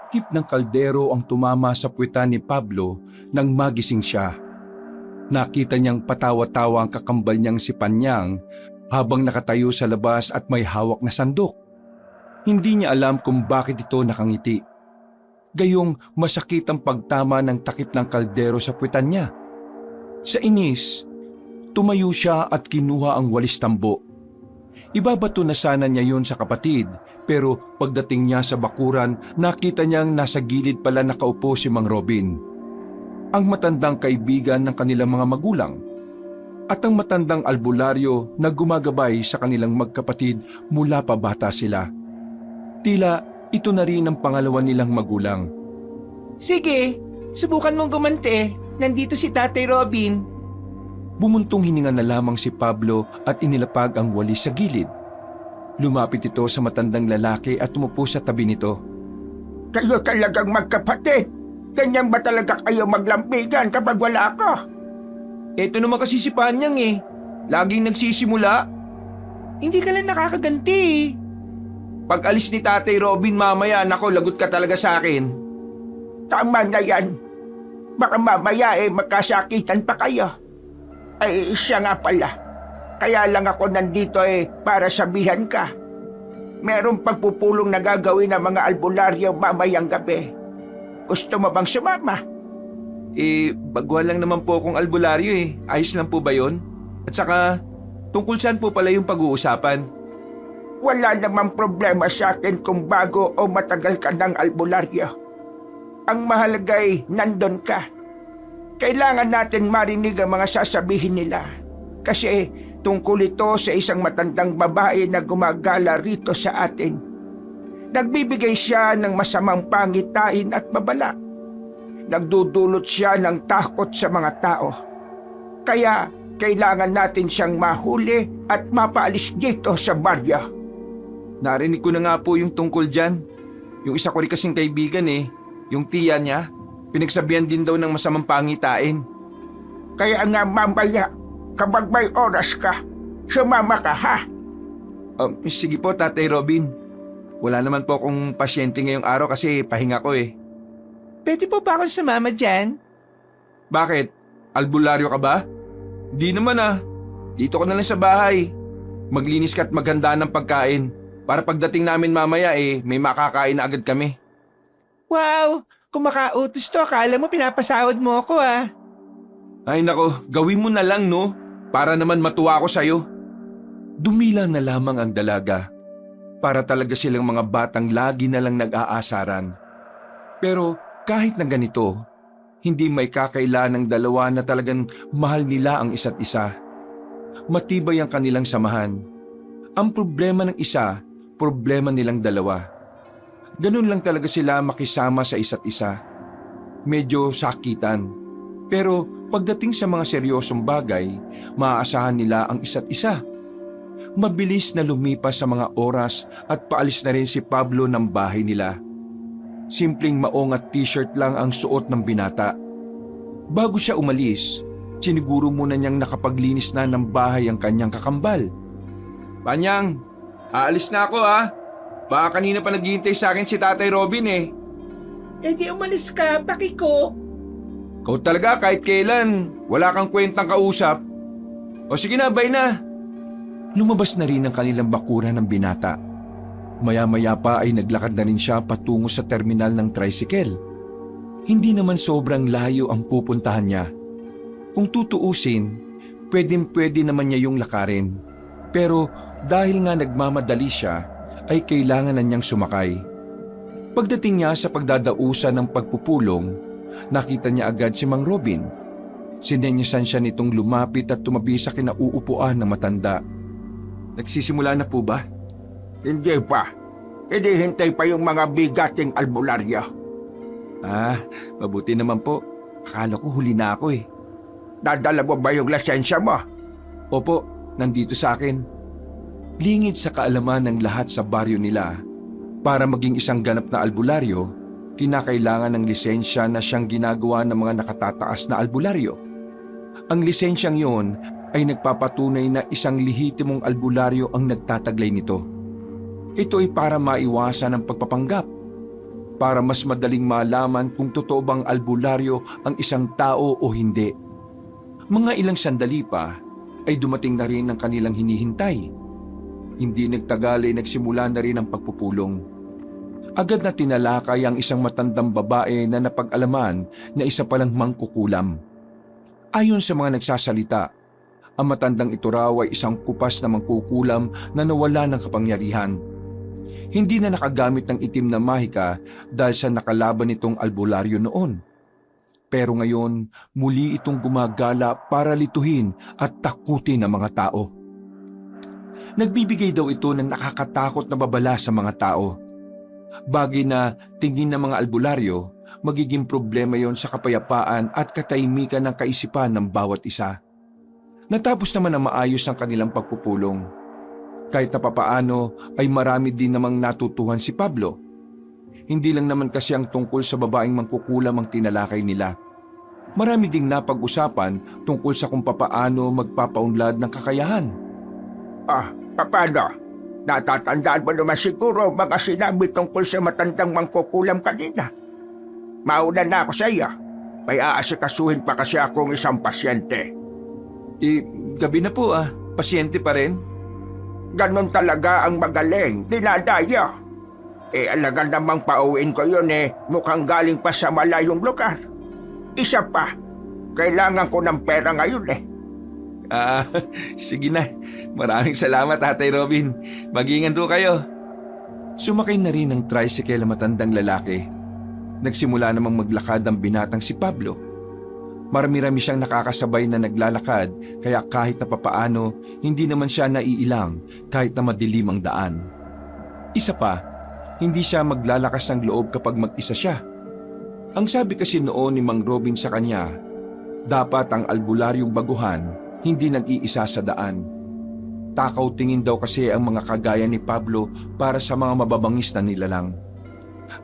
takip ng kaldero ang tumama sa puwetan ni Pablo nang magising siya. Nakita niyang patawa-tawa ang kakambal niyang si Panyang habang nakatayo sa labas at may hawak na sandok. Hindi niya alam kung bakit ito nakangiti. Gayong masakit ang pagtama ng takip ng kaldero sa puwetan niya. Sa inis, tumayo siya at kinuha ang walis tambo. Ibabato na sana niya yun sa kapatid, pero pagdating niya sa bakuran, nakita niyang nasa gilid pala nakaupo si Mang Robin, ang matandang kaibigan ng kanilang mga magulang, at ang matandang albularyo na gumagabay sa kanilang magkapatid mula pa bata sila. Tila ito na rin ang pangalawa nilang magulang. Sige, subukan mong gumante. Nandito si Tatay Robin. Bumuntong hininga na lamang si Pablo at inilapag ang walis sa gilid. Lumapit ito sa matandang lalaki at tumupo sa tabi nito. Kayo talagang magkapatid. Ganyan ba talaga kayo maglampigan kapag wala ako? Eto naman kasi si Panyang eh. Laging nagsisimula. Hindi ka lang nakakaganti eh. Pag alis ni Tatay Robin mamaya, nako lagot ka talaga sa akin. Tama na yan. Baka mamaya magkasakitan pa kayo. Ay, siya nga pala. Kaya lang ako nandito para sabihan ka. Merong pagpupulong na gagawin ng mga albularyo mamayang gabi. Gusto mo bang sumama? Bagwa lang naman po akong albularyo eh. Ayos lang po ba yun? At saka, tungkol saan po pala yung pag-uusapan? Wala namang problema sa akin kung bago o matagal ka ng albularyo. Ang mahalaga'y nandun ka. Kailangan natin marinig ang mga sasabihin nila. Kasi tungkol ito sa isang matandang babae na gumagala rito sa atin. Nagbibigay siya ng masamang pangitain at babala. Nagdudulot siya ng takot sa mga tao. Kaya kailangan natin siyang mahuli at mapaalis dito sa baryo. Narinig ko na nga po yung tungkol dyan. Yung isa ko rin kasing kaibigan yung tiya niya. Pinagsabihan din daw ng masamang pangitain. Kaya nga mamaya, kapag may oras ka, sumama ka ha? Sige po, Tatay Robin. Wala naman po akong pasyente ngayong araw kasi pahinga ko eh. Pwede po ba akong sumama dyan? Bakit? Albularyo ka ba? Di naman ah. Dito ka na lang sa bahay. Maglinis ka at maghanda ng pagkain. Para pagdating namin mamaya may makakain na agad kami. Wow! Kung makautos to, akala mo pinapasahod mo ako ah. Ay nako, gawin mo na lang no, para naman matuwa ako sa'yo. Dumila na lamang ang dalaga. Para talaga silang mga batang lagi na lang nag-aasaran. Pero kahit na ganito, hindi may kakaila ng dalawa na talagang mahal nila ang isa't isa. Matibay ang kanilang samahan. Ang problema ng isa, problema nilang dalawa. Ganun lang talaga sila makisama sa isa't isa. Medyo sakitan. Pero pagdating sa mga seryosong bagay, maaasahan nila ang isa't isa. Mabilis na lumipas sa mga oras at paalis na rin si Pablo ng bahay nila. Simpleng maong at t-shirt lang ang suot ng binata. Bago siya umalis, siniguro muna niyang nakapaglinis na ng bahay ang kanyang kakambal. Panyang, aalis na ako ha. Baka kanina pa naghihintay sa akin si Tatay Robin eh. Di umalis ka, pakiko. Ikaw talaga kahit kailan, wala kang kwentang kausap. O sige na, bye na. Lumabas na rin ang kanilang bakuran ng binata. Maya-maya pa ay naglakad na rin siya patungo sa terminal ng tricycle. Hindi naman sobrang layo ang pupuntahan niya. Kung tutuusin, pwedeng-pwede naman niya yung lakarin. Pero dahil nga nagmamadali siya, ay kailangan na niyang sumakay. Pagdating niya sa pagdadausan ng pagpupulong, nakita niya agad si Mang Robin. Sinenyasan siya nitong lumapit at tumabi sa kinauupuan ng matanda. Nagsisimula na po ba? Hindi pa. Hinihintay pa yung mga bigating albularyo. Mabuti naman po. Akala ko huli na ako eh. Dadala mo ba yung lisensya mo? Opo, nandito sa akin. Lingid sa kaalaman ng lahat sa baryo nila, para maging isang ganap na albularyo, kinakailangan ng lisensya na siyang ginagawa ng mga nakatataas na albularyo. Ang lisensyang yon ay nagpapatunay na isang lehitimong albularyo ang nagtataglay nito. Ito ay para maiwasan ang pagpapanggap. para mas madaling malaman kung totoo bang albularyo ang isang tao o hindi. Mga ilang sandali pa ay dumating na rin ang kanilang hinihintay. Hindi nagtagal ay nagsimula na rin ang pagpupulong. Agad na tinalakay ang isang matandang babae na napag-alaman na isa palang mangkukulam. Ayon sa mga nagsasalita, ang matandang ito raw ay isang kupas na mangkukulam na nawala ng kapangyarihan. Hindi na nakagamit ng itim na mahika dahil sa nakalaban nitong albularyo noon. Pero ngayon, muli itong gumagala para lituhin at takutin ang mga tao. Nagbibigay daw ito ng nakakatakot na babala sa mga tao. Bagay na tingin ng mga albularyo, magiging problema yon sa kapayapaan at katahimikan ng kaisipan ng bawat isa. Natapos naman ang maayos ang kanilang pagpupulong. Kahit na papaano ay marami din namang natutuhan si Pablo. Hindi lang naman kasi ang tungkol sa babaeng mangkukulam ang tinalakay nila. Marami ding napag-usapan tungkol sa kung papaano magpapaunlad ng kakayahan. Paano? Natatandaan mo naman siguro mga sinabi tungkol sa matandang mangkukulam kanina. Mauna na ako sa iyo. May aasikasuhin pa kasi akong isang pasyente. Gabi na po pasyente pa rin. Ganon talaga ang magaling, dinadaya. Alaga namang pauwiin ko yun mukhang galing pa sa malayong lugar. Isa pa, kailangan ko ng pera ngayon Sige na. Maraming salamat, Tatay Robin. Mag-iingat po kayo. Sumakay na rin ng tricycle ang matandang lalaki. Nagsimula namang maglakad ang binatang si Pablo. Marami-rami siyang nakakasabay na naglalakad kaya kahit na papaano, hindi naman siya naiilang kahit na madilim ang daan. Isa pa, hindi siya maglalakas ng loob kapag mag-isa siya. Ang sabi kasi noon ni Mang Robin sa kanya, dapat ang albularyong baguhan hindi nag-iisa sa daan. Takaw tingin daw kasi ang mga kagaya ni Pablo para sa mga mababangis na nilalang.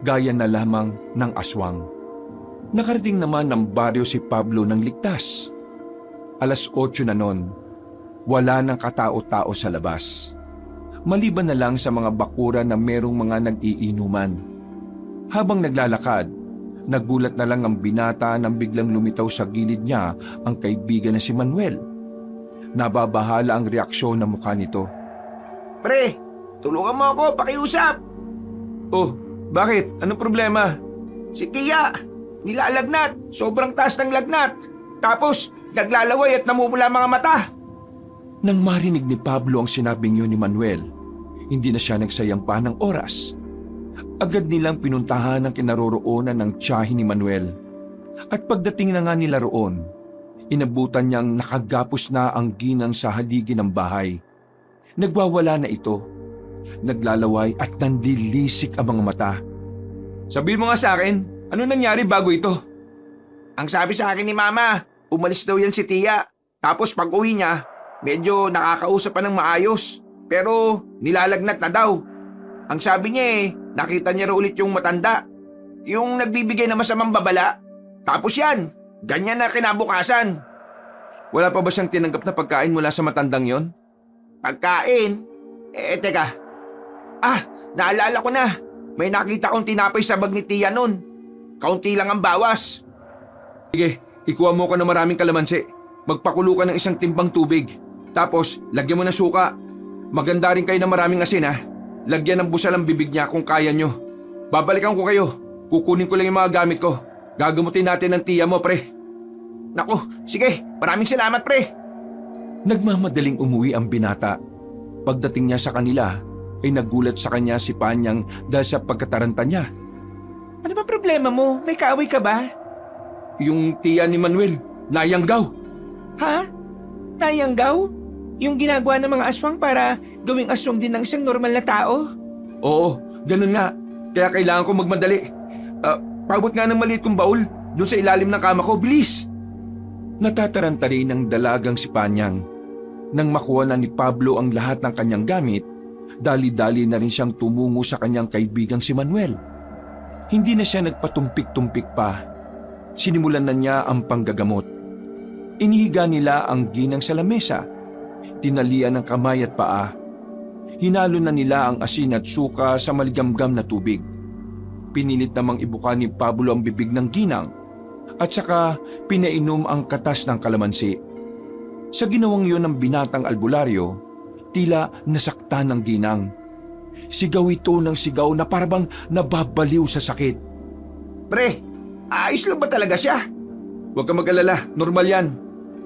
Gaya na lamang ng aswang. Nakarating naman ng baryo si Pablo ng ligtas. 8:00 na noon. Wala nang katao-tao sa labas. Maliban na lang sa mga bakuran na merong mga nag-iinuman. Habang naglalakad, nagulat na lang ang binata nang biglang lumitaw sa gilid niya ang kaibigan na si Manuel. Nababahala ang reaksyon ng mukha nito. Pre, tulungan mo ako, pakiusap. Oh, bakit? Anong problema? Si Tia, nilalagnat. Sobrang taas ng lagnat. Tapos, naglalaway at namumula mga mata. Nang marinig ni Pablo ang sinabing yun ni Manuel, hindi na siya nagsayang pa ng oras. Agad nilang pinuntahan ang kinaroroonan ng tiyahin ni Manuel. At pagdating na nga nila roon, inabutan niyang nakagapos na ang ginang sa haligi ng bahay. Nagwawala na ito. Naglalaway at nandilisik ang mga mata. Sabihin mo nga sa akin, ano nangyari bago ito? Ang sabi sa akin ni Mama, umalis daw yan si Tia. Tapos pag uwi niya, medyo nakakausap pa ng maayos. Pero nilalagnat na daw. Ang sabi niya nakita niya raw ulit yung matanda. Yung nagbibigay na masamang babala. Tapos yan, ganyan na kinabukasan. Wala pa ba siyang tinanggap na pagkain mula sa matandang yon? Pagkain? Teka. Naalala ko na. May nakita kong tinapay sa bag ni Tia nun. Kaunti lang ang bawas. Sige, ikuha mo ko ng maraming kalamansi. Magpakulo ka ng isang timbang tubig. Tapos, lagyan mo ng suka. Maganda rin kayo ng maraming asin Lagyan ng busal ang bibig niya kung kaya nyo. Babalikan ko kayo. Kukunin ko lang yung mga gamit ko. Gagamutin natin ng Tia mo, pre. Naku, sige. Maraming salamat, pre. Nagmamadaling umuwi ang binata. Pagdating niya sa kanila, ay nagulat sa kanya si Panyang dahil sa pagkataranta niya. Ano ba problema mo? May kaaway ka ba? Yung Tia ni Manuel, nayanggaw. Ha? Nayanggaw? Yung ginagawa ng mga aswang para gawing aswang din ng isang normal na tao? Oo, ganun nga. Kaya kailangan ko magmadali. Pabot nga ng maliit kong baul doon sa ilalim ng kama ko. Bilis! Natataranta rin ng dalagang si Panyang. Nang makuha na ni Pablo ang lahat ng kanyang gamit, dali-dali na rin siyang tumungo sa kanyang kaibigang si Manuel. Hindi na siya nagpatumpik-tumpik pa. Sinimulan na niya ang panggagamot. Inihiga nila ang ginang sa lamesa. Tinalian ng kamay at paa. Hinalo na nila ang asin at suka sa maligamgam na tubig. Pinilit namang ibuka ni Pablo ang bibig ng ginang at saka pinainom ang katas ng kalamansi. Sa ginawang yun ng binatang albularyo, tila nasaktan ng ginang. Sigaw ito ng sigaw na parabang nababaliw sa sakit. Pre, ayos lang ba talaga siya? Huwag kang mag-alala, normal yan.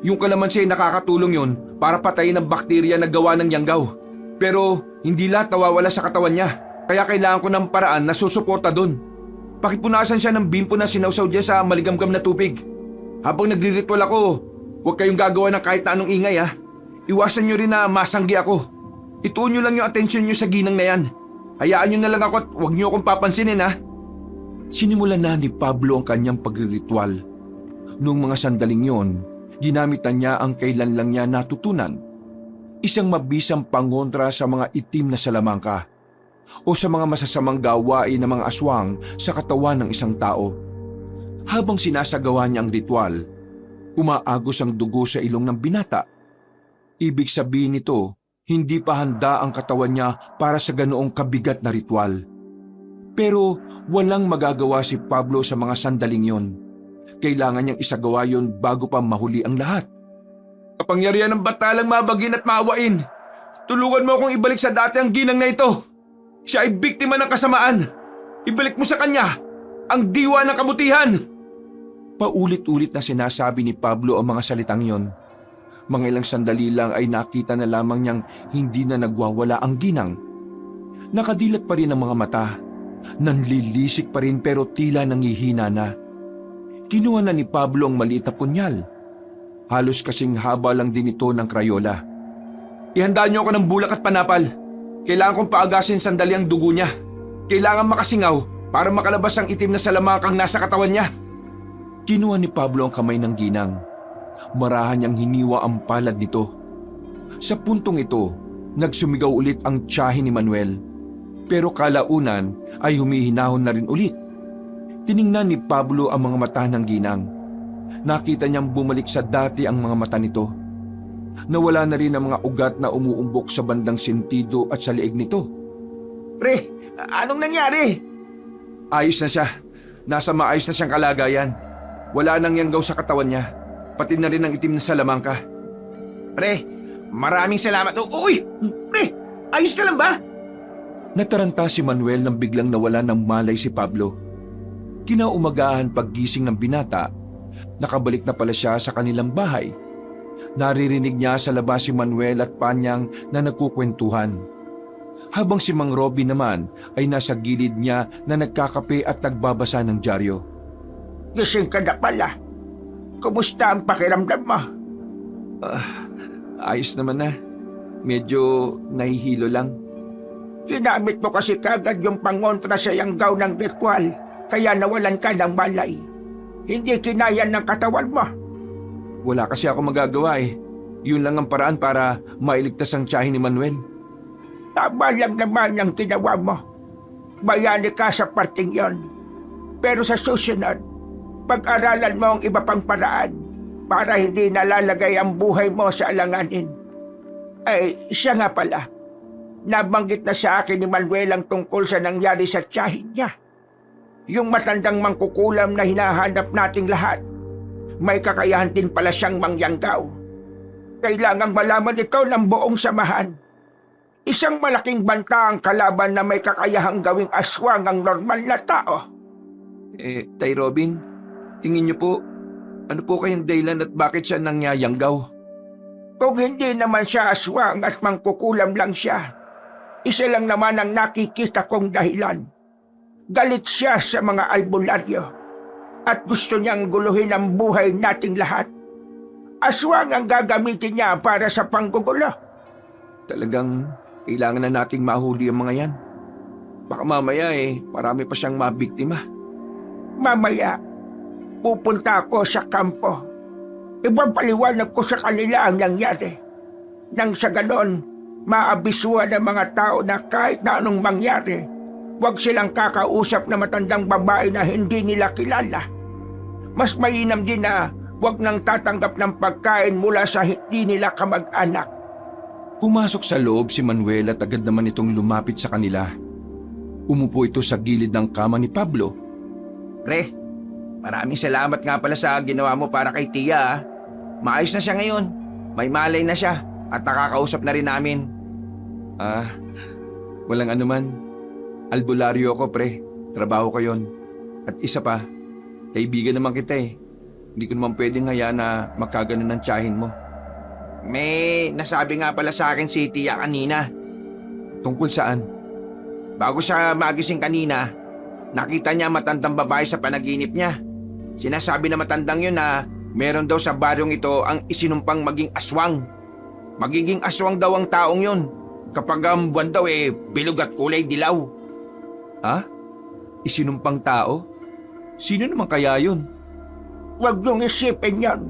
Yung kalamansi nakakatulong yun para patayin ang bakterya na gawa ng yanggaw. Pero hindi lahat nawawala sa katawan niya. Kaya kailangan ko ng paraan na susuporta doon. Pakipunasan siya ng bimpo na sinawsaw dyan sa maligamgam na tubig. Habang nagriritual ako, huwag kayong gagawa ng kahit na anong ingay ha. Iwasan nyo rin na masanggi ako. Ituon nyo lang yung atensyon nyo sa ginang na yan. Hayaan nyo na lang ako at huwag nyo akong papansinin ha. Sinimulan na ni Pablo ang kanyang pagriritual. Noong mga sandaling yon, ginamit na niya ang kailan lang niya natutunan. Isang mabisang pangontra sa mga itim na salamangka o sa mga masasamang gawain ng mga aswang sa katawan ng isang tao. Habang sinasagawa niya ang ritual, umaagos ang dugo sa ilong ng binata. Ibig sabihin nito, hindi pa handa ang katawan niya para sa ganoong kabigat na ritual. Pero walang magagawa si Pablo sa mga sandaling yon. Kailangan niyang isagawa yon bago pa mahuli ang lahat. Kapangyarihan ng batalang mabagin at maawain. Tulungan mo akong ibalik sa dati ang ginang na ito. Siya ay biktima ng kasamaan. Ibalik mo sa kanya ang diwa ng kabutihan. Paulit-ulit na sinasabi ni Pablo ang mga salitang yon. Mga ilang sandali lang ay nakita na lamang niyang hindi na nagwawala ang ginang. Nakadilat pa rin ang mga mata. Nanlilisik pa rin pero tila nangihina na. Kinuha na ni Pablo ang maliit na punyal. Halos kasing haba lang din ito ng krayola. Ihanda niyo ako ng bulak at panapal. Kailangan kong paagasin sandali ang dugo niya. Kailangan makasingaw para makalabas ang itim na salamangkang nasa katawan niya. Kinuha ni Pablo ang kamay ng ginang. Marahan niyang hiniwa ang palad nito. Sa puntong ito, nagsumigaw ulit ang tiyahin ni Manuel. Pero kalaunan ay humihinahon na rin ulit. Tiningnan ni Pablo ang mga mata ng ginang. Nakita niyang bumalik sa dati ang mga mata nito. Nawala na rin ang mga ugat na umuumbok sa bandang sentido at sa leeg nito. Pre, anong nangyari? Ayos na siya. Nasa maayos na siyang kalagayan. Wala nang yanggaw sa katawan niya. Pati na rin ang itim na salamangka. Pre, maraming salamat. Uy! Pre, ayos ka lang ba? Nataranta si Manuel nang biglang nawala ng malay si Pablo. Kinaumagahan paggising ng binata, nakabalik na pala siya sa kanilang bahay. Naririnig niya sa labas si Manuel at Panyang na nagkukwentuhan. Habang si Mang Robby naman ay nasa gilid niya na nagkakape at nagbabasa ng dyaryo. Gising ka na pala. Kumusta ang pakiramdam mo? Ayos naman na. Medyo nahihilo lang. Ginamit mo kasi kagad yung pangontra sa yanggaw ng ritual, kaya nawalan ka ng malay. Hindi kinaya ng katawan mo. Wala kasi ako magagawa eh. Yun lang ang paraan para mailigtas ang tiyahin ni Manuel. Tama lang naman ang ginawa mo. Bayani ka sa parting yon. Pero sa susunod, pag-aralan mo ang iba pang paraan para hindi nalalagay ang buhay mo sa alanganin. Ay, siya nga pala. Nabanggit na sa akin ni Manuel ang tungkol sa nangyari sa tiyahin niya. Yung matandang mangkukulam na hinahanap nating lahat. May kakayahan din pala siyang mangyanggaw. Kailangang malaman ito ng buong samahan. Isang malaking banta ang kalaban na may kakayahang gawing aswang ang normal na tao. Tay Robin, tingin niyo po, ano po kayang dahilan at bakit siya nangyayanggaw? Kung hindi naman siya aswang at mangkukulam lang siya, isa lang naman ang nakikita kong dahilan. Galit siya sa mga albularyo at gusto niyang guluhin ang buhay nating lahat. Aswang ang gagamitin niya para sa panggugulo. Talagang kailangan na nating mahuli ang mga yan. Baka mamaya marami pa siyang mabiktima. Mamaya, pupunta ako sa kampo. Ipapaliwanag ko sa kanila ang nangyari. Nang sa ganon, maabisuhan ng mga tao na kahit na anong mangyari, huwag silang kakausap na matandang babae na hindi nila kilala. Mas mainam din na huwag nang tatanggap ng pagkain mula sa hindi nila kamag-anak. Pumasok sa loob si Manuel at agad naman itong lumapit sa kanila. Umupo ito sa gilid ng kama ni Pablo. Pre, maraming salamat nga pala sa ginawa mo para kay Tia ah. Maayos na siya ngayon. May malay na siya at nakakausap na rin namin. Walang anuman. Albularyo ako, pre. Trabaho ko yon. At isa pa, kaibigan naman kita eh. Hindi ko naman pwedeng hayaan na magkaganon ng tiyahin mo. May nasabi nga pala sa akin si Tia kanina. Tungkol saan? Bago siya magising kanina, nakita niya matandang babae sa panaginip niya. Sinasabi na matandang yun na meron daw sa baryong ito ang isinumpang maging aswang. Magiging aswang daw ang taong yun kapag ang buwan daw bilog at kulay dilaw. Isinumpang tao? Sino naman kaya yun? Huwag niyong isipin yan.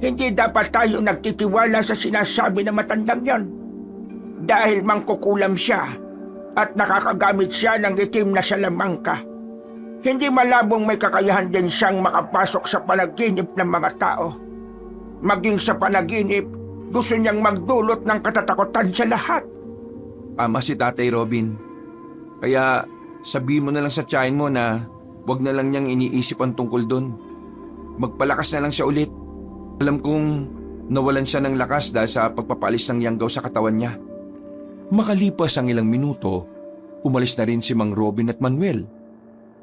Hindi dapat tayo nagtitiwala sa sinasabi ng matandang yan. Dahil mangkukulam siya at nakakagamit siya ng itim na salamangka. Hindi malabong may kakayahan din siyang makapasok sa panaginip ng mga tao. Maging sa panaginip, gusto niyang magdulot ng katatakutan sa lahat. Tama si Tatay Robin. Kaya sabihin mo na lang sa tiyahin mo na wag na lang niyang iniisip ang tungkol doon. Magpalakas na lang siya ulit. Alam kong nawalan siya ng lakas dahil sa pagpapalis ng yanggaw sa katawan niya. Makalipas ang ilang minuto, umalis na rin si Mang Robin at Manuel.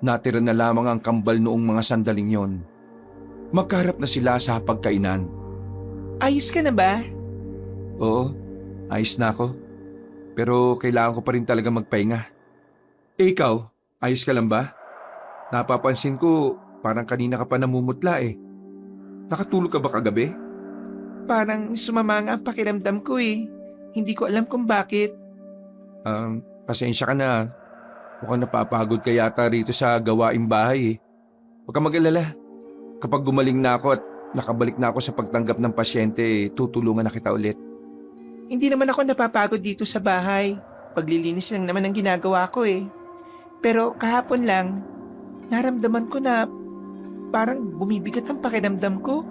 Natira na lamang ang kambal noong mga sandaling yon. Magkaharap na sila sa pagkainan. Ayos ka na ba? Oo, ayos na ako. Pero kailangan ko pa rin talaga magpahinga. Ikaw, ayos ka lang ba? Napapansin ko parang kanina ka pa namumutla eh. Nakatulog ka ba kagabi? Parang sumama nga ang pakiramdam ko eh. Hindi ko alam kung bakit. Pasensya ka na. Mukhang napapagod ka yata rito sa gawaing bahay eh. Huwag kang mag-alala. Kapag gumaling na ako at nakabalik na ako sa pagtanggap ng pasyente, tutulungan na kita ulit. Hindi naman ako napapagod dito sa bahay. Paglilinis lang naman ang ginagawa ko eh. Pero kahapon lang, naramdaman ko na parang bumibigat ang pakiramdam ko.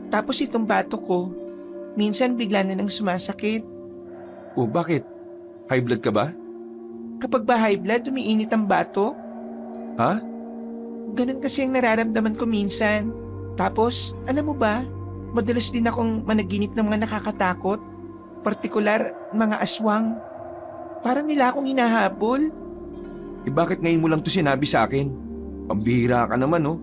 Tapos itong bato ko, minsan bigla na nang sumasakit. Oh, bakit? High blood ka ba? Kapag ba high blood, umiinit ang bato. Ha? Ganun kasi ang nararamdaman ko minsan. Tapos, alam mo ba, madalas din akong managinip ng mga nakakatakot. Partikular, mga aswang. Parang nila akong hinahabol. Bakit ngayon mo lang to sinabi sa akin? Pambihira ka naman, oh.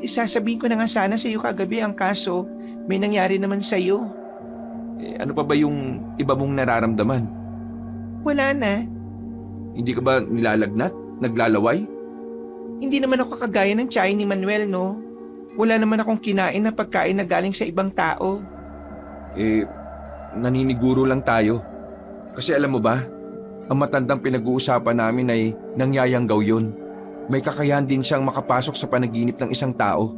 Sasabihin ko na nga sana sa iyo kagabi ang kaso. May nangyari naman sa iyo. Ano pa ba yung iba mong nararamdaman? Wala na. Hindi ka ba nilalagnat? Naglalaway? Hindi naman ako kagaya ng tiyahin ni Manuel, no? Wala naman akong kinain na pagkain na galing sa ibang tao. Naniniguro lang tayo. Kasi alam mo ba, ang matandang pinag-uusapan namin ay nangyayanggaw yun. May kakayahan din siyang makapasok sa panaginip ng isang tao.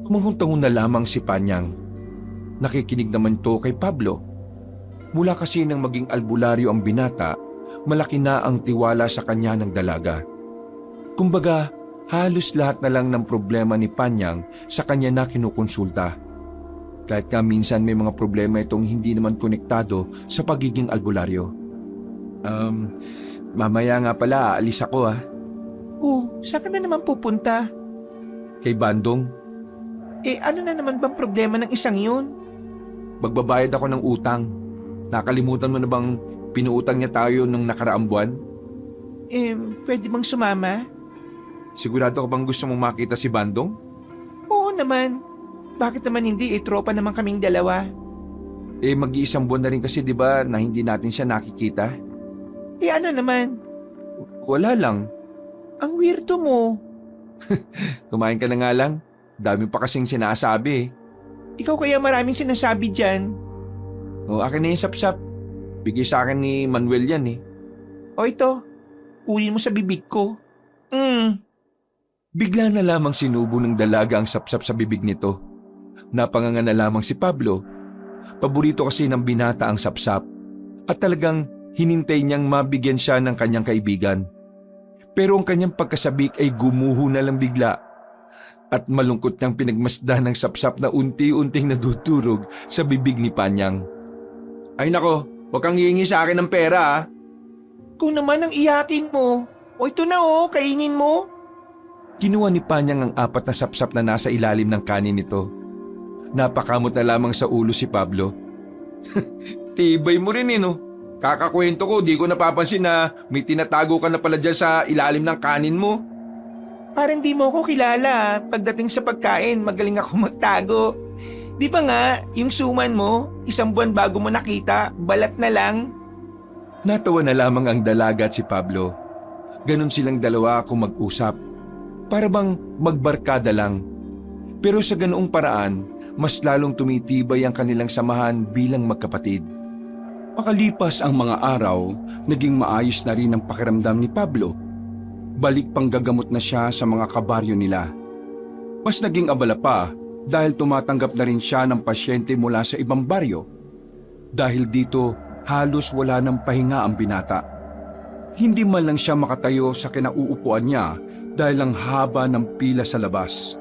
Kumanghuntangon na lamang si Panyang. Nakikinig naman to kay Pablo. Mula kasi nang maging albularyo ang binata, malaki na ang tiwala sa kanya ng dalaga. Kumbaga, halos lahat na lang ng problema ni Panyang sa kanya na kinukonsulta. Kahit nga minsan may mga problema itong hindi naman konektado sa pagiging albularyo. Mamaya nga pala aalis ako ah. Saan ka na naman pupunta? Kay Bandong. Ano na naman bang problema ng isang yun? Magbabayad ako ng utang. Nakalimutan mo na bang pinuutang niya tayo nung nakaraang buwan? Pwede bang sumama? Sigurado ka bang gusto mong makita si Bandong? Oo naman. Bakit naman hindi? Tropa naman kaming dalawa. Mag-iisang buwan na rin kasi 'di ba na hindi natin siya nakikita? Ano naman? Wala lang. Ang weirdo mo. Kumain ka na nga lang. Dami pa kasing sinasabi eh. Ikaw kaya maraming sinasabi dyan. Akin na yung sapsap. Bigay sa akin ni Manuel yan eh. Ito. Kunin mo sa bibig ko. Bigla na lamang sinubo ng dalaga ang sapsap sa bibig nito. Napanganga na lamang si Pablo. Paborito kasi ng binata ang sapsap. At talagang hinintay niyang mabigyan siya ng kanyang kaibigan. Pero ang kanyang pagkasabik ay gumuho na lang bigla. At malungkot niyang pinagmasdan ng sapsap na unti-unting nadudurog sa bibig ni Panyang. Ay nako, huwag kang hihingi sa akin ng pera ah. Ikaw naman ang iyakin mo. O ito na kainin mo. Kinuha ni Panyang ang 4 na sapsap na nasa ilalim ng kanin nito. Napakamot na lamang sa ulo si Pablo. Tibay mo rin no. Kakakwento ko, di ko napapansin na may tinatago ka na pala dyan sa ilalim ng kanin mo. Parang di mo ako kilala. Pagdating sa pagkain, magaling ako magtago. Di ba nga, yung suman mo, 1 buwan bago mo nakita, balat na lang. Natawa na lamang ang dalaga at si Pablo. Ganon silang dalawa kung mag-usap. Para bang magbarkada lang. Pero sa ganoong paraan, mas lalong tumitibay ang kanilang samahan bilang magkapatid. Makalipas ang mga araw, naging maayos na rin ang pakiramdam ni Pablo. Balik pang gagamot na siya sa mga kabaryo nila. Mas naging abala pa dahil tumatanggap na rin siya ng pasyente mula sa ibang baryo. Dahil dito, halos wala ng pahinga ang binata. Hindi man lang siya makatayo sa kinauupuan niya dahil ang haba ng pila sa labas.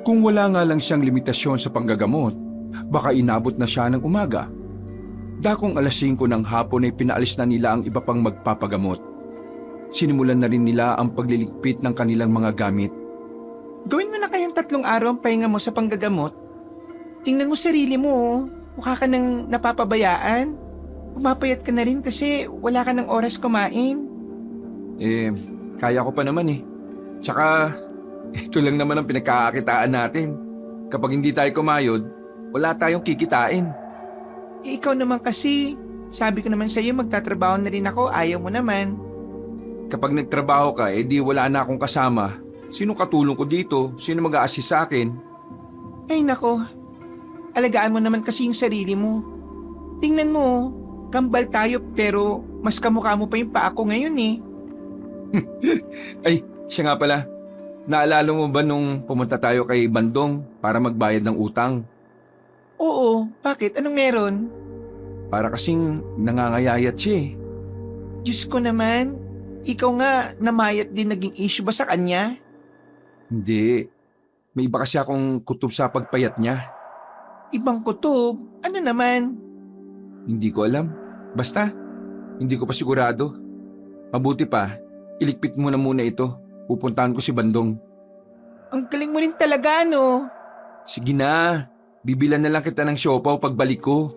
Kung wala nga lang siyang limitasyon sa panggagamot, baka inabot na siya ng umaga. Dakong 5:00 ng hapon ay pinaalis na nila ang iba pang magpapagamot. Sinimulan na rin nila ang pagliligpit ng kanilang mga gamit. Gawin mo na kayang 3 araw ang pahinga mo sa panggagamot. Tingnan mo sarili mo. Mukha ka nang napapabayaan. Pumapayat ka na rin kasi wala ka ng oras kumain. Kaya ko pa naman Tsaka, ito lang naman ang pinagkakakitaan natin. Kapag hindi tayo kumayod, wala tayong kikitain. Ikaw naman kasi, sabi ko naman sa iyo magtatrabaho na rin ako, ayaw mo naman. Kapag nagtrabaho ka, di wala na akong kasama. Sino katulong ko dito? Sino mag-a-assist sa akin? Ay nako, alagaan mo naman kasi yung sarili mo. Tingnan mo, kambal tayo pero mas kamukha mo pa yung paa ko ngayon Ay, siya nga pala. Naalala mo ba nung pumunta tayo kay Bandong para magbayad ng utang? Oo, bakit? Anong meron? Para kasing nangangayayat siya Diyos ko naman, ikaw nga namayat din naging issue ba sa kanya? Hindi. May iba kasi akong kutob sa pagpayat niya. Ibang kutob? Ano naman? Hindi ko alam. Basta, hindi ko pa sigurado. Mabuti pa, iligpit mo na muna ito. Pupuntahan ko si Bandong. Ang galing mo rin talaga, no? Sige na, bibilan na lang kita ng siopaw pagbalik ko.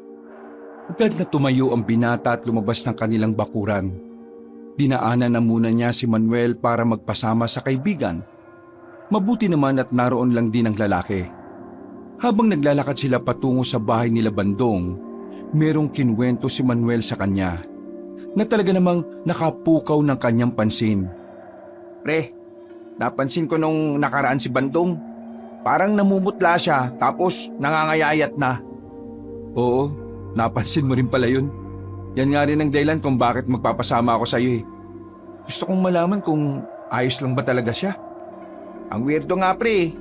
Agad na tumayo ang binata at lumabas ng kanilang bakuran. Dinaanan na muna niya si Manuel para magpasama sa kaibigan. Mabuti naman at naroon lang din ang lalaki. Habang naglalakad sila patungo sa bahay nila Bandong, merong kinwento si Manuel sa kanya na talaga namang nakapukaw ng kanyang pansin. Pre, napansin ko nung nakaraan si Bandong. Parang namumutla siya tapos nangangayayat na. Oo, napansin mo rin pala yun. Yan nga rin ang dahilan kung bakit magpapasama ako sa iyo. Gusto kong malaman kung ayos lang ba talaga siya. Ang weirdo nga pre,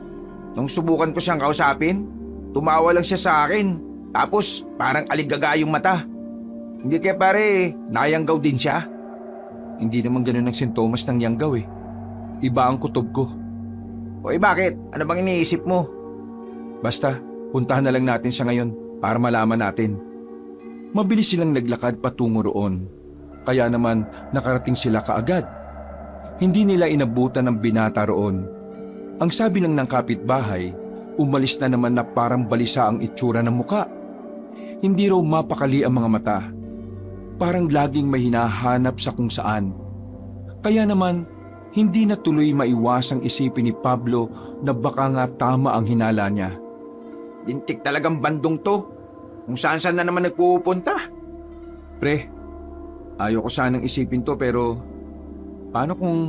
nung subukan ko siyang kausapin, tumawa lang siya sa akin. Tapos parang aligaga yung mata. Hindi kaya pare, nayanggaw din siya. Hindi naman ganun ang sintomas ng yanggaw Iba ang kutob ko. O bakit? Ano bang iniisip mo? Basta, puntahan na lang natin siya ngayon para malaman natin. Mabilis silang naglakad patungo roon. Kaya naman nakarating sila kaagad. Hindi nila inabutan ng binata roon. Ang sabi lang ng kapitbahay, umalis na naman na parang balisa ang itsura ng muka. Hindi raw mapakali ang mga mata. Parang laging may hinahanap sa kung saan. Kaya naman, hindi na tuloy maiwasang isipin ni Pablo na baka nga tama ang hinala niya. Lintik talagang Bandong to. Kung saan-saan na naman nagpupunta. Pre, ayaw ko sanang isipin to pero paano kung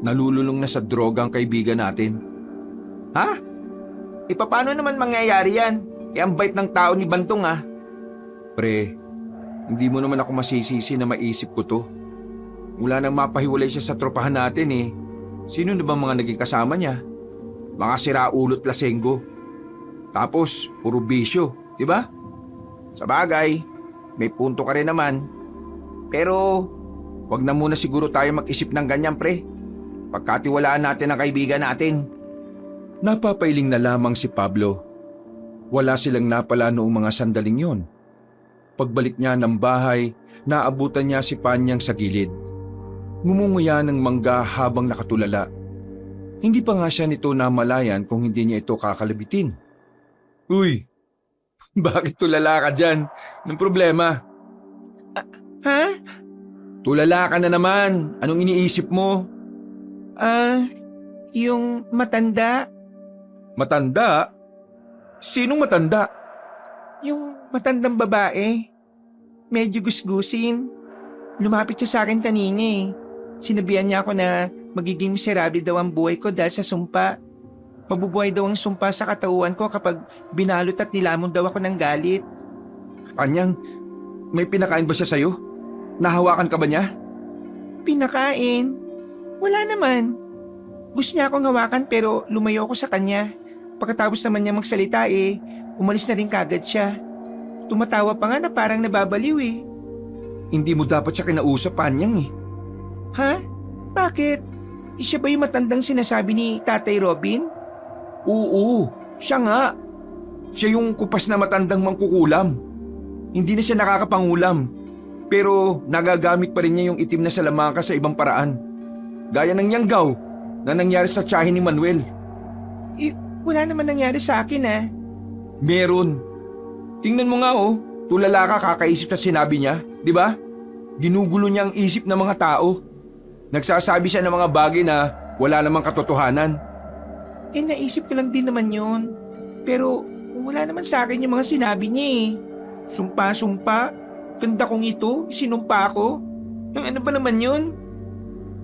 nalululong na sa droga ang kaibigan natin? Ha? Paano naman mangyayari yan? Ang bait ng tao ni Bandong Pre, hindi mo naman ako masisisi na maisip ko to. Mula nang mapahiwalay siya sa tropahan natin Sino na ba mga naging kasama niya? Mga siraulot lasenggo. Tapos, puro bisyo, di ba? Sa bagay, may punto ka rin naman. Pero, wag na muna siguro tayo mag-isip ng ganyan, pre. Pagkatiwalaan natin ang kaibigan natin. Napapailing na lamang si Pablo. Wala silang napala noong mga sandaling yon. Pagbalik niya ng bahay, naabutan niya si Panyang sa gilid. Ngumunguya ng mangga habang nakatulala. Hindi pa nga siya nito namalayan kung hindi niya ito kakalabitin. Uy, bakit tulala ka dyan? Anong problema? Ha? Tulala ka na naman. Anong iniisip mo? Yung matanda. Matanda? Sinong matanda? Yung matandang babae. Medyo gusgusin. Lumapit siya sa akin kanina eh. Sinabihan niya ako na magiging miserable daw ang buhay ko dahil sa sumpa. Mabubuhay daw ang sumpa sa katauhan ko kapag binalot at nilamon daw ako ng galit. Anyang, may pinakain ba siya sa'yo? Nahawakan ka ba niya? Pinakain? Wala naman. Gusto niya akong hawakan pero lumayo ako sa kanya. Pagkatapos naman niya magsalita umalis na rin kagad siya. Tumatawa pa nga na parang nababaliw eh. Hindi mo dapat siya kinausap, Anyang eh. Ha? Bakit? Siya ba yung matandang sinasabi ni Tatay Robin? Oo, siya nga. Siya yung kupas na matandang mangkukulam. Hindi na siya nakakapangulam. Pero nagagamit pa rin niya yung itim na salamangka sa ibang paraan. Gaya ng yanggaw na nangyari sa tiyahin ni Manuel. Wala naman nangyari sa akin ah. Meron. Tingnan mo nga tulala ka kakaisip sa sinabi niya, di ba? Ginugulo niya ang isip ng mga tao. Nagsasabi siya ng mga bagay na wala namang katotohanan. Naisip ko lang din naman yun. Pero wala naman sa akin yung mga sinabi niya eh. Sumpa-sumpa. Ganda kong ito, sinumpa ko. Ano ba naman yun?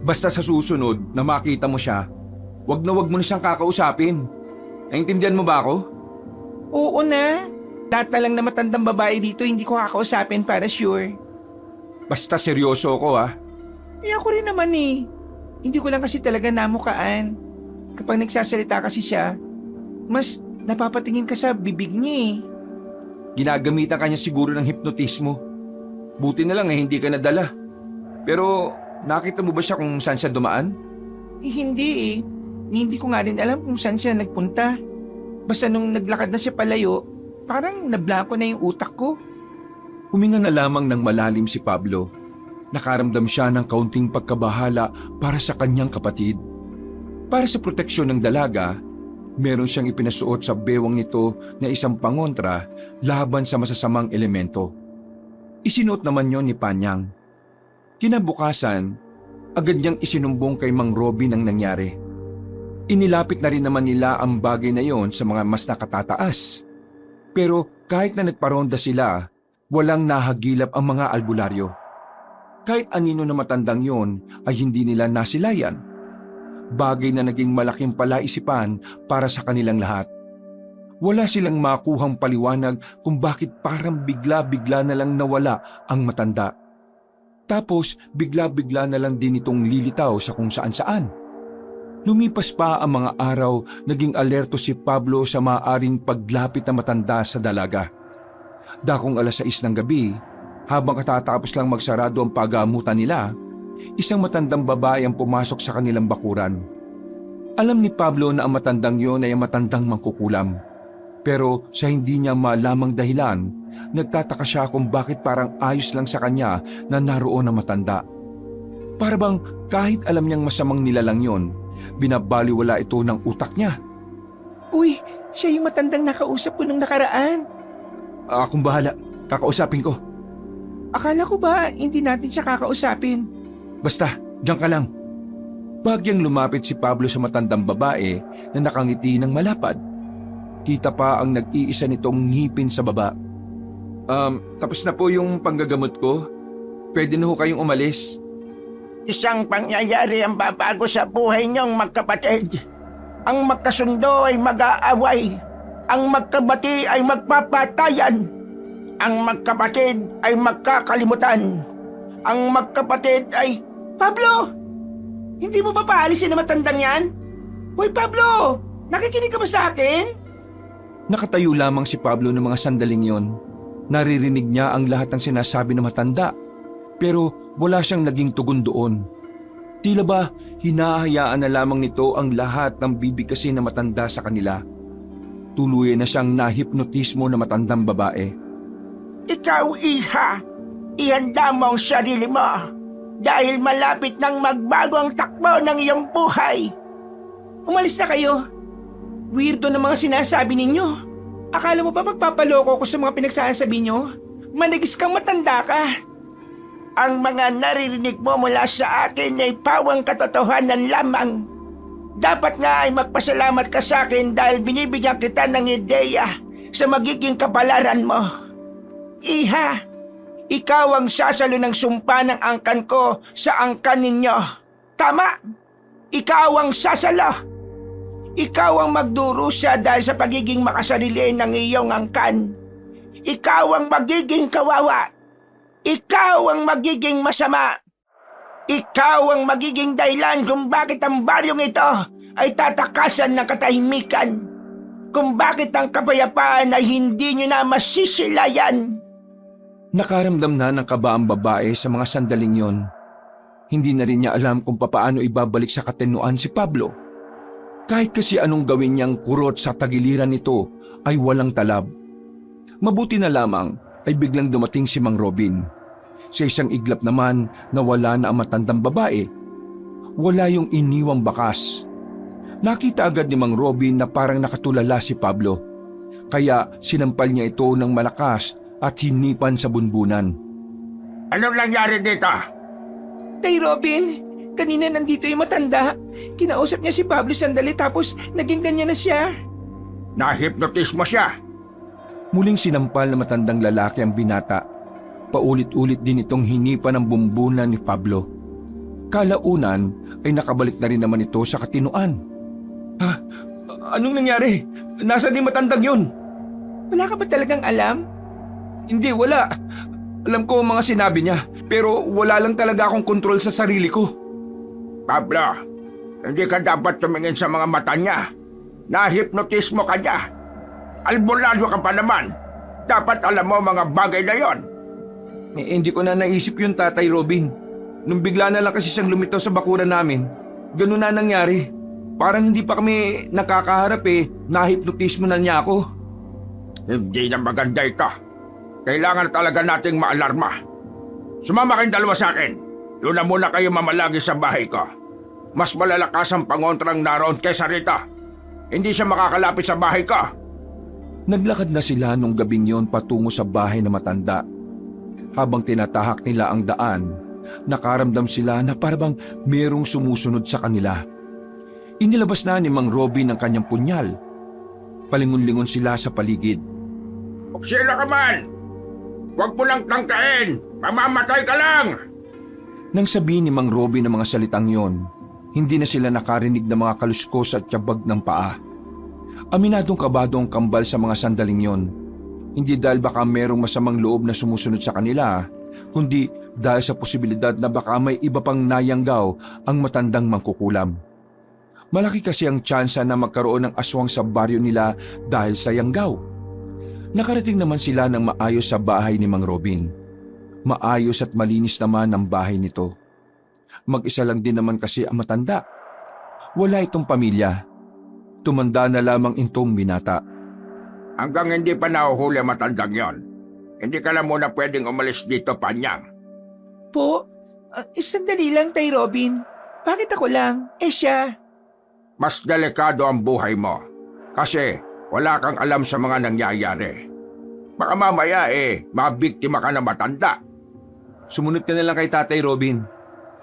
Basta sa susunod na makita mo siya, wag na siyang kakausapin. Naintindihan mo ba ako? Oo na. Lahat na lang na matandang babae dito hindi ko kakausapin para sure. Basta seryoso ako Ako rin naman eh. Hindi ko lang kasi talaga namukaan. Kapag nagsasalita kasi siya, mas napapatingin ka sa bibig niya eh. Ginagamitan ka niya siguro ng hipnotismo. Buti na lang hindi ka nadala. Pero nakita mo ba siya kung saan siya dumaan? Hindi eh. Hindi ko nga rin alam kung saan siya nagpunta. Basta nung naglakad na siya palayo, parang nablangko na yung utak ko. Huminga na lamang ng malalim si Pablo. Nakaramdam siya ng kaunting pagkabahala para sa kanyang kapatid. Para sa proteksyon ng dalaga, meron siyang ipinasuot sa bewang nito na isang pangontra laban sa masasamang elemento. Isinuot naman yon ni Panyang. Kinabukasan, agad niyang isinumbong kay Mang Robin ang nangyari. Inilapit na rin naman nila ang bagay na yon sa mga mas nakatataas. Pero kahit na nagparonda sila, walang nahagilap ang mga albularyo. Kahit anino na matandang yon ay hindi nila nasilayan. Bagay na naging malaking palaisipan para sa kanilang lahat. Wala silang makuhang paliwanag kung bakit parang bigla-bigla na lang nawala ang matanda. Tapos bigla-bigla na lang din itong lilitaw sa kung saan-saan. Lumipas pa ang mga araw, naging alerto si Pablo sa maaaring paglapit na matanda sa dalaga. Dakong 6:00 ng gabi, habang katatapos lang magsarado ang pagamutan nila, isang matandang babae ang pumasok sa kanilang bakuran. Alam ni Pablo na ang matandang yon ay ang matandang mangkukulam. Pero sa hindi niya malamang dahilan, nagtataka siya kung bakit parang ayos lang sa kanya na naroon ang matanda. Para bang kahit alam niyang masamang nilalang yon, binabaliwala ito ng utak niya. Uy, siya yung matandang nakausap ko nung nakaraan. Akong bahala, kakausapin ko. Akala ko ba hindi natin siya kakausapin? Basta, diyan ka lang. Bagyang lumapit si Pablo sa matandang babae na nakangiti ng malapad. Kita pa ang nag-iisa nitong ngipin sa baba. Tapos na po yung panggagamot ko. Pwede na ho kayong umalis. Isang pangyayari ang babago sa buhay niyong magkapatid. Ang magkasundo ay mag-aaway. Ang magkabati ay magpapatayan. Ang magkapatid ay magkakalimutan. Ang magkapatid ay... Pablo! Hindi mo ba paalisin na matandang yan? Hoy Pablo! Nakikinig ka ba sa akin? Nakatayo lamang si Pablo ng mga sandaling yon. Naririnig niya ang lahat ng sinasabi ng matanda. Pero wala siyang naging tugon doon. Tila ba hinahayaan na lamang nito ang lahat ng bibigkasin na matanda sa kanila. Tuluyan na siyang nahipnotismo na matandang babae. Ikaw, iha, ihanda mo ang sarili mo. dahil malapit nang magbago ang takbo ng iyong buhay. Umalis na kayo. Weirdo na mga sinasabi ninyo. Akala mo ba magpapaloko ko sa mga pinagsasabi nyo? Manigis kang matanda ka. Ang mga naririnig mo mula sa akin ay pawang katotohanan lamang. Dapat nga ay magpasalamat ka sa akin dahil binibigyan kita ng ideya sa magiging kapalaran mo. Iha, ikaw ang sasalo ng sumpa ng angkan ko sa angkan ninyo. Tama! Ikaw ang sasalo! Ikaw ang magdurusa dahil sa pagiging makasarili ng iyong angkan. Ikaw ang magiging kawawa. Ikaw ang magiging masama. Ikaw ang magiging dahilan kung bakit ang baryong ito ay tatakasan ng katahimikan. Kung bakit ang kapayapaan ay hindi nyo na masisilayan. Nakaramdam na ng kaba ang babae sa mga sandaling yon. Hindi na rin niya alam kung papaano ibabalik sa katinuan si Pablo. Kahit kasi anong gawin niyang kurot sa tagiliran nito ay walang talab. Mabuti na lamang ay biglang dumating si Mang Robin. Sa isang iglap naman nawala na ang matandang babae. Wala yung iniwang bakas. Nakita agad ni Mang Robin na parang nakatulala si Pablo. Kaya sinampal niya ito ng malakas at hinipan sa bunbunan. Anong nangyari dito? Tay Robin, kanina nandito yung matanda. Kinausap niya si Pablo sandali tapos naging ganyan na siya. Nahipnotis mo siya. Muling sinampal na matandang lalaki ang binata. Paulit-ulit din itong hinipan ng bumbunan ni Pablo. Kalaunan ay nakabalik na rin naman ito sa katinuan. Ha? Anong nangyari? Nasaan yung matandang yun? Wala ka ba talagang alam? Hindi, wala. Alam ko ang mga sinabi niya, pero wala lang talaga akong kontrol sa sarili ko. Pablo, hindi ka dapat tumingin sa mga mata niya. Nahipnotismo ka niya. Albularyo ka pa naman. Dapat alam mo mga bagay na yon. Hindi ko na naisip yun, Tatay Robin. Nung bigla na lang kasi siyang lumitaw sa bakuran namin, ganun na nangyari. Parang hindi pa kami nakakaharap nahipnotismo na niya ako. Hindi na maganda ito. Kailangan talaga nating maalarma. Sumama kayong dalawa sa akin. Doon na muna kayo mamalagi sa bahay ko. Mas malalakas ang pangontrang naroon kaysa rito. Hindi siya makakalapit sa bahay ko. Naglakad na sila nung gabing yon patungo sa bahay na matanda. Habang tinatahak nila ang daan, nakaramdam sila na parang merong sumusunod sa kanila. Inilabas na ni Mang Robin ang kanyang punyal. Palingon-lingon sila sa paligid. Kung sila ka man, huwag mo lang tangkain. Mamamatay ka lang. Nang sabihin ni Mang Robin ang mga salitang yon, hindi na sila nakarinig ng mga kaluskos at tiyabag ng paa. Aminadong kabado ang kambal sa mga sandaling yon. Hindi dahil baka merong masamang loob na sumusunod sa kanila, kundi dahil sa posibilidad na baka may iba pang nayanggaw ang matandang mangkukulam. Malaki kasi ang tsansa na magkaroon ng aswang sa baryo nila dahil sa yanggaw. Nakarating naman sila ng maayos sa bahay ni Mang Robin. Maayos at malinis naman ang bahay nito. Mag-isa lang din naman kasi ang matanda. Wala itong pamilya. Tumanda na lamang itong binata. Hanggang hindi pa nahuhuli ang matandang yon, hindi ka lang muna pwedeng umalis dito, Panyang. Po, sandali lang, Tay Robin. Bakit ako lang? Siya. Mas delikado ang buhay mo kasi wala kang alam sa mga nangyayari. Baka mamaya mabiktima ka ng matanda. Sumunod ka na lang kay Tatay Robin.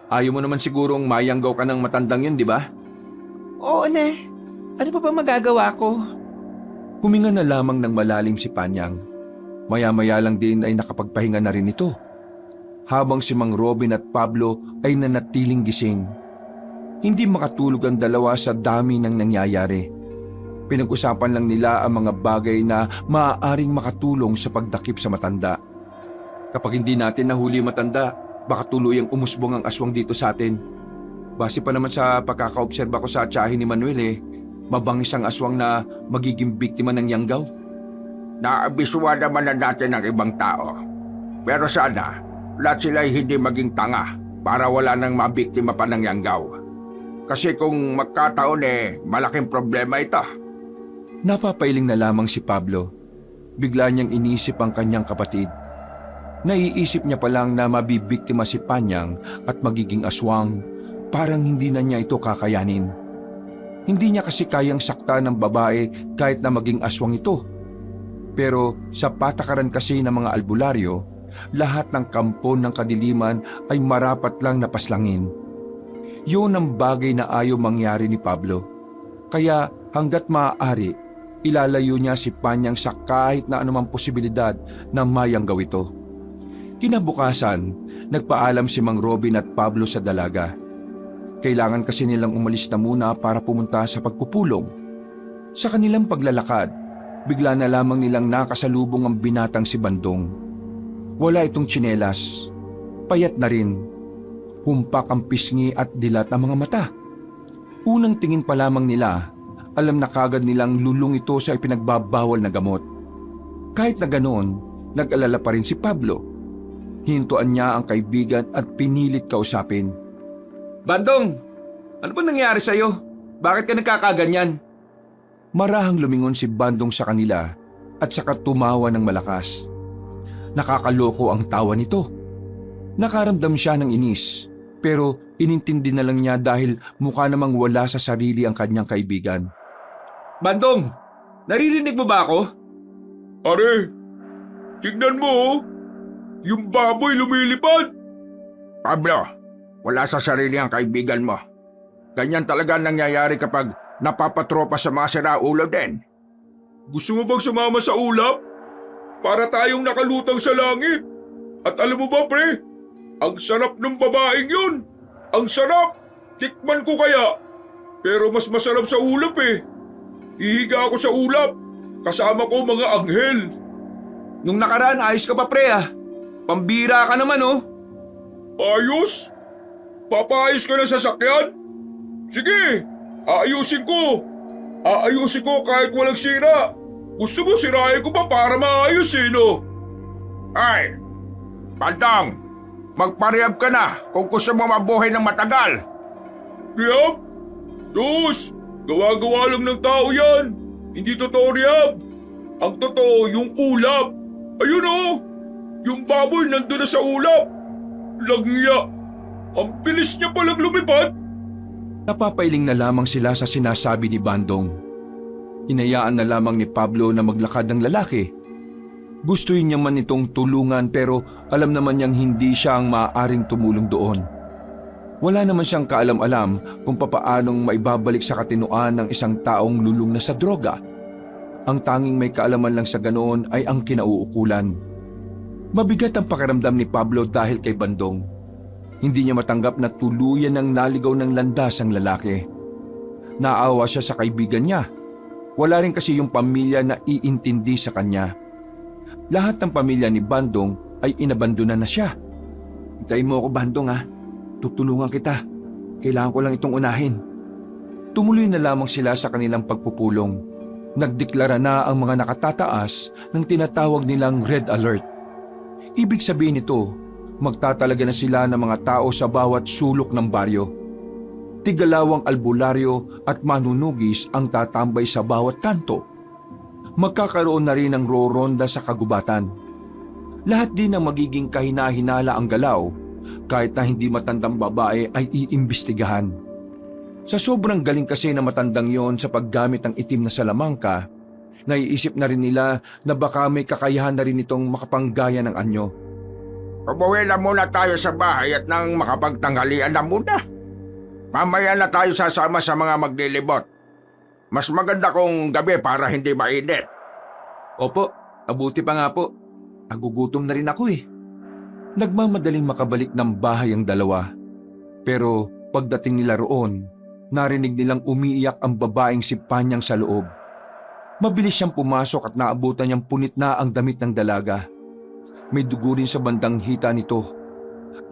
Ayaw mo naman sigurong mayanggaw ka ng matandang yun, di ba? Oo na. Ano pa ba magagawa ko? Huminga na lamang ng malalim si Panyang. Maya-maya lang din ay nakapagpahinga na rin ito. Habang si Mang Robin at Pablo ay nanatiling gising. Hindi makatulog ang dalawa sa dami ng nangyayari. Pinag-usapan lang nila ang mga bagay na maaaring makatulong sa pagdakip sa matanda. Kapag hindi natin nahuli matanda, baka tuluyang umusbong ang aswang dito sa atin. Base pa naman sa pagkakaobserba ko sa tiyahin ni Manuel mabangis ang aswang na magiging biktima ng yanggaw. Naabisuan naman na natin ang ibang tao. Pero sana, lahat sila ay hindi maging tanga para wala nang mabiktima pa ng yanggaw. Kasi kung magkataon malaking problema ito. Napapailing na lamang si Pablo. Bigla niyang inisip ang kanyang kapatid. Naiisip niya pa lang na mabibiktima si Panyang at magiging aswang, parang hindi na niya ito kakayanin. Hindi niya kasi kayang sakta ng babae kahit na maging aswang ito. Pero sa patakaran kasi ng mga albularyo, lahat ng kampo ng kadiliman ay marapat lang napaslangin. Yun ang bagay na ayaw mangyari ni Pablo. Kaya hanggat maaari, ilalayo niya si Panyang sa kahit na anumang posibilidad na mayanggaw ito. Kinabukasan, nagpaalam si Mang Robin at Pablo sa dalaga. Kailangan kasi nilang umalis na muna para pumunta sa pagpupulong. Sa kanilang paglalakad, bigla na lamang nilang nakasalubong ang binatang si Bandong. Wala itong tsinelas, payat na rin, humpak ang pisngi at dilat ang mga mata. Unang tingin pa lamang nila, alam na kagad nilang lulong ito sa ipinagbabawal na gamot. Kahit na ganoon, nag-alala pa rin si Pablo. Hintuan niya ang kaibigan at pinilit kausapin. Bandong, ano ba nangyari sa'yo? Bakit ka nagkakaganyan? Marahang lumingon si Bandong sa kanila at saka tumawa ng malakas. Nakakaloko ang tawa nito. Nakaramdam siya ng inis, pero inintindi na lang niya dahil mukha namang wala sa sarili ang kanyang kaibigan. Bandong, naririnig mo ba ako? Pare, tignan mo oh. Yung baboy lumilipad. Pablo, wala sa sarili ang kaibigan mo. Ganyan talaga nangyayari kapag napapatropa sa mga siraulo din. Gusto mo bang sumama sa ulap? Para tayong nakalutang sa langit. At alam mo ba pre, ang sarap ng babaeng yun. Ang sarap. Tikman ko kaya. Pero mas masarap sa ulap eh. Hihiga ako sa ulap. Kasama ko mga anghel. Nung nakaraan, ayos ka pa pre ah. Pambira ka naman oh. Ayos? Papaayos ka ng sasakyan? Sige, aayusin ko. Aayusin ko kahit walang sira. Gusto mo sirahin ko pa para maayos eh, no? Ay, Bandong, magparehab ka na kung gusto mo mabuhay ng matagal. Rehab? Diyos, gawa-gawa lang ng tao yan. Hindi totoo rehab. Ang totoo yung ulap. Ayun oh, yung baboy nandun na sa ulap. Langya. Ang bilis niya palang lumipad. Napapailing na lamang sila sa sinasabi ni Bandong. Hinayaan na lamang ni Pablo na maglakad ng lalaki. Gustuin niya man itong tulungan pero alam naman niyang hindi siya ang maaaring tumulong doon. Wala naman siyang kaalam-alam kung papaanong maibabalik sa katinoan ng isang taong lulong na sa droga. Ang tanging may kaalaman lang sa ganoon ay ang kinauukulan. Mabigat ang pakiramdam ni Pablo dahil kay Bandong. Hindi niya matanggap na tuluyan ng naligaw ng landas ang lalaki. Naawa siya sa kaibigan niya. Wala rin kasi yung pamilya na iintindi sa kanya. Lahat ng pamilya ni Bandong ay inabandonan na siya. Hintayin mo ako Bandong ha. Tutulungan kita. Kailangan ko lang itong unahin. Tumuloy na lamang sila sa kanilang pagpupulong. Nagdeklara na ang mga nakatataas ng tinatawag nilang Red Alert. Ibig sabihin nito, magtatalaga na sila ng mga tao sa bawat sulok ng baryo. Tigalawang albularyo at manunugis ang tatambay sa bawat kanto. Magkakaroon na rin ng roronda sa kagubatan. Lahat din ng magiging kahina-hinala ang galaw, kahit na hindi matandang babae ay iimbestigahan. Sa sobrang galing kasi na matandang yon sa paggamit ng itim na salamangka, naiisip na rin nila na baka may kakayahan na rin itong makapanggaya ng anyo. Umuwi na muna tayo sa bahay at nang makapagtanghalian na muna. Mamaya na tayo sasama sa mga maglilibot. Mas maganda kung gabi para hindi mainit. Opo, abuti pa nga po. Nagugutom na rin ako eh. Nagmamadaling makabalik ng bahay ang dalawa. Pero pagdating nila roon, narinig nilang umiiyak ang babaeng si Panyang sa loob. Mabilis siyang pumasok at naabutan niyang punit na ang damit ng dalaga. May dugo rin sa bandang hita nito.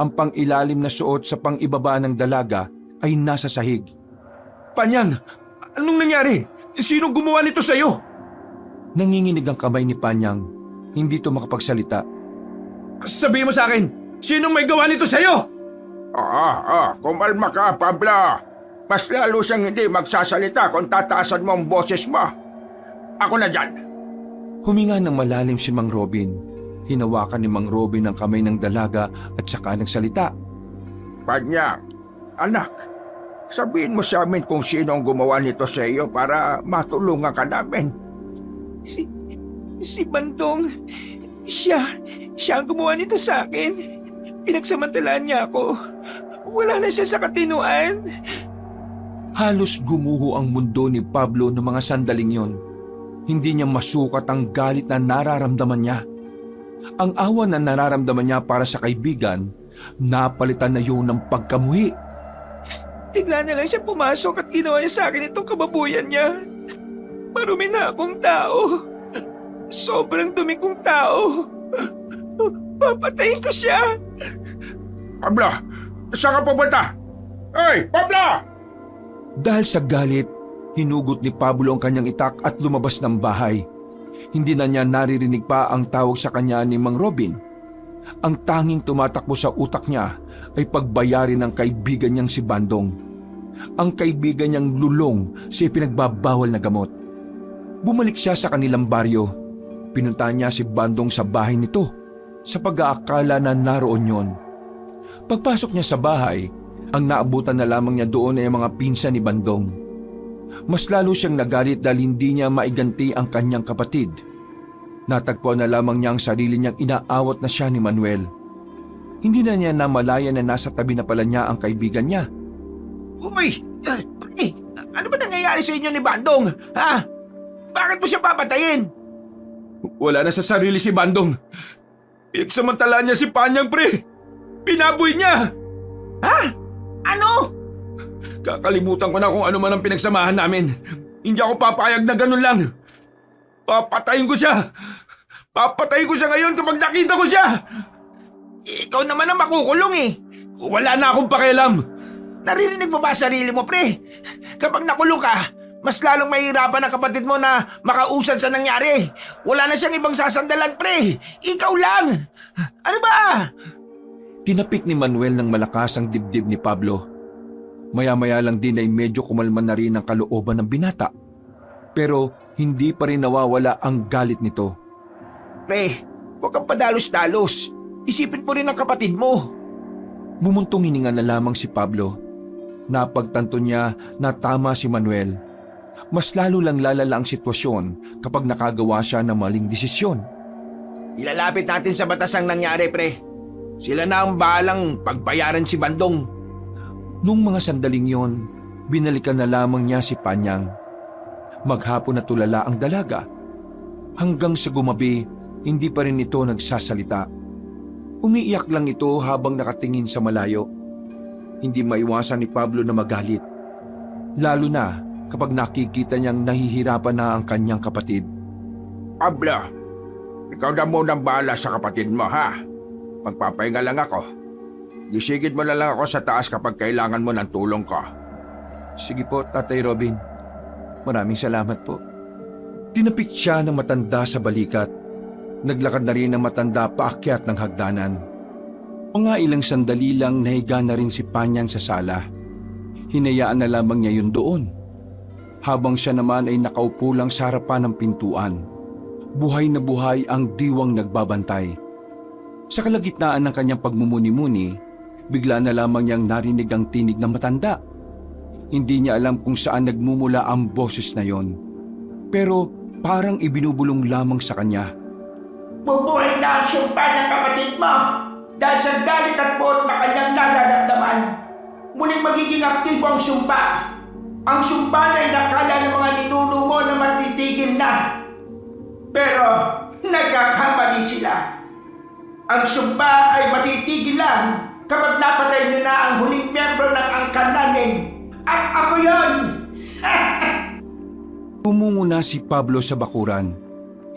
Ang pang-ilalim na suot sa pang-ibaba ng dalaga ay nasa sahig. Panyang, anong nangyari? Sinong gumawa nito sa'yo? Nanginginig ang kamay ni Panyang. Hindi ito makapagsalita. Sabihin mo sa akin, sinong may gawa nito sa'yo? Kumalma ka, Pablo. Mas lalo siyang hindi magsasalita kung tataasan mo ang boses mo. Ako na dyan. Huminga ng malalim si Mang Robin. Hinawakan ni Mang Robin ang kamay ng dalaga at saka nagsalita. Panyang, anak, sabihin mo sa amin kung sino ang gumawa nito sa iyo para matulungan ka namin. Si Bandong, siya ang gumawa nito sa akin. Pinagsamantalaan niya ako. Wala na siya sa katinuan. Halos gumuho ang mundo ni Pablo ng mga sandaling yon. Hindi niya masukat ang galit na nararamdaman niya. Ang awa na nararamdaman niya para sa kaibigan, napalitan na yun ng pagkamuhi. Bigla na lang siya pumasok at ginawa niya sa akin itong kababuyan niya. Marumi na akong tao. Sobrang dumi kong tao. Papatayin ko siya. Pablo, saan ka pupunta? Hey, Pablo! Dahil sa galit, hinugot ni Pablo ang kanyang itak at lumabas ng bahay. Hindi na niya naririnig pa ang tawag sa kanya ni Mang Robin. Ang tanging tumatakbo sa utak niya ay pagbayarin ng kaibigan niyang si Bandong. Ang kaibigan niyang lulong sa ipinagbabawal na gamot. Bumalik siya sa kanilang baryo. Pinunta niya si Bandong sa bahay nito sa pag-aakala na naroon yon. Pagpasok niya sa bahay, ang naabutan na lamang niya doon ay mga pinsan ni Bandong. Mas lalo siyang nagalit dahil hindi niya maiganti ang kanyang kapatid. Natagpuan na lamang niya ang sarili niyang inaawat na siya ni Manuel. Hindi na niya namalaya na nasa tabi na pala niya ang kaibigan niya. Uy! Ano ba nangyayari sa inyo ni Bandong? Ha? Bakit mo siya papatayin? Wala na sa sarili si Bandong. Pinagsamantalaan niya si Panyang, pre. Pinaboy niya. Ha? Ano? Kakalimutan ko na kung ano man ang pinagsamahan namin. Hindi ako papayag na ganun lang. Papatayin ko siya. Papatayin ko siya ngayon kapag nakita ko siya. Ikaw naman ang makukulong eh. Wala na akong pakialam. Naririnig mo ba sarili mo, pre? Kapag nakulong ka, mas lalong mahihirapan ang kapatid mo na makausad sa nangyari. Wala na siyang ibang sasandalan, pre. Ikaw lang. Ano ba? Tinapik ni Manuel ng malakas ang dibdib ni Pablo. Maya-maya lang din ay medyo kumalman na rin ang kalooban ng binata. Pero hindi pa rin nawawala ang galit nito. Pre, huwag kang padalos-dalos. Isipin mo rin ang kapatid mo. Bumuntong hininga na lamang si Pablo. Napagtanto niya na tama si Manuel. Mas lalo lang lalala ang sitwasyon kapag nakagawa siya ng maling desisyon. Ilalapit natin sa batas ang nangyari, pre. Sila na ang bahalang pagbayaran si Bandong. Nung mga sandaling yon, binalikan na lamang niya si Panyang. Maghapon na tulala ang dalaga. Hanggang sa gumabi, hindi pa rin ito nagsasalita. Umiiyak lang ito habang nakatingin sa malayo. Hindi maiwasan ni Pablo na magalit. Lalo na kapag nakikita niyang nahihirapan na ang kanyang kapatid. Pablo, ikaw na munang bahala sa kapatid mo, ha? Magpapahinga lang ako. Gisigit mo na lang ako sa taas kapag kailangan mo ng tulong ko. Sige po, Tatay Robin. Maraming salamat po. Tinapik siya ng matanda sa balikat. Naglakad na rin ang matanda paakyat ng hagdanan. Mga ilang sandali lang nahiga na rin si Panyang sa sala. Hinayaan na lamang niya yun doon. Habang siya naman ay nakaupo lang sa harapan ng pintuan. Buhay na buhay ang diwang nagbabantay. Sa kalagitnaan ng kanyang pagmumuni-muni, bigla na lamang niyang narinig ang tinig ng matanda. Hindi niya alam kung saan nagmumula ang boses na yon. Pero parang ibinubulong lamang sa kanya. Bubuhay na ang sumpa ng kapatid mo dahil sa galit at buot na kanyang nararamdaman. Muling magiging aktibo ang sumpa. Ang sumpa na inakala ng mga ninuno mo na matitigil na. Pero nagkakamali sila. Ang sumpa ay matitigil lang kapag napatay nyo na ang huling miyembro ng angkan namin. At ako yon! Umungo na si Pablo sa bakuran.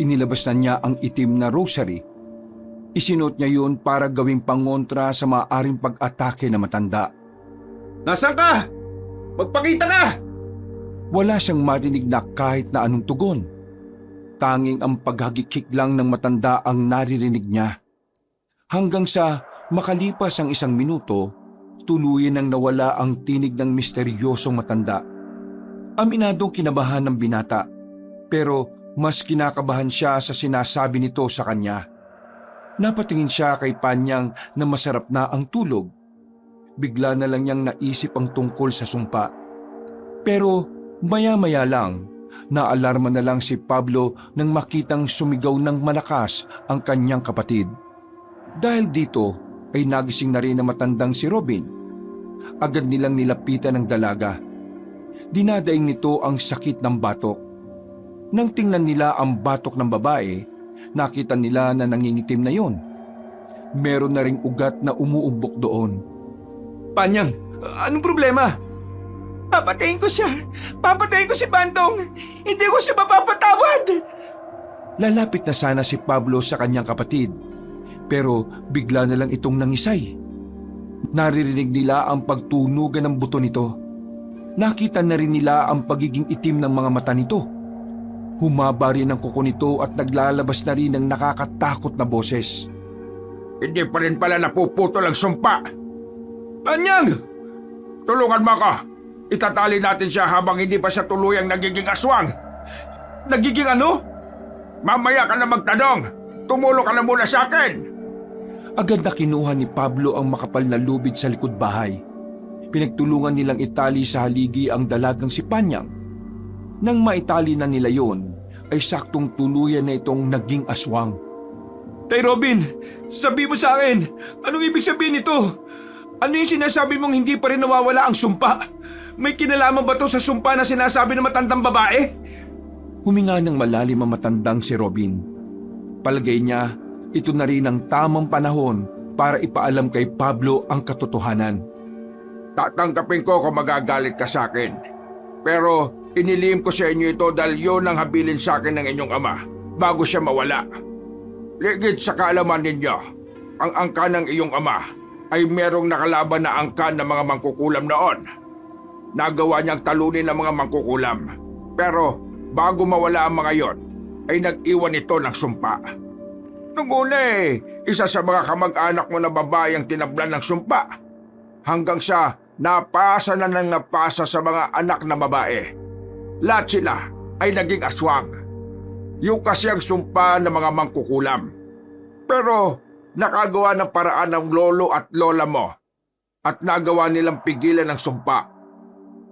Inilabas na niya ang itim na rosary. Isinuot niya yun para gawing pangontra sa maaaring pag-atake na matanda. Nasaan ka? Magpakita ka! Wala siyang marinig na kahit na anong tugon. Tanging ang paghagikik lang ng matanda ang naririnig niya. Hanggang sa makalipas ang 1 minuto, tuluyan nang nawala ang tinig ng misteryosong matanda. Aminadong kinabahan ng binata, pero mas kinakabahan siya sa sinasabi nito sa kanya. Napatingin siya kay Panyang na masarap na ang tulog. Bigla na lang niyang naisip ang tungkol sa sumpa. Pero maya-maya lang, naalarma na lang si Pablo nang makitang sumigaw ng malakas ang kanyang kapatid. Dahil dito ay nagising na rin na matandang si Robin. Agad nilang nilapitan ng dalaga. Dinadaing nito ang sakit ng batok. Nang tingnan nila ang batok ng babae, nakita nila na nangingitim na yon. Meron na ring ugat na umuumbok doon. Panyang, anong problema? Papatayin ko siya! Papatayin ko si Bandong! Hindi ko siya mapapatawad! Lalapit na sana si Pablo sa kanyang kapatid, pero bigla na lang itong nangisay. Naririnig nila ang pagtunugan ng buto nito. Nakita na rin nila ang pagiging itim ng mga mata nito. Humaba rin ang kuko nito at naglalabas na rin ng nakakatakot na boses. Hindi pa rin pala napuputol ang sumpa! Panyang! Tulungan mo ako! Itatali natin siya habang hindi pa siya tuluyang nagiging aswang! Nagiging ano? Mamaya ka na magtanong! Tumulong ka na muna sa akin! Agad na kinuha ni Pablo ang makapal na lubid sa likod bahay. Pinagtulungan nilang itali sa haligi ang dalagang si Panyang. Nang maitali na nila yon, ay saktong tuluyan na itong naging aswang. Tay Robin, sabi mo sa akin, anong ibig sabihin nito? Ano yung sinasabi mong hindi pa rin nawawala ang sumpa? May kinalaman ba to sa sumpa na sinasabi ng matandang babae? Huminga ng malalim ang matandang si Robin. Palagay niya, ito na rin ang tamang panahon para ipaalam kay Pablo ang katotohanan. Tatanggapin ko kung magagalit ka sa akin. Pero inilihim ko sa inyo ito dahil yun ang habilin sa akin ng inyong ama bago siya mawala. Ligid sa kaalaman ninyo, ang angkan ng iyong ama ay merong nakalaban na angkan ng mga mangkukulam noon. Nagawa niyang talunin ang mga mangkukulam. Pero bago mawala ang mga yon, ay nag-iwan ito ng sumpa. Nung una isa sa mga kamag-anak mo na babae ang tinablan ng sumpa. Hanggang sa napasa na ng napasa sa mga anak na babae. Lahat sila ay naging aswang. Yung kasi ang sumpa ng mga mangkukulam. Pero nakagawa ng paraan ng lolo at lola mo at nagawa nilang pigilan ng sumpa.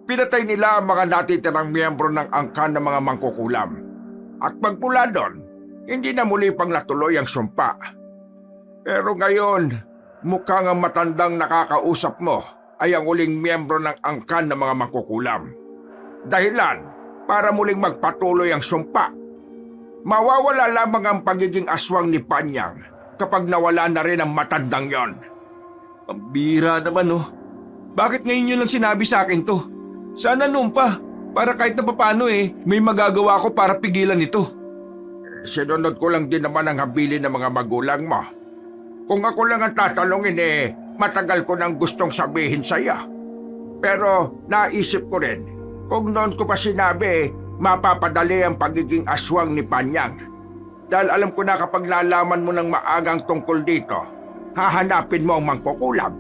Pinatay nila ang mga natitirang miyembro ng angkan ng mga mangkukulam. At pagmula doon, hindi na muli pang natuloy ang sumpa. Pero ngayon, mukhang ang matandang nakakausap mo ay ang uling miyembro ng angkan ng mga mangkukulam. Dahilan para muling magpatuloy ang sumpa. Mawawala lamang ang pagiging aswang ni Panyang kapag nawala na rin ang matandang yon. Ang bira naman oh. Bakit ngayon nyo lang sinabi sa akin to? Sana noon pa, para kahit na papano may magagawa ko para pigilan ito. Sinunod ko lang din naman ang habilin ng mga magulang mo. Kung ako lang ang tatanungin matagal ko nang gustong sabihin sa iyo. Pero naisip ko rin, kung noon ko pa sinabi, mapapadali ang pagiging aswang ni Panyang. Dahil alam ko na kapag nalaman mo ng maagang tungkol dito, hahanapin mo ang mangkukulam.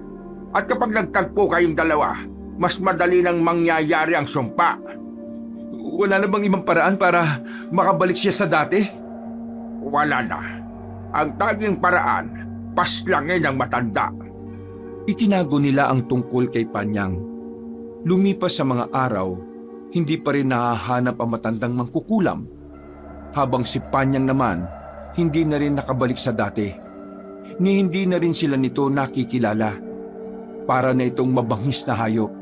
At kapag nagtagpo kayong dalawa, mas madali nang mangyayari ang sumpa. Wala na bang ibang paraan para makabalik siya sa dati? Wala na. Ang taging paraan, paslangin ang matanda. Itinago nila ang tungkol kay Panyang. Lumipas sa mga araw, hindi pa rin nahahanap ang matandang mangkukulam. Habang si Panyang naman, hindi na rin nakabalik sa dati. Ni hindi na rin sila nito nakikilala. Para na itong mabangis na hayop.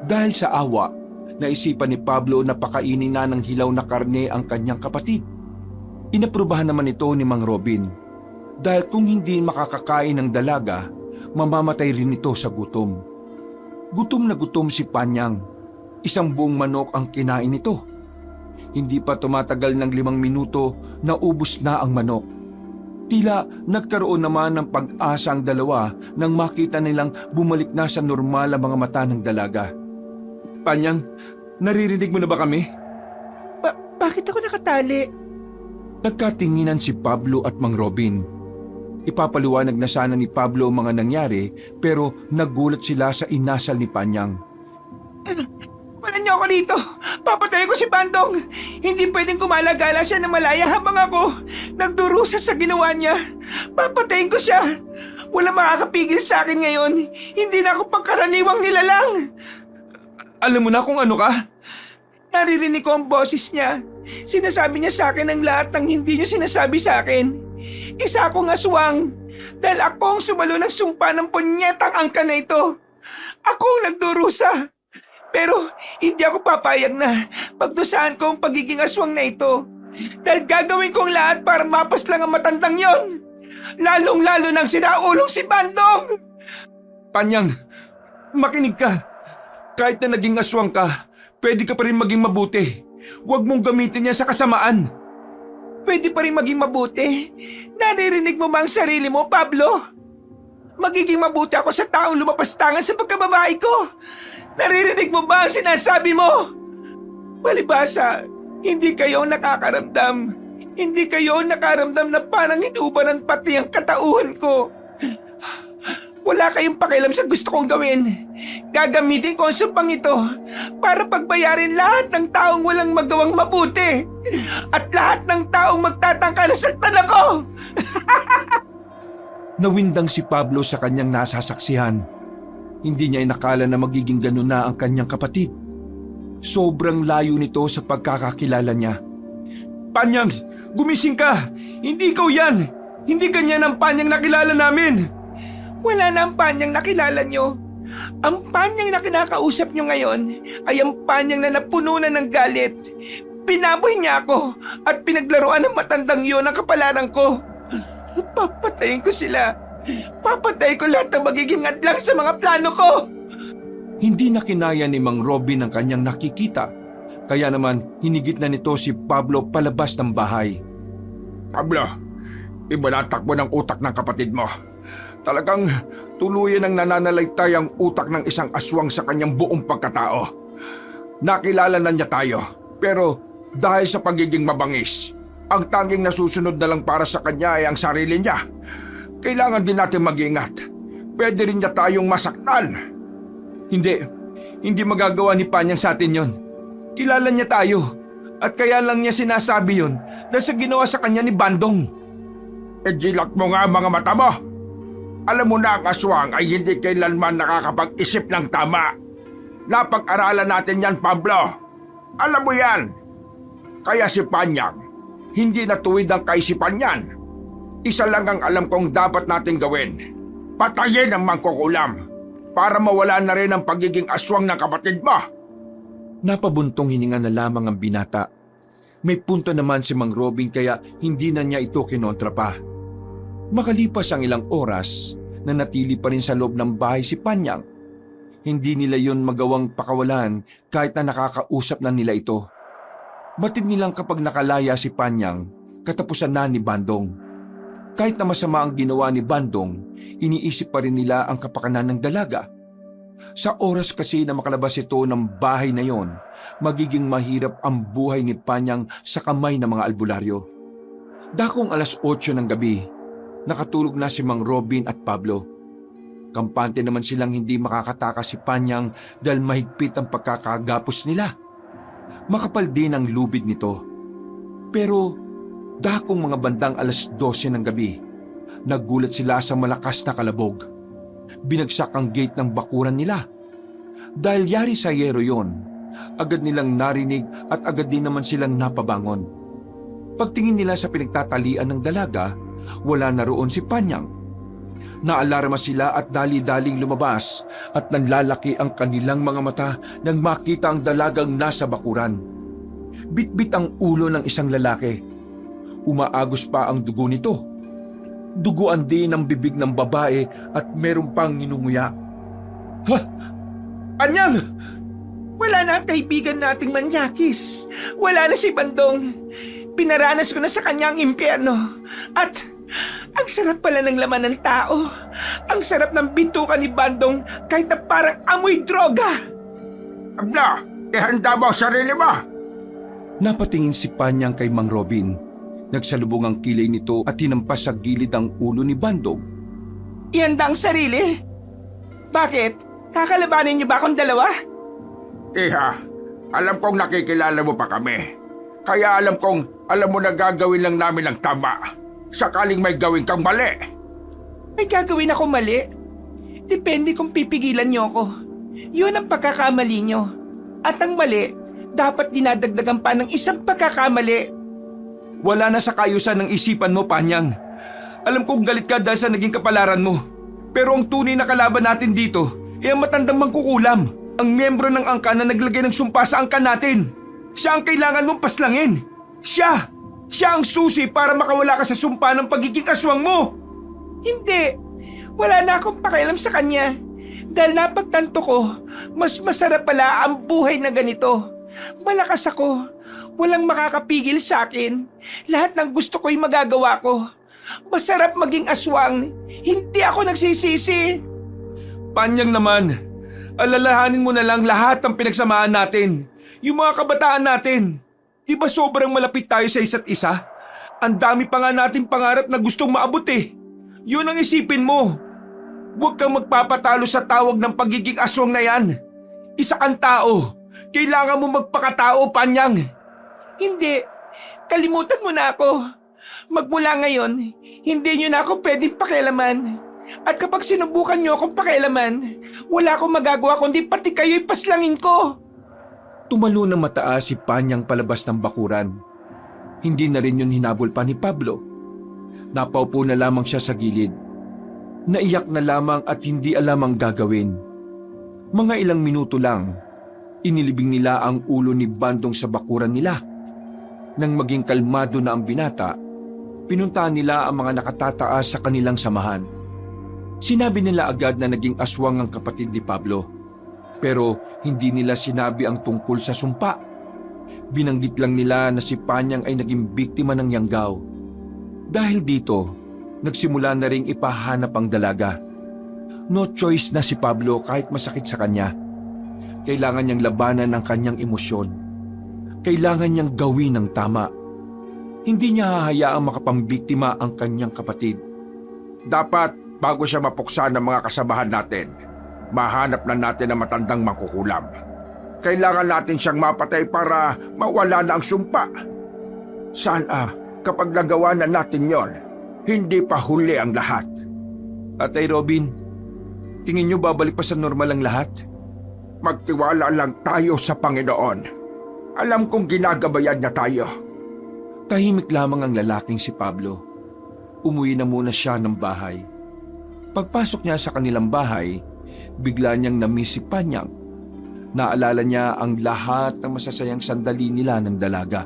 Dahil sa awa, naisipan ni Pablo na pakainin na ng hilaw na karne ang kanyang kapatid. Inaprubahan naman ito ni Mang Robin. Dahil kung hindi makakakain ng dalaga, mamamatay rin ito sa gutom. Gutom na gutom si Panyang. Isang buong manok ang kinain nito. Hindi pa tumatagal ng 5 minuto, naubos na ang manok. Tila nagkaroon naman ng pag-asa ang dalawa nang makita nilang bumalik na sa normal ang mga mata ng dalaga. Panyang, naririnig mo na ba kami? Bakit ako nakatali? Nagkatinginan si Pablo at Mang Robin. Ipapaliwanag na sana ni Pablo ang mga nangyari pero nagulat sila sa inasal ni Panyang. Walan niyo ako dito! Papatayin ko si Bandong! Hindi pwedeng kumalagala siya na malaya habang ako nagdurusa sa ginawa niya. Papatayin ko siya! Wala makakapigil sa akin ngayon. Hindi na ako pangkaraniwang nilalang. Alam mo na kung ano ka? Naririnig ko ang boses niya. Sinasabi niya sa akin ang lahat ng hindi niya sinasabi sa akin. Isa akong aswang. Dahil ako ang sumalo ng sumpa ng punyetang angka na ito. Ako ang nagdurusa. Pero hindi ako papayag na pagdusahan ko ang pagiging aswang na ito. Dahil gagawin ko ang lahat para mapas lang ang matandang yon. Lalong-lalo nang sinaulong si Bandong. Panyang, makinig ka. Kahit na naging aswang ka, pwede ka pa rin maging mabuti. Huwag mong gamitin yan sa kasamaan. Pwede pa rin maging mabuti. Naririnig mo ba ang sarili mo, Pablo? Magiging mabuti ako sa taong lumapastangan sa pagkababae ko. Naririnig mo ba ang sinasabi mo? Palibhasa, hindi kayo nakakaramdam. Hindi kayo nakaramdam na parang hinubaran pati ang katauhan ko. Wala kayong pakialam sa gusto kong gawin. Gagamitin ko ang sumpang ito para pagbayarin lahat ng taong walang magawang mabuti at lahat ng taong magtatangka na saktan ako. Nawindang si Pablo sa kanyang nasasaksihan. Hindi niya inakala na magiging ganun na ang kanyang kapatid. Sobrang layo nito sa pagkakakilala niya. Panyang, gumising ka! Hindi ikaw yan! Hindi ganyan ang Panyang nakilala namin! Wala na ang Panyang nakilala nyo. Ang Panyang na kinakausap nyo ngayon ay ang Panyang na napuno na ng galit. Pinaboy niya ako at pinaglaruan ng matandang yon ang kapalaran ko. Papatayin ko sila. Papatayin ko lahat ng magiging adlang sa mga plano ko. Hindi na kinaya ni Mang Robin ang kanyang nakikita. Kaya naman hinigit na nito si Pablo palabas ng bahay. Pablo, iba na ang takbo ng utak ng kapatid mo. Talagang tuluyan ang nananalaytay ang utak ng isang aswang sa kanyang buong pagkatao. Nakilala na niya tayo, pero dahil sa pagiging mabangis, ang tanging nasusunod na lang para sa kanya ay ang sarili niya. Kailangan din natin mag-ingat. Pwede rin niya tayong masaktan. Hindi magagawa ni Panyang sa atin yon. Kilala niya tayo at kaya lang niya sinasabi yon dahil sa ginawa sa kanya ni Bandong. Ejilak mo nga mga mata mo. Alam mo na ang aswang ay hindi kailanman nakakapag-isip ng tama. Napag-aralan natin yan, Pablo. Alam mo yan. Kaya si Panyang, hindi natuwid ang kaisipan niyan. Isa lang ang alam kong dapat natin gawin. Patayin ang mangkukulam para mawala na rin ang pagiging aswang ng kapatid mo. Napabuntong hininga na lamang ang binata. May punto naman si Mang Robin kaya hindi na niya ito kinontra pa. Makalipas ang ilang oras, nanatili pa rin sa loob ng bahay si Panyang. Hindi nila yon magawang pakawalan kahit na nakakausap na nila ito. Batid nilang kapag nakalaya si Panyang, katapusan na ni Bandong. Kahit na masama ang ginawa ni Bandong, iniisip pa rin nila ang kapakanan ng dalaga. Sa oras kasi na makalabas ito ng bahay na yon, magiging mahirap ang buhay ni Panyang sa kamay ng mga albularyo. Dakong 8:00 ng gabi, nakatulog na si Mang Robin at Pablo. Kampante naman silang hindi makakatakas si Panyang dahil mahigpit ang pagkakagapos nila. Makapal din ang lubid nito. Pero dakong mga bandang 12:00 ng gabi, naggulat sila sa malakas na kalabog. Binagsak ang gate ng bakuran nila. Dahil yari sa yero yon, agad nilang narinig at agad din naman silang napabangon. Pagtingin nila sa pinagtatalian ng dalaga, wala na roon si Panyang. Naalarma sila at dali-daling lumabas at nanlalaki ang kanilang mga mata nang makita ang dalagang nasa bakuran. Bitbit ang ulo ng isang lalaki. Umaagos pa ang dugo nito. Duguan din ang bibig ng babae at meron pang nginunguya. Ha? Panyang! Wala na ang kaibigan nating manyakis. Wala na si Bandong. Pinaranas ko na sa kanya ang impyerno. At ang sarap pala ng laman ng tao. Ang sarap ng bituka ni Bandong kahit na parang amoy droga. Abla, ihanda mo ang sarili mo. Napatingin si Panyang kay Mang Robin. Nagsalubong ang kilay nito at hinampas sa gilid ang ulo ni Bandong. Ihanda ang sarili? Bakit? Kakalabanin niyo ba akong dalawa? Iha, alam kong nakikilala mo pa kami. Kaya alam mo na gagawin lang namin ang tama. sakaling may gawin kang mali. May gagawin ako mali. Depende kung pipigilan niyo ako. Yun ang pagkakamali niyo. At ang mali, dapat dinadagdagan pa ng isang pagkakamali. Wala na sa kayusan ng isipan mo, Panyang. Alam kong galit ka dahil sa naging kapalaran mo. Pero ang tunay na kalaban natin dito ay ang matandang mangkukulam. Ang miyembro ng angkan na naglagay ng sumpa sa angkan natin. Siya ang kailangan mong paslangin. Siya! Siya ang susi para makawala ka sa sumpa ng pagiging aswang mo. Hindi. Wala na akong pakialam sa kanya. Dahil napagtanto ko, mas masarap pala ang buhay na ganito. Malakas ako. Walang makakapigil sa akin. Lahat ng gusto ko'y magagawa ko. Masarap maging aswang. Hindi ako nagsisisi. Panyang naman, alalahanin mo na lang lahat ng pinagsamahan natin. Yung mga kabataan natin. Di ba sobrang malapit tayo sa isa't isa? Ang dami pa nga nating pangarap na gustong maabot eh. Yun ang isipin mo. Huwag kang magpapatalo sa tawag ng pagiging aswang na yan. Isa kang tao. Kailangan mo magpakatao, Panyang. Hindi. Kalimutan mo na ako. Magmula ngayon, hindi niyo na ako pwedeng pakialaman. At kapag sinubukan niyo akong pakialaman, wala akong magagawa kundi pati kayo'y paslangin ko. Tumalo ng mataas si Panyang palabas ng bakuran. Hindi na rin yun hinabol pa ni Pablo. Napaupo na lamang siya sa gilid. Naiyak na lamang at hindi alam ang gagawin. Mga ilang minuto lang, inilibing nila ang ulo ni Bandong sa bakuran nila. Nang maging kalmado na ang binata, pinuntahan nila ang mga nakatataas sa kanilang samahan. Sinabi nila agad na naging aswang ang kapatid ni Pablo. Pero hindi nila sinabi ang tungkol sa sumpa. Binanggit lang nila na si Panyang ay naging biktima ng yanggaw. Dahil dito, nagsimula na ring ipahanap ang dalaga. No choice na si Pablo kahit masakit sa kanya. Kailangan niyang labanan ang kanyang emosyon. Kailangan niyang gawin ang tama. Hindi niya hahayaang makapambiktima ang kanyang kapatid. Dapat bago siya mapuksa ng mga kasabahan natin, mahanap na natin ang matandang mangkukulam. Kailangan natin siyang mapatay para mawala na ang sumpa. Sana kapag nagawa na natin yon, hindi pa huli ang lahat. Tatay Robin, tingin niyo babalik pa sa normal ang lahat? Magtiwala lang tayo sa Panginoon. Alam kong ginagabayan niya tayo. Tahimik lamang ang lalaking si Pablo. Umuwi na muna siya ng bahay. Pagpasok niya sa kanilang bahay, bigla niyang na-miss si Panyang. Naalala niya ang lahat ng masasayang sandali nila ng dalaga.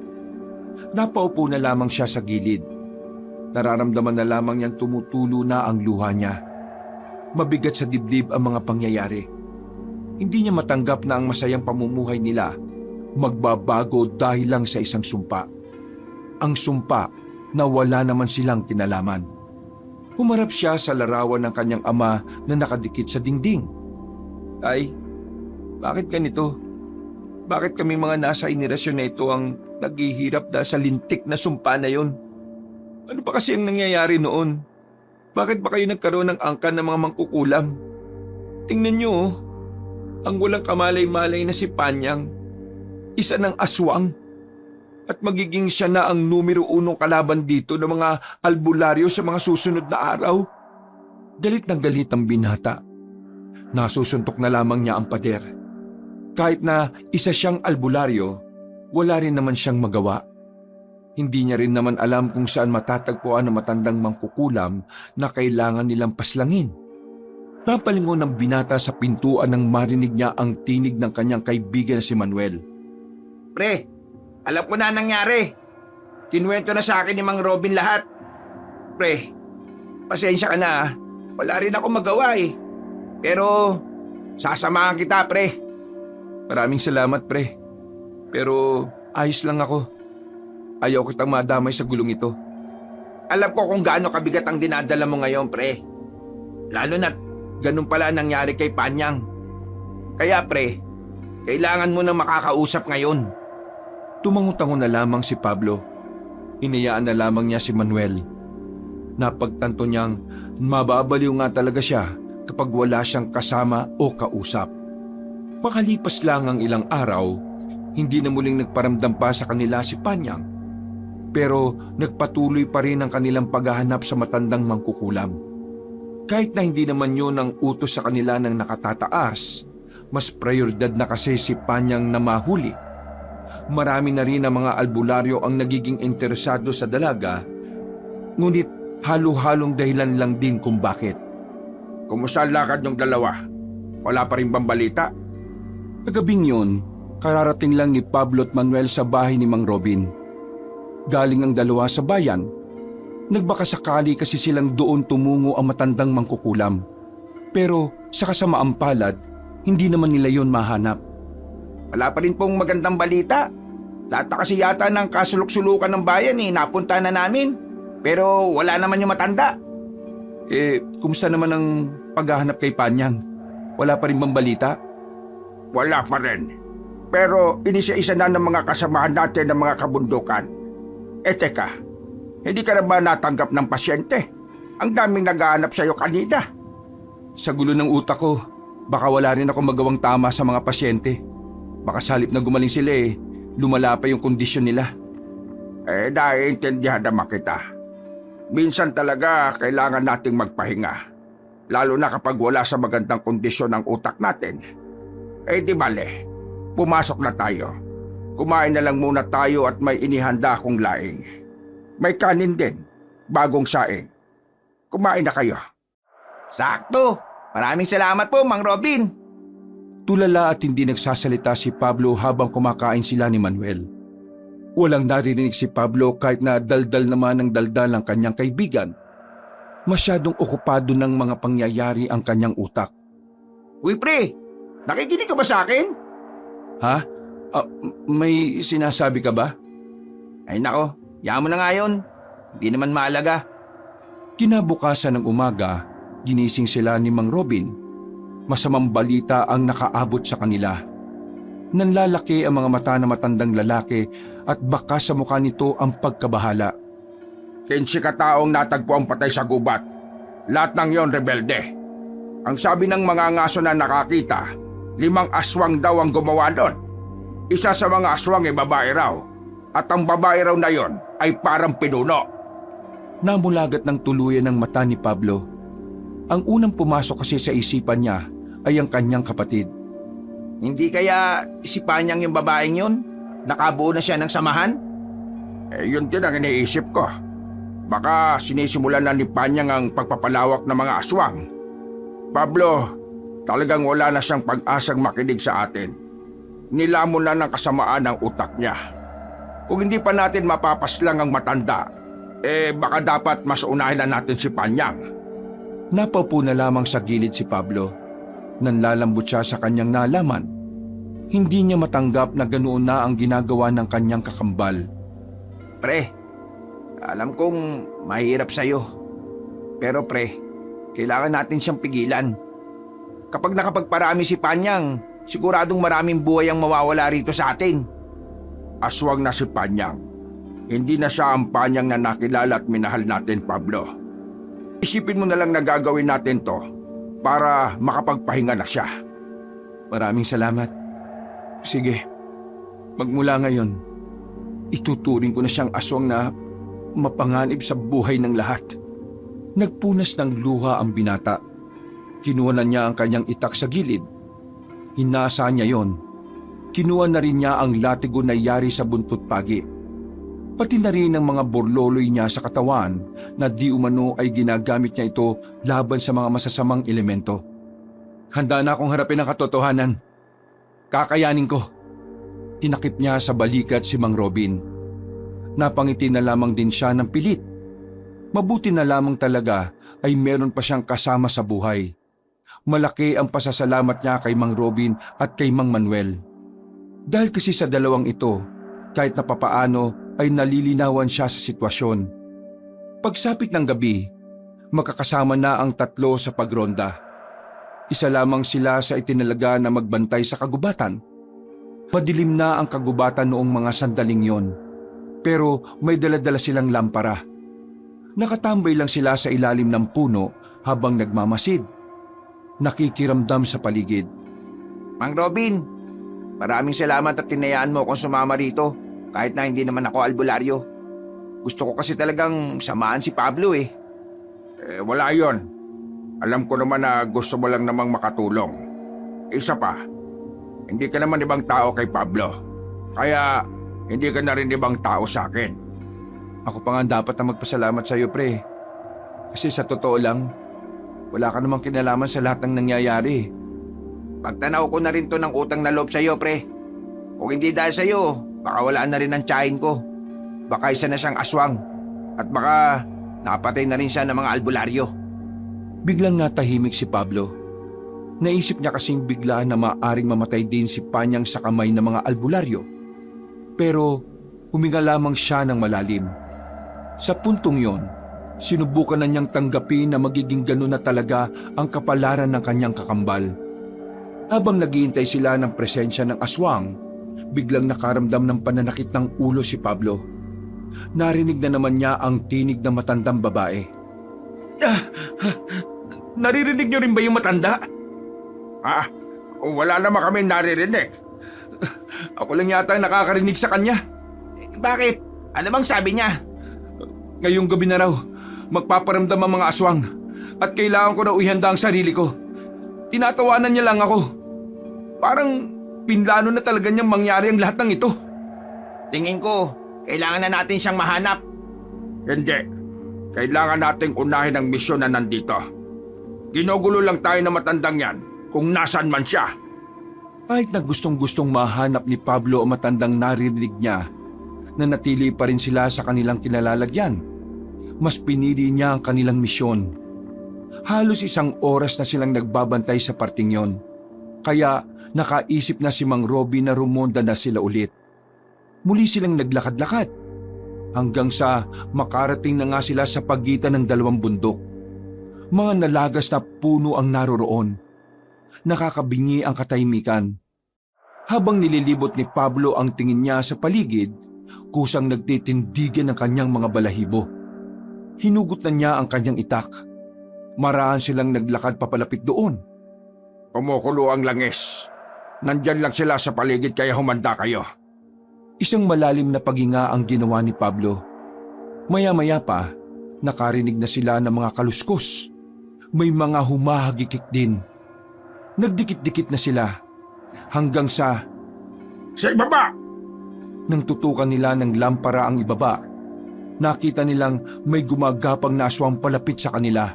Napaupo na lamang siya sa gilid. Nararamdaman na lamang niyang tumutulo na ang luha niya. Mabigat sa dibdib ang mga pangyayari. Hindi niya matanggap na ang masayang pamumuhay nila magbabago dahil lang sa isang sumpa. Ang sumpa na wala naman silang kinalaman. Humarap siya sa larawan ng kanyang ama na nakadikit sa dingding. Tay, bakit ganito? Bakit kami mga nasa henerasyon na ito ang naghihirap dahil sa lintik na sumpa na yon? Ano pa kasi ang nangyayari noon? Bakit ba kayo nagkaroon ng angkan ng mga mangkukulam? Tingnan niyo oh, ang walang kamalay-malay na si Panyang. Isa ng aswang. At magiging siya na ang numero 1 kalaban dito ng mga albularyo sa mga susunod na araw. Galit ng galit ang binata. Nasusuntok na lamang niya ang pader. Kahit na isa siyang albularyo, wala rin naman siyang magawa. Hindi niya rin naman alam kung saan matatagpuan ang matandang mangkukulam na kailangan nilang paslangin. Napalingon ng binata sa pintuan nang marinig niya ang tinig ng kanyang kaibigan na si Manuel. Pre, alam ko na nangyari. Kinuwento na sa akin ni Mang Robin lahat. Pre, pasensya ka na ah. Wala rin ako magawa eh. Pero, sasamahan kita pre. Maraming salamat pre. Pero ayos lang ako. Ayaw kitang madamay sa gulong ito. Alam ko kung gaano kabigat ang dinadala mo ngayon pre. Lalo na't ganun pala ang nangyari kay Panyang. Kaya pre, kailangan mo na makakausap ngayon. Tumangutango na lamang si Pablo. Hinayaan na lamang niya si Manuel. Napagtanto niyang mababaliw nga talaga siya kapag wala siyang kasama o kausap. Makalipas lang ang ilang araw, hindi na muling nagparamdam pa sa kanila si Panyang. pero nagpatuloy pa rin ang kanilang paghahanap sa matandang mangkukulam. Kahit na hindi naman yun ang utos sa kanila ng nakatataas, mas prioridad na kasi si Panyang na mahuli. Marami na rin ang mga albularyo ang nagiging interesado sa dalaga, ngunit halo-halong dahilan lang din kung bakit. Kumusta ang lakad ng dalawa? Wala pa rin bang balita? Kagabing yun, kararating lang ni Pablo at Manuel sa bahay ni Mang Robin. Galing ang dalawa sa bayan. Nagbakasakali kasi silang doon tumungo ang matandang mangkukulam. Pero sa kasamaang palad, hindi naman nila yon mahanap. Wala pa rin pong magandang balita. Lahat na kasi yata ng kasulok-sulukan ng bayan napunta na namin. Pero wala naman yung matanda. Kumusta naman ang paghahanap kay Panyang? Wala pa rin bang balita? Wala pa rin. Pero inisa-isa na ng mga kasamahan natin ng mga kabundukan. Teka, hindi ka na ba natanggap ng pasyente? Ang daming naghahanap sa'yo kanina. Sa gulo ng utak ko, baka wala rin ako magawang tama sa mga pasyente. Baka sa halip na gumaling sila lumala pa yung kondisyon nila. Naiintindihan naman kita. Minsan talaga kailangan nating magpahinga. Lalo na kapag wala sa magandang kondisyon ang utak natin. Di bale, pumasok na tayo. Kumain na lang muna tayo at may inihanda akong laing. May kanin din, bagong saing. Kumain na kayo. Sakto! Maraming salamat po, Mang Robin! Tulala at hindi nagsasalita si Pablo habang kumakain sila ni Manuel. Walang naririnig si Pablo kahit na daldal naman ang daldal ang kanyang kaibigan. Masyadong okupado ng mga pangyayari ang kanyang utak. Uy pre, nakikinig ka ba sa akin? Ha? May sinasabi ka ba? Ay nako, yaman mo na nga yun. Hindi naman mahalaga. Kinabukasan ng umaga, ginising sila ni Mang Robin. Masamang balita ang nakaabot sa kanila. Nanlalaki ang mga mata ng matandang lalaki at baka sa mukha nito ang pagkabahala. 15 kataong natagpo ang patay sa gubat. Lahat ng yon rebelde. Ang sabi ng mga ngaso na nakakita, 5 aswang daw ang gumawa doon. Isa sa mga aswang ay babae raw. At ang babae raw na yon ay parang pinuno. Namulagat ng tuluyan ng mata ni Pablo. Ang unang pumasok kasi sa isipan niya ay ang kanyang kapatid. Hindi kaya si Panyang yung babaeng yun? Nakabuo na siya ng samahan? Yun din ang iniisip ko. Baka sinisimulan na ni Panyang ang pagpapalawak ng mga aswang. Pablo, talagang wala na siyang pag-asang makinig sa atin. Nilamon na ng kasamaan ang utak niya. Kung hindi pa natin mapapaslang ang matanda, baka dapat mas unahin na natin si Panyang. Napaupo na lamang sa gilid si Pablo. Nanlalambot siya sa kanyang nalaman. Hindi niya matanggap na ganoon na ang ginagawa ng kanyang kakambal. Pre, alam kong mahirap sa'yo. Pero pre, kailangan natin siyang pigilan. Kapag nakapagparami si Panyang, siguradong maraming buhay ang mawawala rito sa atin. Aswang na si Panyang. Hindi na siya ang Panyang na nakilala at minahal natin, Pablo. Isipin mo na lang na gagawin natin to para makapagpahinga na siya. Maraming salamat. Sige, magmula ngayon, ituturing ko na siyang aswang na mapanganib sa buhay ng lahat. Nagpunas ng luha ang binata. Kinuha na niya ang kanyang itak sa gilid. Hinasa niya yon. Kinuha na rin niya ang latigo na yari sa buntot pagi. Pati na rin ang mga borloloy niya sa katawan na di umano ay ginagamit niya ito laban sa mga masasamang elemento. Handa na akong harapin ang katotohanan. Kakayanin ko. Tinakip niya sa balikat si Mang Robin. Napangiti na lamang din siya ng pilit. Mabuti na lamang talaga ay meron pa siyang kasama sa buhay. Malaki ang pasasalamat niya kay Mang Robin at kay Mang Manuel. Dahil kasi sa dalawang ito, kahit na papaano ay nalilinawan siya sa sitwasyon. Pagsapit ng gabi, makakasama na ang tatlo sa pagronda. Isa lamang sila sa itinalaga na magbantay sa kagubatan. Madilim na ang kagubatan noong mga sandaling yon, pero may dala-dala silang lampara. Nakatambay lang sila sa ilalim ng puno habang nagmamasid. Nakikiramdam sa paligid. Mang Robin, maraming salamat at tinayaan mo akong sumama rito kahit na hindi naman ako albularyo. Gusto ko kasi talagang samahan si Pablo eh. Wala yon. Alam ko naman na gusto mo lang namang makatulong. Isa pa, hindi ka naman ibang tao kay Pablo. Kaya hindi ka na rin ibang tao sa akin. Ako pa nga dapat na magpasalamat sa iyo, pre. Kasi sa totoo lang, wala ka namang kinalaman sa lahat ng nangyayari. Pagtanaw ko na rin to ng utang na loob sa iyo, pre. Kung hindi dahil sa iyo, baka wala na rin ang tiyahin ko. Baka isa na siyang aswang. At baka napatay na rin siya ng mga albularyo. Biglang natahimik si Pablo. Naisip niya kasing biglaan na maaring mamatay din si Panyang sa kamay ng mga albularyo. Pero huminga lamang siya ng malalim. Sa puntong yon, sinubukan na niyang tanggapin na magiging ganun na talaga ang kapalaran ng kanyang kakambal. Habang naghihintay sila ng presensya ng aswang, biglang nakaramdam ng pananakit ng ulo si Pablo. Narinig na naman niya ang tinig ng matandang babae. Naririnig niyo rin ba yung matanda? Wala naman kami naririnig. Ako lang yata ang nakakarinig sa kanya. Bakit? Ano bang sabi niya? Ngayong gabi na raw, magpaparamdam ang mga aswang at kailangan ko na ihanda ang sarili ko. Tinatawanan niya lang ako. Parang pinlano na talaga niyang mangyari ang lahat ng ito. Tingin ko, kailangan na natin siyang mahanap. Hindi. Kailangan nating unahin ang misyon na nandito. Ginugulo lang tayo na matandang yan kung nasaan man siya. Kahit na gustong-gustong mahanap ni Pablo ang matandang naririnig niya, nanatili pa rin sila sa kanilang kinalalagyan. Mas pinili niya ang kanilang misyon. Halos 1 oras na silang nagbabantay sa parting yon. Kaya nakaisip na si Mang Robby na rumonda na sila ulit. Muli silang naglakad-lakad hanggang sa makarating na nga sila sa pagitan ng 2 bundok. Mga nalagas na puno ang naroroon. Nakakabingi ang katahimikan. Habang nililibot ni Pablo ang tingin niya sa paligid, kusang nagtitindigan ang kanyang mga balahibo. Hinugot na niya ang kanyang itak. Maraan silang naglakad papalapit doon. Kumukulo ang langis. Nandyan lang sila sa paligid kaya humanda kayo. Isang malalim na paghinga ang ginawa ni Pablo. Maya-maya pa, nakarinig na sila ng mga kaluskos. May mga humahagikik din. Nagdikit-dikit na sila hanggang sa ibaba! nang tutukan nila ng lampara ang ibaba. Nakita nilang may gumagapang na aswang palapit sa kanila.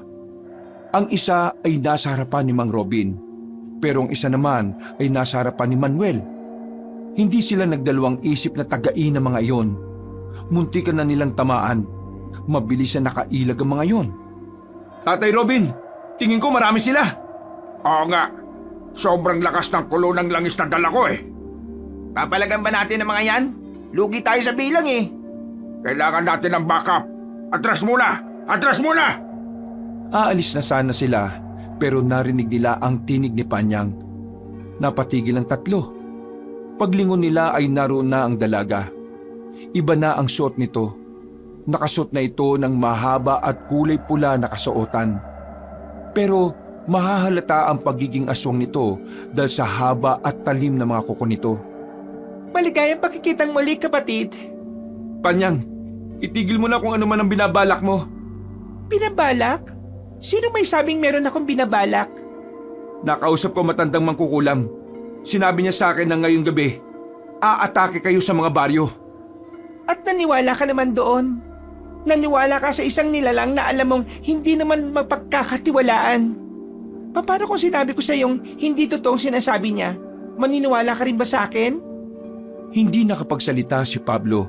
Ang isa ay nasa harapan ni Mang Robin, pero ang isa naman ay nasa harapan ni Manuel. Hindi sila nagdalawang isip na tagain ang mga iyon. Muntikan na nilang tamaan. Mabilis na nakailag ang mga iyon. Tatay Robin, tingin ko marami sila. Oo nga. Sobrang lakas ng kulo ng langis na dala ko eh. Papalagan ba natin ang mga yan? Lugi tayo sa bilang eh. Kailangan natin ng backup. Atras muna! Atras muna! Aalis na sana sila, pero narinig nila ang tinig ni Panyang. Napatigil ang 3. Paglingon nila ay naroon na ang dalaga. Iba na ang suot nito. Nakasuot na ito ng mahaba at kulay pula na kasuotan. Pero mahahalata ang pagiging aswang nito dahil sa haba at talim na mga kuko nito. Maligayang pakikitang muli, kapatid. Panyang, itigil mo na kung ano man ang binabalak mo. Binabalak? Sino may sabing meron akong binabalak? Nakausap ko matandang mangkukulam. Sinabi niya sa akin na ngayong gabi, aatake kayo sa mga baryo. At naniwala ka naman doon? Naniwala ka sa isang nilalang na alam mong hindi naman mapagkakatiwalaan? Paano kung sinabi ko sa iyong hindi totoong sinasabi niya? Maniniwala ka rin ba sa akin? Hindi nakapagsalita si Pablo.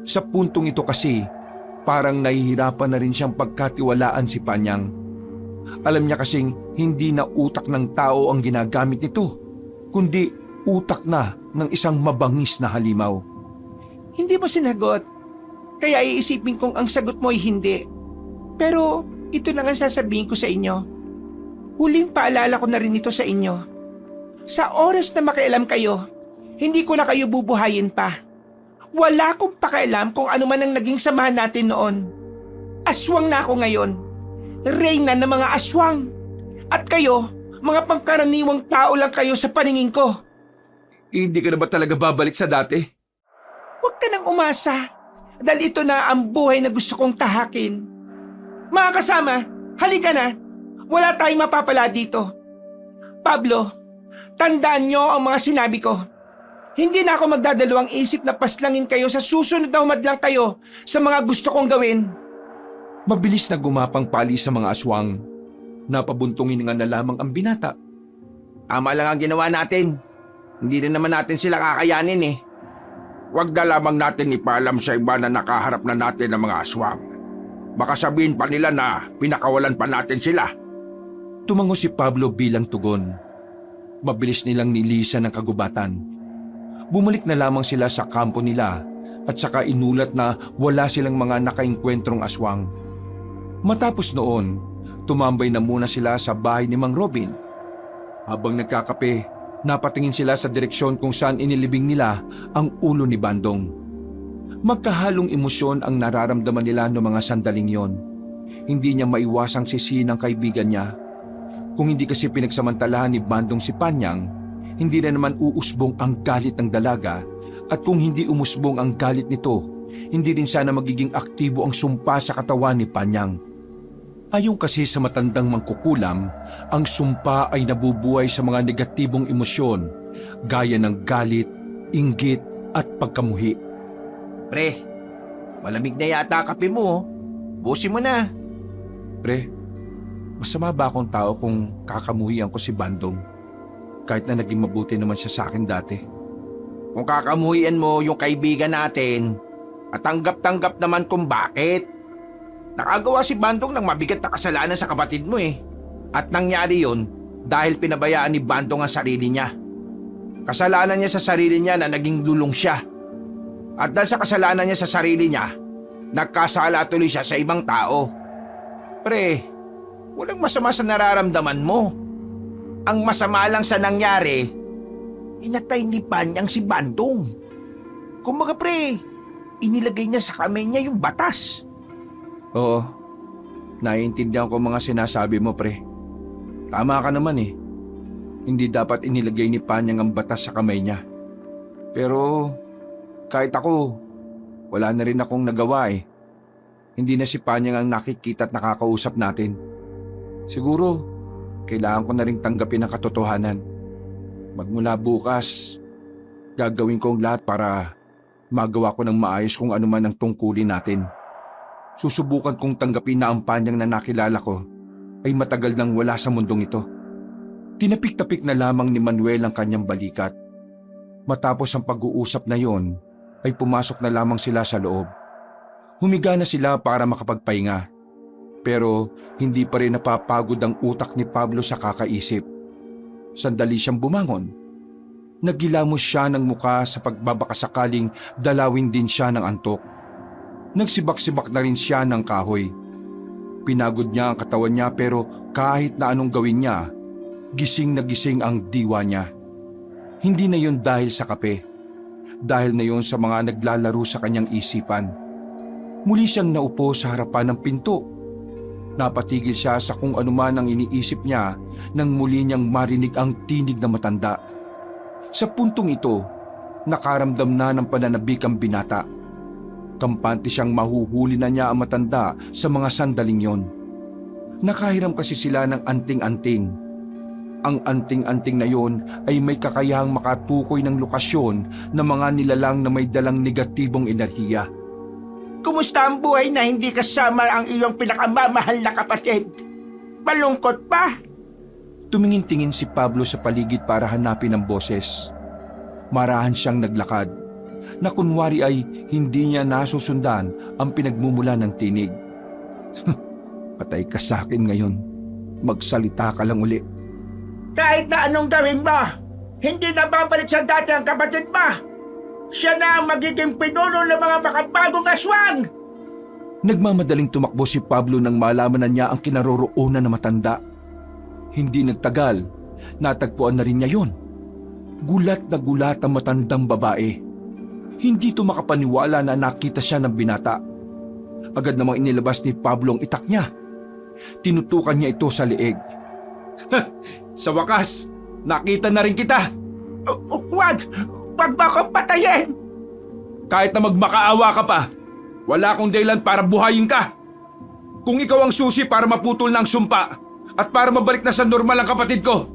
Sa puntong ito kasi, parang nahihirapan na rin siyang pagkatiwalaan si Panyang. Alam niya kasing hindi na utak ng tao ang ginagamit nito, kundi utak na ng isang mabangis na halimaw. Hindi mo sinagot, kaya iisipin kong ang sagot mo ay hindi. Pero ito na nga sasabihin ko sa inyo. Huling paalala ko na rin ito sa inyo. Sa oras na makialam kayo, hindi ko na kayo bubuhayin pa. Wala akong pakialam kung ano man ang naging samahan natin noon. Aswang na ako ngayon. Reyna ng mga aswang. At kayo, mga pangkaraniwang tao lang kayo sa paningin ko. Hindi ka na ba talaga babalik sa dati? Huwag ka nang umasa. Dahil ito na ang buhay na gusto kong tahakin. Mga kasama, halika na. Wala tayong mapapala dito. Pablo, tandaan nyo ang mga sinabi ko. Hindi na ako magdadalawang isip na paslangin kayo sa susunod na umadlang kayo sa mga gusto kong gawin. Mabilis na gumapang pali sa mga aswang. Napabuntungin nga na lamang ang binata. Tama lang ang ginawa natin. Hindi na naman natin sila kakayanin eh. Huwag na lamang natin ipaalam sa iba na nakaharap na natin ng mga aswang. Baka sabihin pa nila na pinakawalan pa natin sila. Tumango si Pablo bilang tugon. Mabilis nilang nilisan ng kagubatan. Bumalik na lamang sila sa kampo nila at saka inulat na wala silang mga nakaengkwentrong aswang. Matapos noon, tumambay na muna sila sa bahay ni Mang Robin. Habang nagkakape, napatingin sila sa direksyon kung saan inilibing nila ang ulo ni Bandong. Magkahalong emosyon ang nararamdaman nila noong mga sandaling yon. Hindi niya maiwasang sisihin ang kaibigan niya. Kung hindi kasi pinagsamantalahan ni Bandong si Panyang, hindi na naman uusbong ang galit ng dalaga at kung hindi umusbong ang galit nito, hindi din sana magiging aktibo ang sumpa sa katawan ni Panyang. Ayon kasi sa matandang mangkukulam, ang sumpa ay nabubuhay sa mga negatibong emosyon gaya ng galit, inggit at pagkamuhi. Pre, malamig na yata kape mo. Busin mo na. Pre, masama ba akong tao kung kakamuhian ko si Bandong? Kahit na naging mabuti naman siya sa akin dati. Kung kakamuhian mo yung kaibigan natin, at tanggap-tanggap naman kung bakit. Nakagawa si Bandong ng mabigat na kasalanan sa kapatid mo eh. At nangyari yon dahil pinabayaan ni Bandong ang sarili niya. Kasalanan niya sa sarili niya na naging lulong siya. At dahil sa kasalanan niya sa sarili niya, nagkasala tuloy siya sa ibang tao. Pre, walang masama sa nararamdaman mo. Ang masama lang sa nangyari, inatay ni Panyang si Bandong. Kumbaga pre, inilagay niya sa kamay niya yung batas. Oo, naiintindihan ko mga sinasabi mo, pre. Tama ka naman eh. Hindi dapat inilagay ni Panyang ang batas sa kamay niya. Pero kahit ako, wala na rin akong nagawa eh. Hindi na si Panyang ang nakikita at nakakausap natin. Siguro, kailangan ko na rin tanggapin ang katotohanan. Magmula bukas, gagawin ko ang lahat para magawa ko ng maayos kung ano man ang tungkulin natin. Susubukan kong tanggapin na ang Panyang na nakilala ko ay matagal nang wala sa mundong ito. Tinapik-tapik na lamang ni Manuel ang kanyang balikat. Matapos ang pag-uusap na yon, ay pumasok na lamang sila sa loob. Humiga na sila para makapagpahinga. Pero hindi pa rin napapagod ang utak ni Pablo sa kakaisip. Sandali siyang bumangon. Nagilamos siya ng muka sa pagbabakasakaling dalawin din siya ng antok. Nagsibak-sibak na rin siya ng kahoy. Pinagod niya ang katawan niya pero kahit na anong gawin niya, gising na gising ang diwa niya. Hindi na yon dahil sa kape. Dahil na yon sa mga naglalaro sa kanyang isipan. Muli siyang naupo sa harapan ng pinto. Napatigil siya sa kung anuman ang iniisip niya nang muli niyang marinig ang tinig na matanda. Sa puntong ito, nakaramdam na ng pananabik ang binata. Kampante siyang mahuhuli na niya ang matanda sa mga sandaling yon. Nakahiram kasi sila ng anting-anting. Ang anting-anting na yon ay may kakayahang makatukoy ng lokasyon ng mga nilalang na may dalang negatibong enerhiya. Kumusta ang buhay na hindi kasama ang iyong pinakamamahal na kapatid? Malungkot pa? Tumingin-tingin si Pablo sa paligid para hanapin ang boses. Marahan siyang naglakad, na kunwari ay hindi niya nasusundan ang pinagmumula ng tinig. Patay ka sa akin ngayon. Magsalita ka lang uli. Kahit na anong gawin mo, hindi na babalik sa dati ang kapatid mo. Siya na ang magiging pinuno ng mga makabagong aswang! Nagmamadaling tumakbo si Pablo nang malaman na niya ang kinaroroonan na matanda. Hindi nagtagal, natagpuan na rin niya yon. Gulat na gulat ang matandang babae. Hindi ito makapaniwala na nakita siya ng binata. Agad namang inilabas ni Pablo ang itak niya. Tinutukan niya ito sa leeg. Sa wakas, nakita na rin kita. Wag mo akong patayin! Kahit na magmakaawa ka pa, Wala akong dahilan para buhayin ka. Kung ikaw ang susi para maputol ng sumpa at para mabalik na sa normal ang kapatid ko,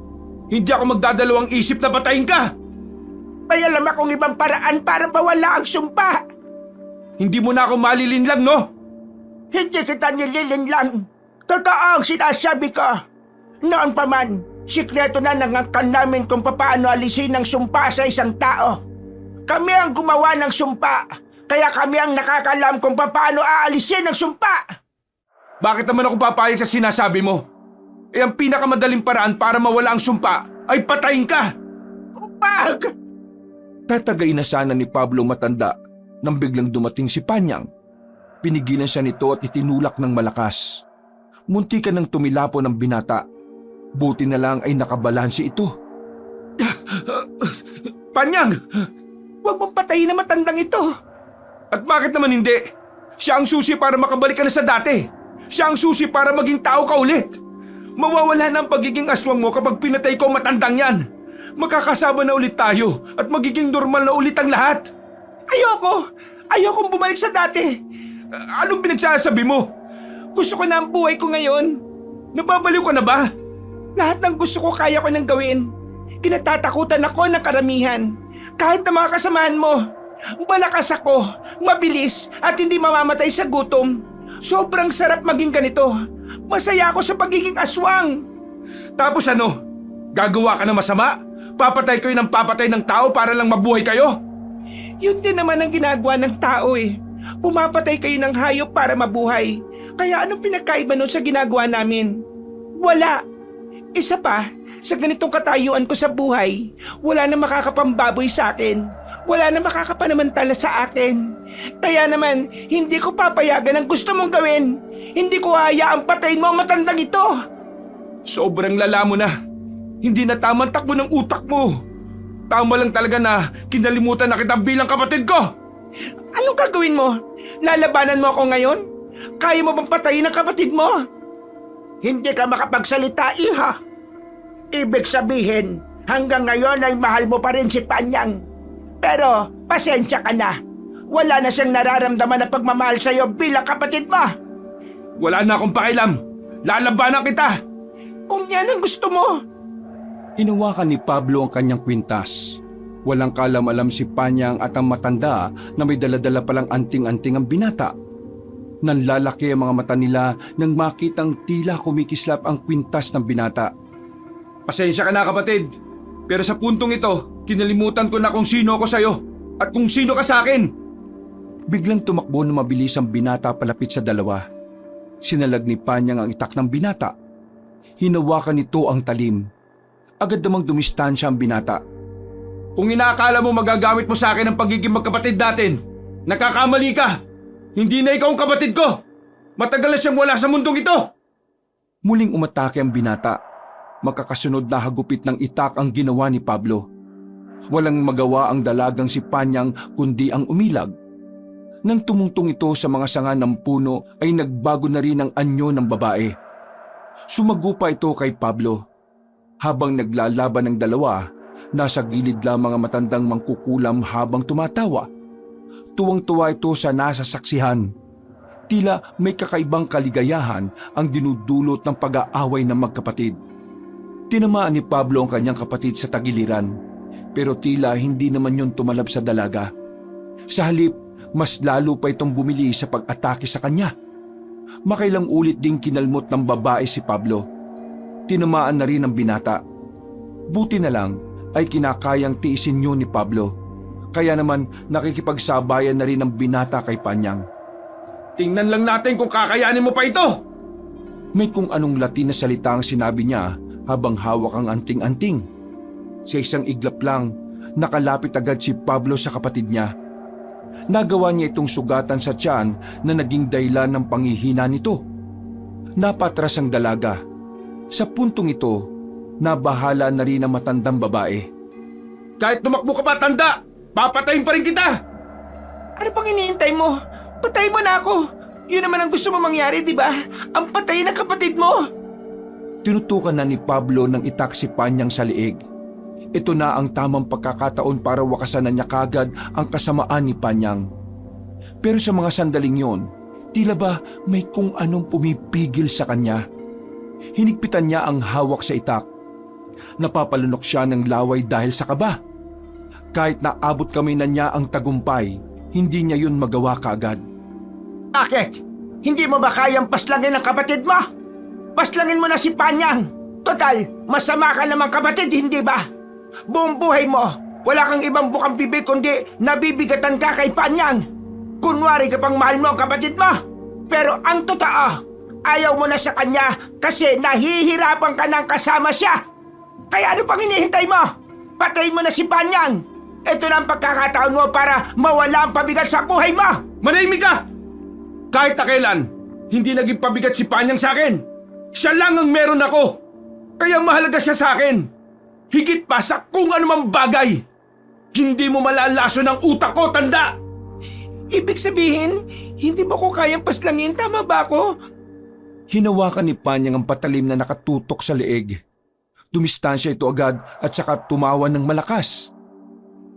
hindi ako magdadalawang isip na patayin ka. May alam akong ibang paraan para mawala ang sumpa. Hindi mo na ako malilinlang, no? Hindi kita nililinlang. Totoo ang sinasabi ko. Noon pa man, sikreto na nangangkan namin kung paano alisin ang sumpa sa isang tao. Kami ang gumawa ng sumpa, kaya kami ang nakakalam kung paano aalisin ang sumpa. Bakit naman ako papayag sa sinasabi mo? Ang pinakamadaling paraan para mawala ang sumpa ay patayin ka! Upag! Tatagay na sana ni Pablo matanda nang biglang dumating si Panyang. Pinigilan siya nito at itinulak ng malakas. Muntikan ng tumilapo ng binata. Buti na lang ay nakabalansi ito. Panyang! Huwag mong patayin na matandang ito. At bakit naman hindi? Siya ang susi para makabalik ka na sa dati. Siya ang susi para maging tao ka ulit. Mawawala na ang pagiging aswang mo kapag pinatay ko ang matandang yan. Makakasama na ulit tayo at magiging normal na ulit ang lahat. Ayokong bumalik sa dati. Anong pinagsasabi mo? Gusto ko na ang buhay ko ngayon. Nababaliw ka na ba? Lahat ng gusto ko kaya ko nang gawin. Kinatatakutan ako ng karamihan. Kahit na mga kasamahan mo. Malakas ako, mabilis at hindi mamamatay sa gutom. Sobrang sarap maging ganito. Masaya ako sa pagiging aswang. Tapos ano? Gagawa ka ng masama? Papatay kayo ng papatay ng tao para lang mabuhay kayo? Yun din naman ang ginagawa ng tao eh. Pumapatay kayo ng hayop para mabuhay. Kaya anong pinagkaiba nun sa ginagawa namin? Wala. Isa pa, sa ganitong katayuan ko sa buhay, wala na makakapambaboy sa akin. Wala na makakapanamantala sa akin. Kaya naman, hindi ko papayagan ang gusto mong gawin. Hindi ko hayaang patayin mo ang matandang ito. Sobrang lala mo na. Hindi na tamang takbo ng utak mo. Tama lang talaga na kinalimutan na kita bilang kapatid ko. Anong gagawin mo? Lalabanan mo ako ngayon? Kaya mo bang patayin ang kapatid mo? Hindi ka makapagsalita, iha. Ibig sabihin, hanggang ngayon ay mahal mo pa rin si Panyang. Pero, pasensya ka na. Wala na siyang nararamdaman na pagmamahal sa'yo bilang kapatid mo. Wala na akong pakialam. Lalabanan kita. Kung yan ang gusto mo. Hinawakan ni Pablo ang kanyang kwintas. Walang kalam-alam si Panyang at ang matanda na may daladala palang anting-anting ang binata. Nanlalaki ang mga mata nila nang makitang tila kumikislap ang kwintas ng binata. Pasensya ka na kapatid. Pero sa puntong ito, kinalimutan ko na kung sino ako sa'yo at kung sino ka sa akin. Biglang tumakbo na mabilis ang binata palapit sa dalawa. Sinalag ni Panyang ang itak ng binata. Hinawakan nito ang talim. Agad namang dumistansya ang binata. Kung inaakala mo magagamit mo sa akin ang pagiging magkapatid natin, nakakamali ka. Hindi na ikaw ang kapatid ko. Matagal na siyang wala sa mundong ito. Muling umatake ang binata. Magkakasunod na hagupit ng itak ang ginawa ni Pablo. Walang magawa ang dalagang si Panyang kundi ang umilag. Nang tumungtong ito sa mga sanga ng puno ay nagbago na rin ang anyo ng babae. Sumago pa ito kay Pablo. Habang naglalaban ng dalawa, nasa gilid lamang ang matandang mangkukulam habang tumatawa. Tuwang-tuwa ito sa nasasaksihan. Tila may kakaibang kaligayahan ang dinudulot ng pag-aaway ng magkapatid. Tinamaan ni Pablo ang kanyang kapatid sa tagiliran, pero tila hindi naman yun tumalab sa dalaga. Sa halip, mas lalo pa itong bumili sa pag-atake sa kanya. Makailang ulit ding kinalmot ng babae si Pablo. Tinamaan na rin ang binata. Buti na lang ay kinakayang tiisin yun ni Pablo. Kaya naman nakikipagsabayan na rin ang binata kay Panyang. Tingnan lang natin kung kakayanin mo pa ito. May kung anong Latin na salita ang sinabi niya habang hawak ang anting-anting. Sa isang iglap lang, nakalapit agad si Pablo sa kapatid niya. Nagawa niya itong sugatan sa tiyan na naging dahilan ng panghihina nito. Napatras ang dalaga. Sa puntong ito, nabahala na rin ang matandang babae. Kahit tumakbo ka pa, tanda, papatayin pa rin kita! Ano pang iniintay mo? Patay mo na ako. Yun naman ang gusto mo mangyari, di ba? Ang patayin ng kapatid mo. Tinutukan na ni Pablo ng itak si Panyang sa liig. Ito na ang tamang pagkakataon para wakasan na niya kagad ang kasamaan ni Panyang. Pero sa mga sandaling yon, tila ba may kung anong pumipigil sa kanya. Hinigpitan niya ang hawak sa itak. Napapalunok siya ng laway dahil sa kaba. Kahit naabot kami na niya ang tagumpay, hindi niya yun magawa kaagad. Bakit? Hindi mo ba kayang paslangin ang kapatid mo? Paslangin mo na si Panyang. Total, masama ka naman kapatid, hindi ba? Buong buhay mo, wala kang ibang bukang bibig kundi nabibigatan ka kay Panyang. Kunwari ka pang mahal mo ang kapatid mo. Pero ang totoo, ayaw mo na sa kanya kasi nahihirapan ka ng kasama siya. Kaya ano pang hinihintay mo? Patayin mo na si Panyang. Ito na ang pagkakataon mo para mawala ang pabigat sa buhay mo. Manahimik ka! Kahit na kailan, hindi naging pabigat si Panyang sa akin. Siya lang ang meron ako. Kaya mahalaga siya sa akin. Higit pa sa kung anumang bagay. Hindi mo malalaso ng utak ko, tanda! Ibig sabihin, hindi mo ko kayang paslangin, tama ba ako? Hinawakan ni Panyang ang patalim na nakatutok sa leeg. Dumistansya ito agad at saka tumawa ng malakas.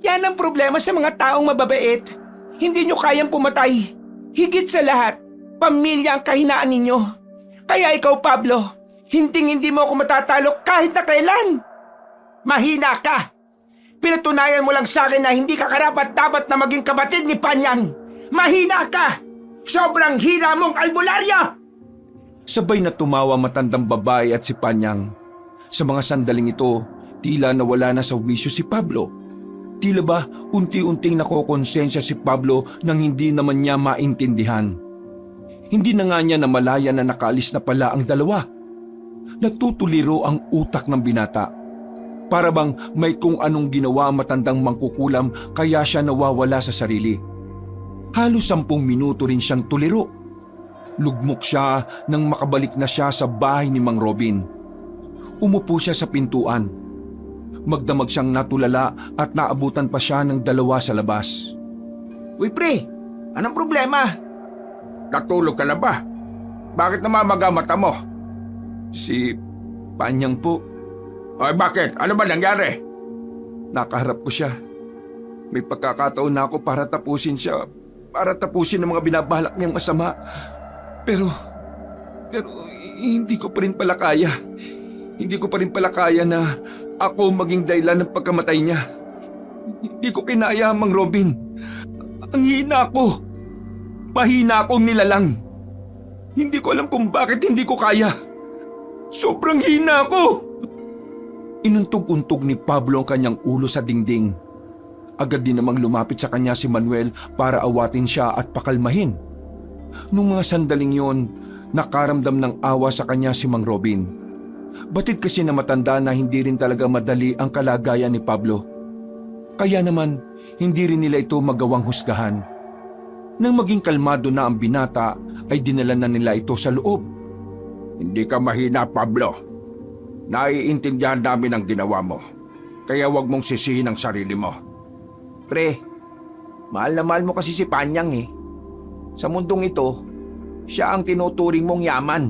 Yan ang problema sa mga taong mababait. Hindi nyo kayang pumatay. Higit sa lahat, pamilya ang kahinaan ninyo. Kaya ikaw, Pablo, hindi mo ako matatalo kahit na kailan. Mahina ka. Pinatunayan mo lang sa akin na hindi ka karapat-dapat na maging kapatid ni Panyang. Mahina ka. Sobrang hina mong albularyo. Sabay na tumawa matandang babae at si Panyang. Sa mga sandaling ito, tila nawala na sa wisyo si Pablo. Tila ba unti-unting nakokonsensya si Pablo nang hindi naman niya maintindihan. Hindi na nga niya namalaya na nakaalis na pala ang dalawa. Nagtutuliro ang utak ng binata. Para bang may kung anong ginawa ang matandang mangkukulam kaya siya nawawala sa sarili. Halos 10 minuto rin siyang tuliro. Lugmok siya nang makabalik na siya sa bahay ni Mang Robin. Umupo siya sa pintuan. Magdamag siyang natulala at naabutan pa siya ng dalawa sa labas. Uy, pre, anong problema? Natulog ka na ba? Bakit namamaga mata mo? Si Panyang po. Ay bakit? Ano ba nangyari? Nakaharap ko siya. May pagkakataon na ako para tapusin siya. Para tapusin ang mga binabalak niyang masama. Pero hindi ko pa rin pala kaya. Hindi ko pa rin pala kaya na ako maging dahilan ng pagkamatay niya. Hindi ko kinaya, Mang Robin. Ang hina ko. Mahina akong nilalang. Hindi ko alam kung bakit hindi ko kaya. Sobrang hina ko. Inuntog-untog ni Pablo ang kanyang ulo sa dingding. Agad din namang lumapit sa kanya si Manuel para awatin siya at pakalmahin. Nung mga sandaling yon, nakaramdam ng awa sa kanya si Mang Robin. Batid kasi na matanda na hindi rin talaga madali ang kalagayan ni Pablo. Kaya naman, hindi rin nila ito magawang husgahan. Nang maging kalmado na ang binata, ay dinala na nila ito sa loob. Hindi ka mahina, Pablo. Naiintindihan namin ang ginawa mo. Kaya huwag mong sisihin ang sarili mo. Pre, mahal na mahal mo kasi si Panyang eh. Sa mundong ito, siya ang tinuturing mong yaman.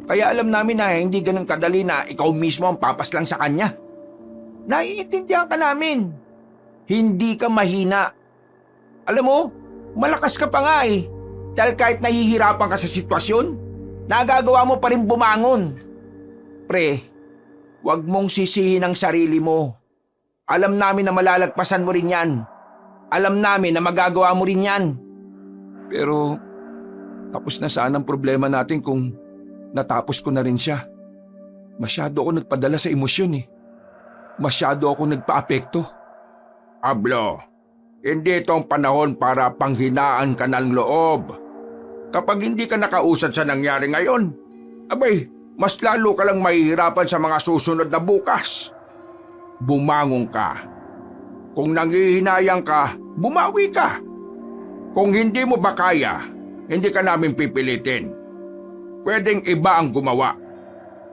Kaya alam namin na hindi ganun kadali na ikaw mismo ang papaslang sa kanya. Naiintindihan ka namin. Hindi ka mahina. Alam mo, malakas ka pa nga eh. Dahil kahit nahihirapan ka sa sitwasyon, nagagawa mo pa rin bumangon. Pre, huwag mong sisihin ang sarili mo. Alam namin na malalagpasan mo rin yan. Alam namin na magagawa mo rin yan. Pero tapos na sana ang problema natin kung natapos ko na rin siya. Masyado ako nagpadala sa emosyon eh. Masyado ako nagpa-apekto. Pablo, hindi ito ang panahon para panghinaan ka ng loob. Kapag hindi ka nakausad sa nangyari ngayon, abay, mas lalo ka lang mahihirapan sa mga susunod na bukas. Bumangon ka. Kung nangihinayang ka, bumawi ka. Kung hindi mo ba kaya, hindi ka namin pipilitin. Pwedeng iba ang gumawa.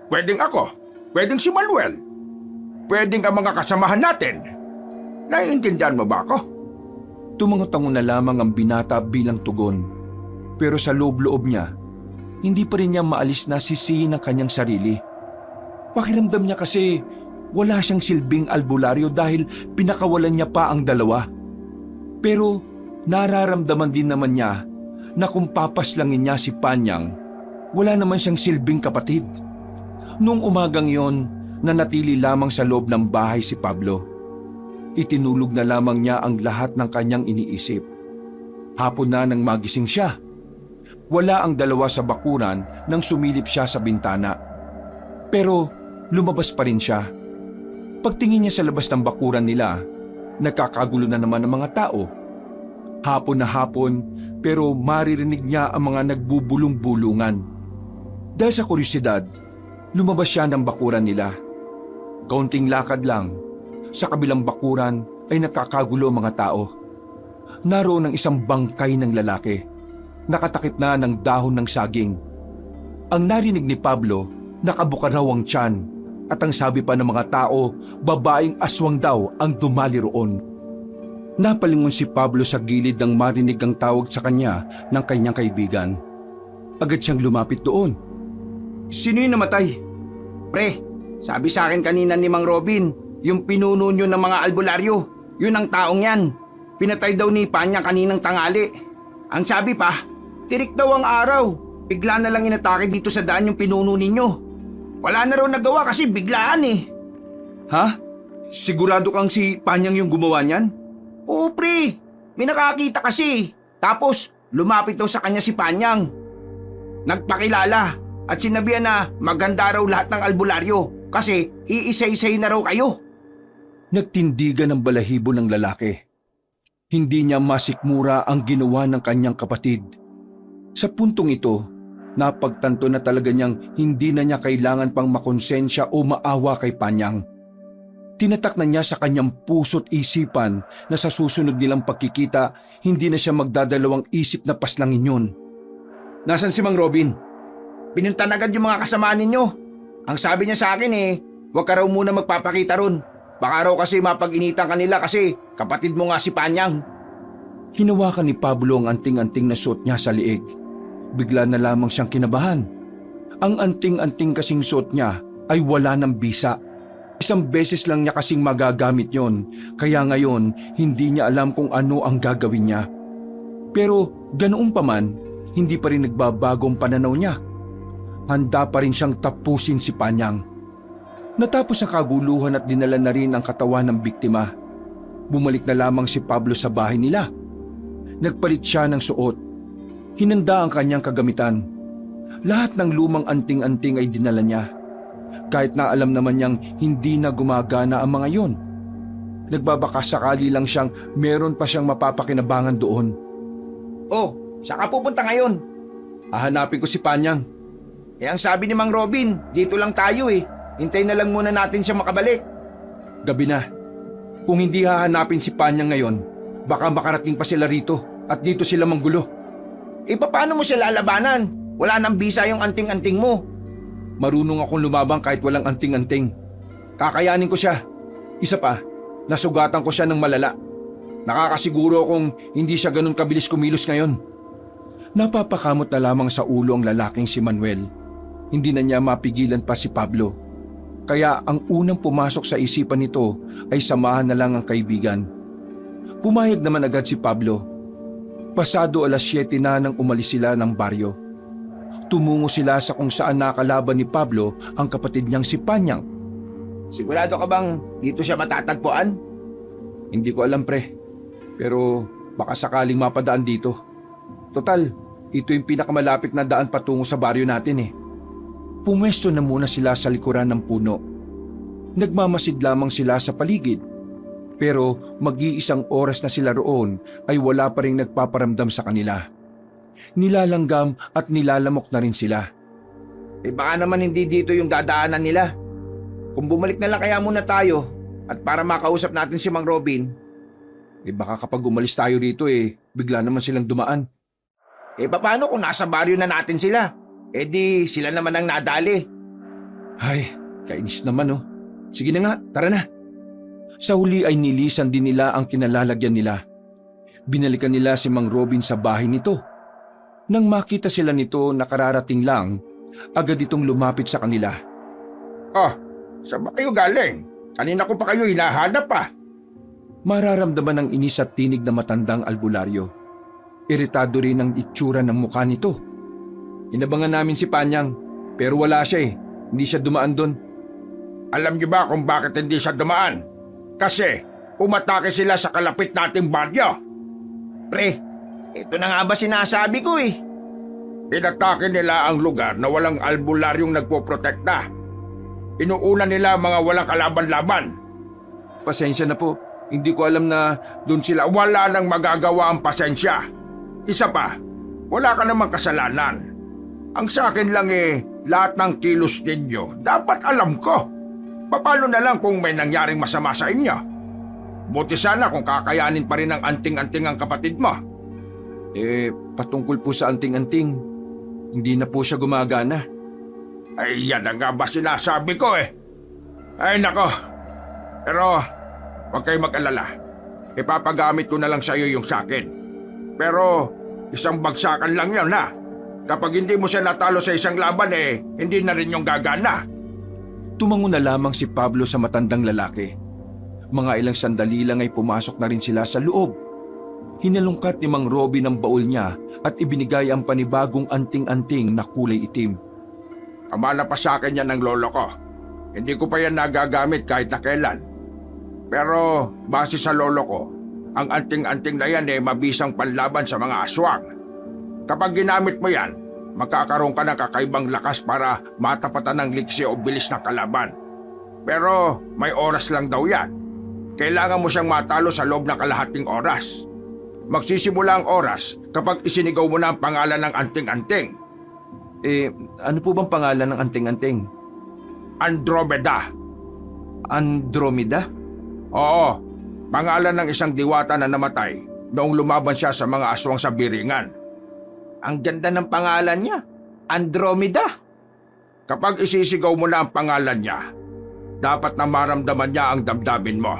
Pwedeng ako. Pwedeng si Manuel. Pwedeng ang mga kasamahan natin. Naiintindihan mo ba ako? Tumango-tango na lamang ang binata bilang tugon. Pero sa loob-loob niya, hindi pa rin niya maalis na sisihin ang kanyang sarili. Pakiramdam niya kasi wala siyang silbing albularyo dahil pinakawalan niya pa ang dalawa. Pero Nararamdaman din naman niya na kung papaslangin niya si Panyang, wala naman siyang silbing kapatid. Noong umagang yon, nanatili lamang sa loob ng bahay si Pablo. Itinulog na lamang niya ang lahat ng kanyang iniisip. Hapon na nang magising siya. Wala ang dalawa sa bakuran nang sumilip siya sa bintana. Pero lumabas pa rin siya. Pagtingin niya sa labas ng bakuran nila, nagkakagulo na naman ang mga tao. Hapon na hapon, pero maririnig niya ang mga nagbubulong-bulungan. Dahil sa kuryosidad, lumabas siya ng bakuran nila. Kaunting lakad lang, sa kabilang bakuran ay nakakagulo ang mga tao. Naroon ang isang bangkay ng lalaki, nakatakip na ng dahon ng saging. Ang narinig ni Pablo, nakabuka raw ang tiyan, at ang sabi pa ng mga tao, babaeng aswang daw ang dumali roon. Napalingon si Pablo sa gilid nang marinig ang tawag sa kanya ng kanyang kaibigan. Agad siyang lumapit doon. Sino yung namatay? Pre, sabi sa akin kanina ni Mang Robin, yung pinuno nyo ng mga albularyo, yun ang taong yan. Pinatay daw ni Panyang kaninang tangali. Ang sabi pa, tirik daw ang araw. Bigla na lang inatake dito sa daan yung pinuno ninyo. Wala na raw nagawa kasi biglaan eh. Ha? Sigurado kang si Panyang yung gumawa niyan? Oo pre, may nakakita kasi. Tapos lumapit daw sa kanya si Panyang. Nagpakilala at sinabihan na maganda raw lahat ng albularyo kasi iisa-isay na raw kayo. Nagtindigan ang balahibo ng lalaki. Hindi niya masikmura ang ginawa ng kanyang kapatid. Sa puntong ito, napagtanto na talaga niyang hindi na niya kailangan pang makonsensya o maawa kay Panyang. Tinatak na niya sa kanyang puso't isipan na sa susunod nilang pagkikita, hindi na siya magdadalawang isip na paslangin yun. Nasaan si Mang Robin? Pinuntan agad yung mga kasamaan ninyo. Ang sabi niya sa akin huwag ka raw muna magpapakita ron. Baka raw kasi mapag-initan kanila kasi kapatid mo nga si Panyang. Hinawakan ni Pablo ang anting-anting na suot niya sa liig. Bigla na lamang siyang kinabahan. Ang anting-anting kasing suot niya ay wala ng bisa. Isang beses lang niya kasing magagamit yon, kaya ngayon hindi niya alam kung ano ang gagawin niya. Pero ganoon pa man, hindi pa rin nagbabago ang pananaw niya. Handa pa rin siyang tapusin si Panyang. Natapos ang kaguluhan at dinala na rin ang katawan ng biktima. Bumalik na lamang si Pablo sa bahay nila. Nagpalit siya ng suot. Hinanda ang kanyang kagamitan. Lahat ng lumang anting-anting ay dinala niya. Kahit na alam naman niyang hindi na gumagana ang mga yon. Nagbabaka sakali lang siyang meron pa siyang mapapakinabangan doon. Oh, saan ka pupunta ngayon? Hahanapin ko si Panyang. Ang sabi ni Mang Robin, dito lang tayo Hintay na lang muna natin siya makabalik. Gabi na. Kung hindi hahanapin si Panyang ngayon, baka makarating pa sila rito at dito sila manggulo. Paano mo siya lalabanan? Wala nang bisa yung anting-anting mo. Marunong akong lumabang kahit walang anting-anting. Kakayanin ko siya. Isa pa, nasugatan ko siya ng malala. Nakakasiguro kung hindi siya ganun kabilis kumilos ngayon. Napapakamot na lamang sa ulo ang lalaking si Manuel. Hindi na niya mapigilan pa si Pablo. Kaya ang unang pumasok sa isipan nito ay samahan na lang ang kaibigan. Pumayag naman agad si Pablo. Pasado 7:00 na nang umalis sila ng baryo. Tumungo sila sa kung saan nakalaban ni Pablo ang kapatid niyang si Panyang. Sigurado ka bang dito siya matatagpuan? Hindi ko alam pre, pero baka sakaling mapadaan dito. Total, ito yung pinakamalapit na daan patungo sa baryo natin Pumwesto na muna sila sa likuran ng puno. Nagmamasid lamang sila sa paligid. Pero mag-iisang oras na sila roon ay wala pa rin nagpaparamdam sa kanila. Nilalanggam at nilalamok na rin sila. Baka naman hindi dito yung dadaanan nila. Kung bumalik na lang kaya muna tayo at para makausap natin si Mang Robin. Baka kapag umalis tayo rito bigla naman silang dumaan. Paano kung nasa baryo na natin sila? Di sila naman ang nadali. Ay, kainis naman Sige na nga, tara na. Sa huli ay nilisan din nila ang kinalalagyan nila. Binalikan nila si Mang Robin sa bahay nito. Nang makita sila nito na kararating lang, agad itong lumapit sa kanila. Saan ba kayo galing? Kanina ko pa kayo hinahanap pa. Mararamdaman ng inis at tinig na matandang albularyo. Iritado rin ang itsura ng mukha nito. Inabangan namin si Panyang, pero wala siya eh. Hindi siya dumaan doon. Alam niyo ba kung bakit hindi siya dumaan? Kasi umatake sila sa kalapit nating baryo. Pre, ito na nga ba sinasabi ko eh. Inatake nila ang lugar na walang albularyong nagpoprotekta. Inuuna nila ang mga walang kalaban-laban. Pasensya na po. Hindi ko alam na doon sila. Wala nang magagawa ang pasensya. Isa pa, wala ka namang kasalanan. Ang sa akin lang lahat ng kilos ninyo, dapat alam ko. Paano na lang kung may nangyaring masama sa inyo? Buti sana kung kakayanin pa rin ng anting-anting ang kapatid mo. Patungkol po sa anting-anting, hindi na po siya gumagana. Ay, yan na nga ba sinasabi ko eh. Ay, nako. Pero, huwag kayo mag-alala. Ipapagamit ko na lang sa iyo yung sakin. Pero, isang bagsakan lang yan ha. Kapag hindi mo siya natalo sa isang laban hindi na rin yung gagana. Tumango na lamang si Pablo sa matandang lalaki. Mga ilang sandali lang ay pumasok na rin sila sa loob. Hinalungkat ni Mang Robin ang baul niya at ibinigay ang panibagong anting-anting na kulay itim. Amana pa sa akin yan ng lolo ko. Hindi ko pa yan nagagamit kahit na kailan. Pero base sa lolo ko, ang anting-anting na yan mabisang panlaban sa mga aswang. Kapag ginamit mo yan, magkakaroon ka ng kakaibang lakas para matapatan ng liksi o bilis ng kalaban. Pero may oras lang daw yan. Kailangan mo siyang matalo sa loob ng kalahating oras. Magsisimula ang oras kapag isinigaw mo na ang pangalan ng anting-anting. Ano po bang pangalan ng anting-anting? Andromeda. Andromeda? Oo, pangalan ng isang diwata na namatay noong lumaban siya sa mga aswang sa Biringan. Ang ganda ng pangalan niya, Andromeda. Kapag isisigaw mo na ang pangalan niya, dapat na maramdaman niya ang damdamin mo.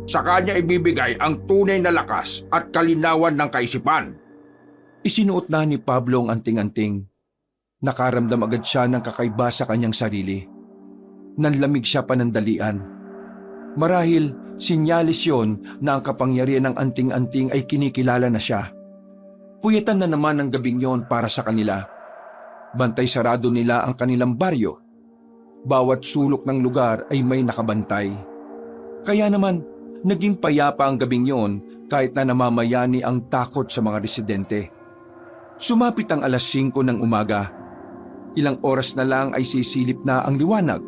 Sa kanya ibibigay ang tunay na lakas at kalinawan ng kaisipan. Isinuot na ni Pablo ang anting-anting. Nakaramdam agad siya ng kakaiba sa kanyang sarili. Nanlamig siya panandalian. Marahil, sinyalis yon na ang kapangyarihan ng anting-anting ay kinikilala na siya. Puyatan na naman ang gabing yon para sa kanila. Bantay sarado nila ang kanilang baryo. Bawat sulok ng lugar ay may nakabantay. Kaya naman, naging payapa ang gabing yon kahit na namamayani ang takot sa mga residente. Sumapit ang 5:00 ng umaga. Ilang oras na lang ay sisilip na ang liwanag.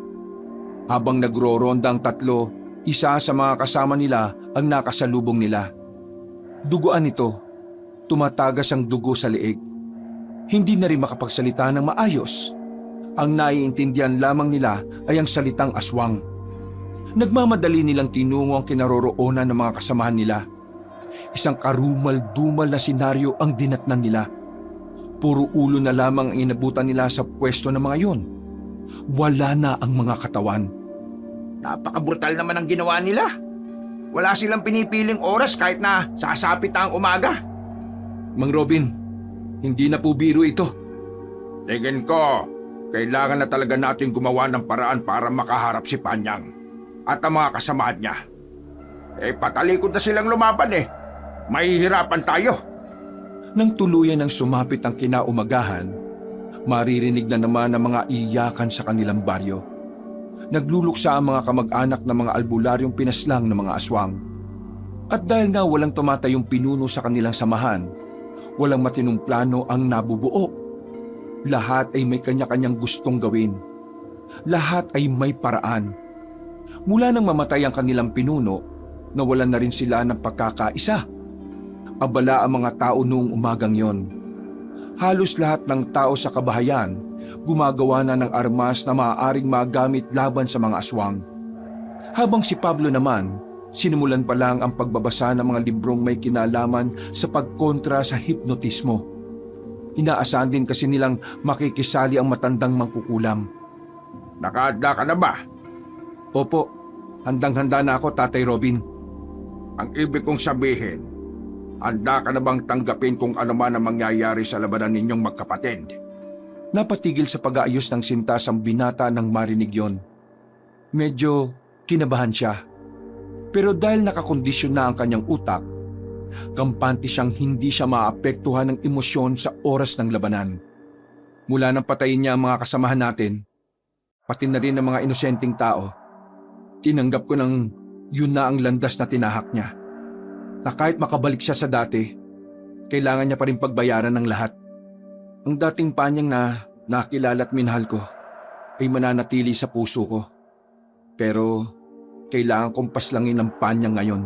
Habang nagro-ronda ang 3, isa sa mga kasama nila ang nakasalubong nila. Duguan ito. Tumatagas ang dugo sa leeg. Hindi na rin makapagsalita ng maayos. Ang naiintindihan lamang nila ay ang salitang aswang. Nagmamadali nilang tinungo ang kinaroroonan ng mga kasamahan nila. Isang karumal-dumal na senaryo ang dinatnan nila. Puro ulo na lamang ang inabutan nila sa pwesto ng mga yon. Wala na ang mga katawan. Napakabrutal naman ang ginawa nila. Wala silang pinipiling oras kahit na sasapit na ang umaga. Mang Robin, hindi na po biro ito. Tingin ko, kailangan na talaga natin gumawa ng paraan para makaharap si Panyang at ang mga kasamahan niya. Patalikod na silang lumaban Mahihirapan tayo. Nang tuluyan ng sumapit ang kinaumagahan, maririnig na naman ang mga iyakan sa kanilang baryo. Nagluluksa ang mga kamag-anak ng mga albularyong pinaslang ng mga aswang. At dahil nga walang tumatayong pinuno sa kanilang samahan, walang matinong plano ang nabubuo. Lahat ay may kanya-kanyang gustong gawin. Lahat ay may paraan. Mula nang mamatay ang kanilang pinuno, nawalan na rin sila ng pagkakaisa. Abala ang mga tao noong umagang yon. Halos lahat ng tao sa kabahayan gumagawa na ng armas na maaaring magamit laban sa mga aswang. Habang si Pablo naman, sinimulan pa lang ang pagbabasa ng mga librong may kinalaman sa pagkontra sa hipnotismo. Inaasahan din kasi nilang makikisali ang matandang mangkukulam. Nakahanda ka na ba? Opo, handang-handa na ako, Tatay Robin. Ang ibig kong sabihin, handa ka na bang tanggapin kung ano man ang mangyayari sa labanan ninyong magkapatid? Napatigil sa pag-aayos ng sintas ang binata nang marinig yon. Medyo kinabahan siya. Pero dahil nakakondisyon na ang kanyang utak, kampante siyang hindi siya maapektuhan ng emosyon sa oras ng labanan. Mula nang patayin niya ang mga kasamahan natin, pati na rin ang mga inosenteng tao, tinanggap ko ng yun na ang landas na tinahak niya. Na kahit makabalik siya sa dati, kailangan niya pa rin pagbayaran ng lahat. Ang dating panyang na nakilala at minahal ko ay mananatili sa puso ko. Pero kailangan kong paslangin ang panyang ngayon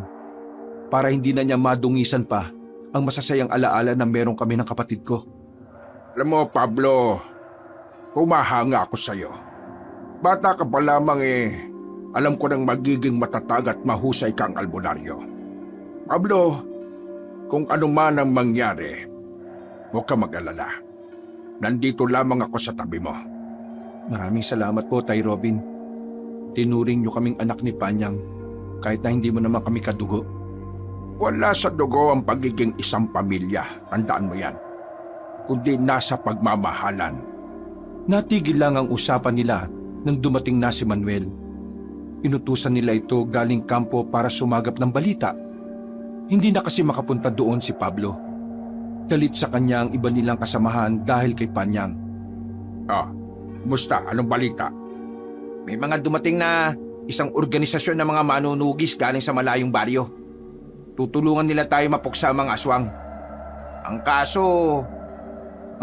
para hindi na niya madungisan pa ang masasayang alaala na meron kami ng kapatid ko. Alam mo, Pablo, humahanga ako sa'yo. Bata ka pa lamang alam ko nang magiging matatag at mahusay kang albularyo. Pablo, kung ano man ang mangyari, huwag ka mag-alala. Nandito lamang ako sa tabi mo. Maraming salamat po, Tay Robin. Tinuring niyo kaming anak ni Panyang kahit na hindi mo naman kami kadugo. Wala sa dugo ang pagiging isang pamilya, tandaan mo yan. Kundi nasa pagmamahalan. Natigil lang ang usapan nila nang dumating na si Manuel. Inutusan nila ito galing kampo para sumagap ng balita. Hindi na kasi makapunta doon si Pablo. Galit sa kanya ang iba nilang kasamahan dahil kay Panyang. Musta? Anong balita? May mga dumating na isang organisasyon ng mga manunugis galing sa malayong baryo. Tutulungan nila tayo mapuksa ang mga aswang. Ang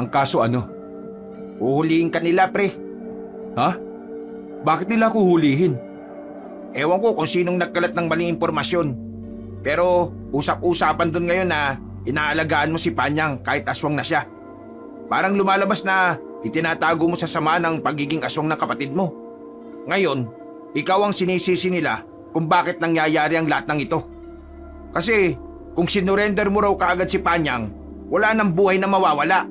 kaso ano? uhulihin ka nila, pre. Ha? Bakit nila ako hulihin? Ewan ko kung sinong nagkalat ng maling impormasyon. Pero usap-usapan dun ngayon na inaalagaan mo si Panyang kahit aswang na siya. Parang lumalabas na itinatago mo sa sama ng pagiging aswang ng kapatid mo. Ngayon, ikaw ang sinisisi nila kung bakit nangyayari ang lahat ng ito. Kasi kung sinurrender mo raw kaagad si Panyang, wala nang buhay na mawawala.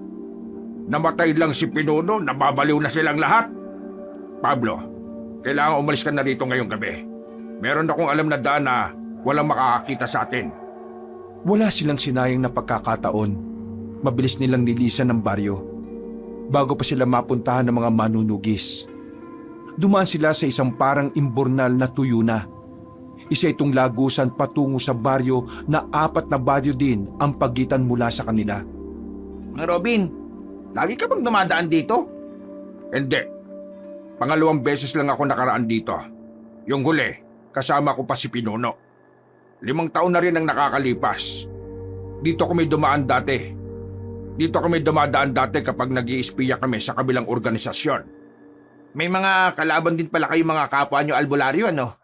Namatay lang si Pinuno, nababaliw na silang lahat. Pablo, kailangan umalis ka na rito ngayong gabi. Meron akong alam na daan na walang makakakita sa atin. Wala silang sinayang na pagkakataon. Mabilis nilang nilisan ng baryo. Bago pa sila mapuntahan ng mga manunugis. Dumaan sila sa isang parang imbornal na tuyo na. Isa itong lagusan patungo sa baryo na 4 na baryo din ang pagitan mula sa kanila. Robin, lagi ka bang dumadaan dito? Hindi. Pangalawang beses lang ako nakaraan dito. Yung huli, kasama ko pa si Pinuno. 5 taon na rin ang nakakalipas. Dito kami dumaan dati. Dito kami dumadaan dati kapag nag-iispiya kami sa kabilang organisasyon. May mga kalaban din pala kayo mga kapwa nyo albularyo, ano?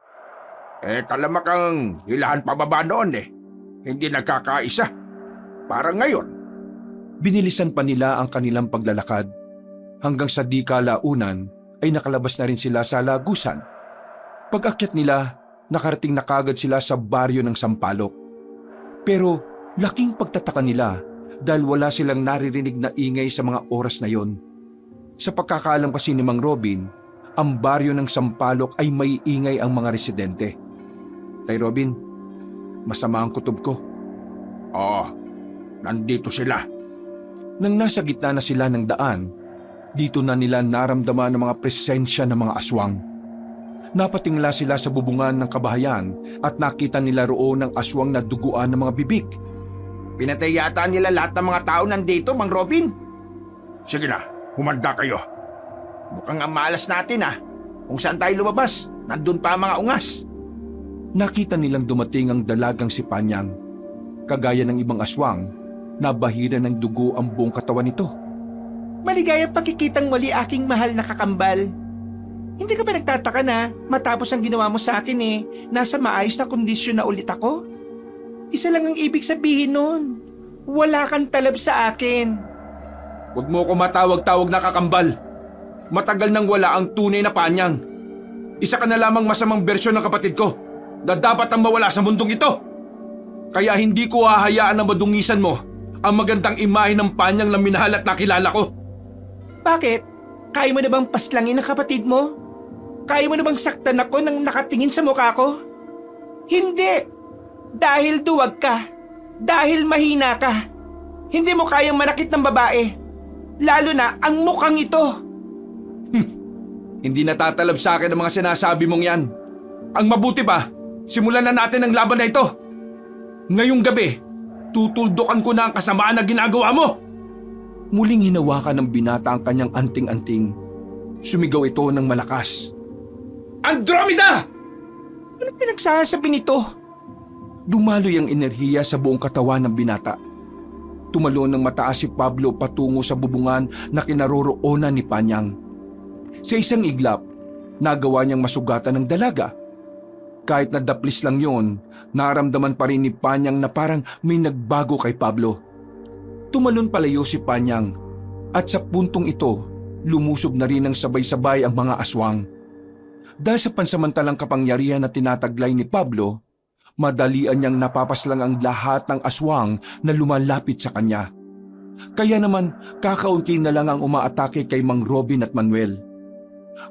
Talamak ang hilahan pababa noon Hindi nagkakaisa. Parang ngayon. Binilisan pa nila ang kanilang paglalakad. Hanggang sa di kalaunan ay nakalabas na rin sila sa lagusan. Pag-akyat nila, nakarating na kagad sila sa baryo ng Sampaloc. Pero laking pagtataka nila dahil wala silang naririnig na ingay sa mga oras na yon. Sa pagkakaalam kasi ni Mang Robin, ang baryo ng Sampaloc ay may ingay ang mga residente. Tay Robin, masama ang kutob ko. Oo, nandito sila. Nang nasa gitna na sila ng daan, dito na nila naramdaman ang mga presensya ng mga aswang. Napatingala sila sa bubungan ng kabahayan at nakita nila roon ang aswang na duguan ng mga bibig. Pinatay yata nila lahat ng mga tao nandito, Mang Robin. Sige na, humanda kayo. Mukhang ang malas natin Kung saan tayo lumabas, nandun pa ang mga ungas. Nakita nilang dumating ang dalagang si Panyang. Kagaya ng ibang aswang, nabahira ng dugo ang buong katawan nito. Maligayang pakikitang muli aking mahal na kakambal. Hindi ka ba nagtataka na matapos ang ginawa mo sa akin nasa maayos na kondisyon na ulit ako? Isa lang ang ibig sabihin nun. Wala kang talab sa akin. Huwag mo ko matawag-tawag na kakambal. Matagal nang wala ang tunay na Panyang. Isa ka na lamang masamang bersyon ng kapatid ko na dapat ang mawala sa mundong ito. Kaya hindi ko hahayaan na madungisan mo ang magandang imahe ng Panyang na minahal at nakilala ko. Bakit? Kaya mo na bang paslangin ang kapatid mo? Kaya mo na bang saktan ako nang nakatingin sa mukha ko? Hindi! Dahil duwag ka. Dahil mahina ka. Hindi mo kayang manakit ng babae. Lalo na ang mukhang ito. Hindi natatalab sa akin ang mga sinasabi mong yan. Ang mabuti pa, Simulan na natin ang laban na ito. Ngayong gabi, tutuldukan ko na ang kasamaan na ginagawa mo. Muling hinawakan ng binata ang kanyang anting-anting. Sumigaw ito ng malakas. Andromeda! Anong pinagsasabi nito? Dumaloy ang enerhiya sa buong katawan ng binata. Tumalon ng mataas si Pablo patungo sa bubungan na kinaroroonan ni Panyang. Sa isang iglap, nagawa niyang masugatan ng dalaga. Kahit na daplis lang yon, naramdaman pa rin ni Panyang na parang may nagbago kay Pablo. Tumalon palayo si Panyang at sa puntong ito, lumusob na rin ng sabay-sabay ang mga aswang. Dahil sa pansamantalang kapangyarihan na tinataglay ni Pablo, madalian niyang napapaslang ang lahat ng aswang na lumalapit sa kanya. Kaya naman kakaunti na lang ang umaatake kay Mang Robin at Manuel.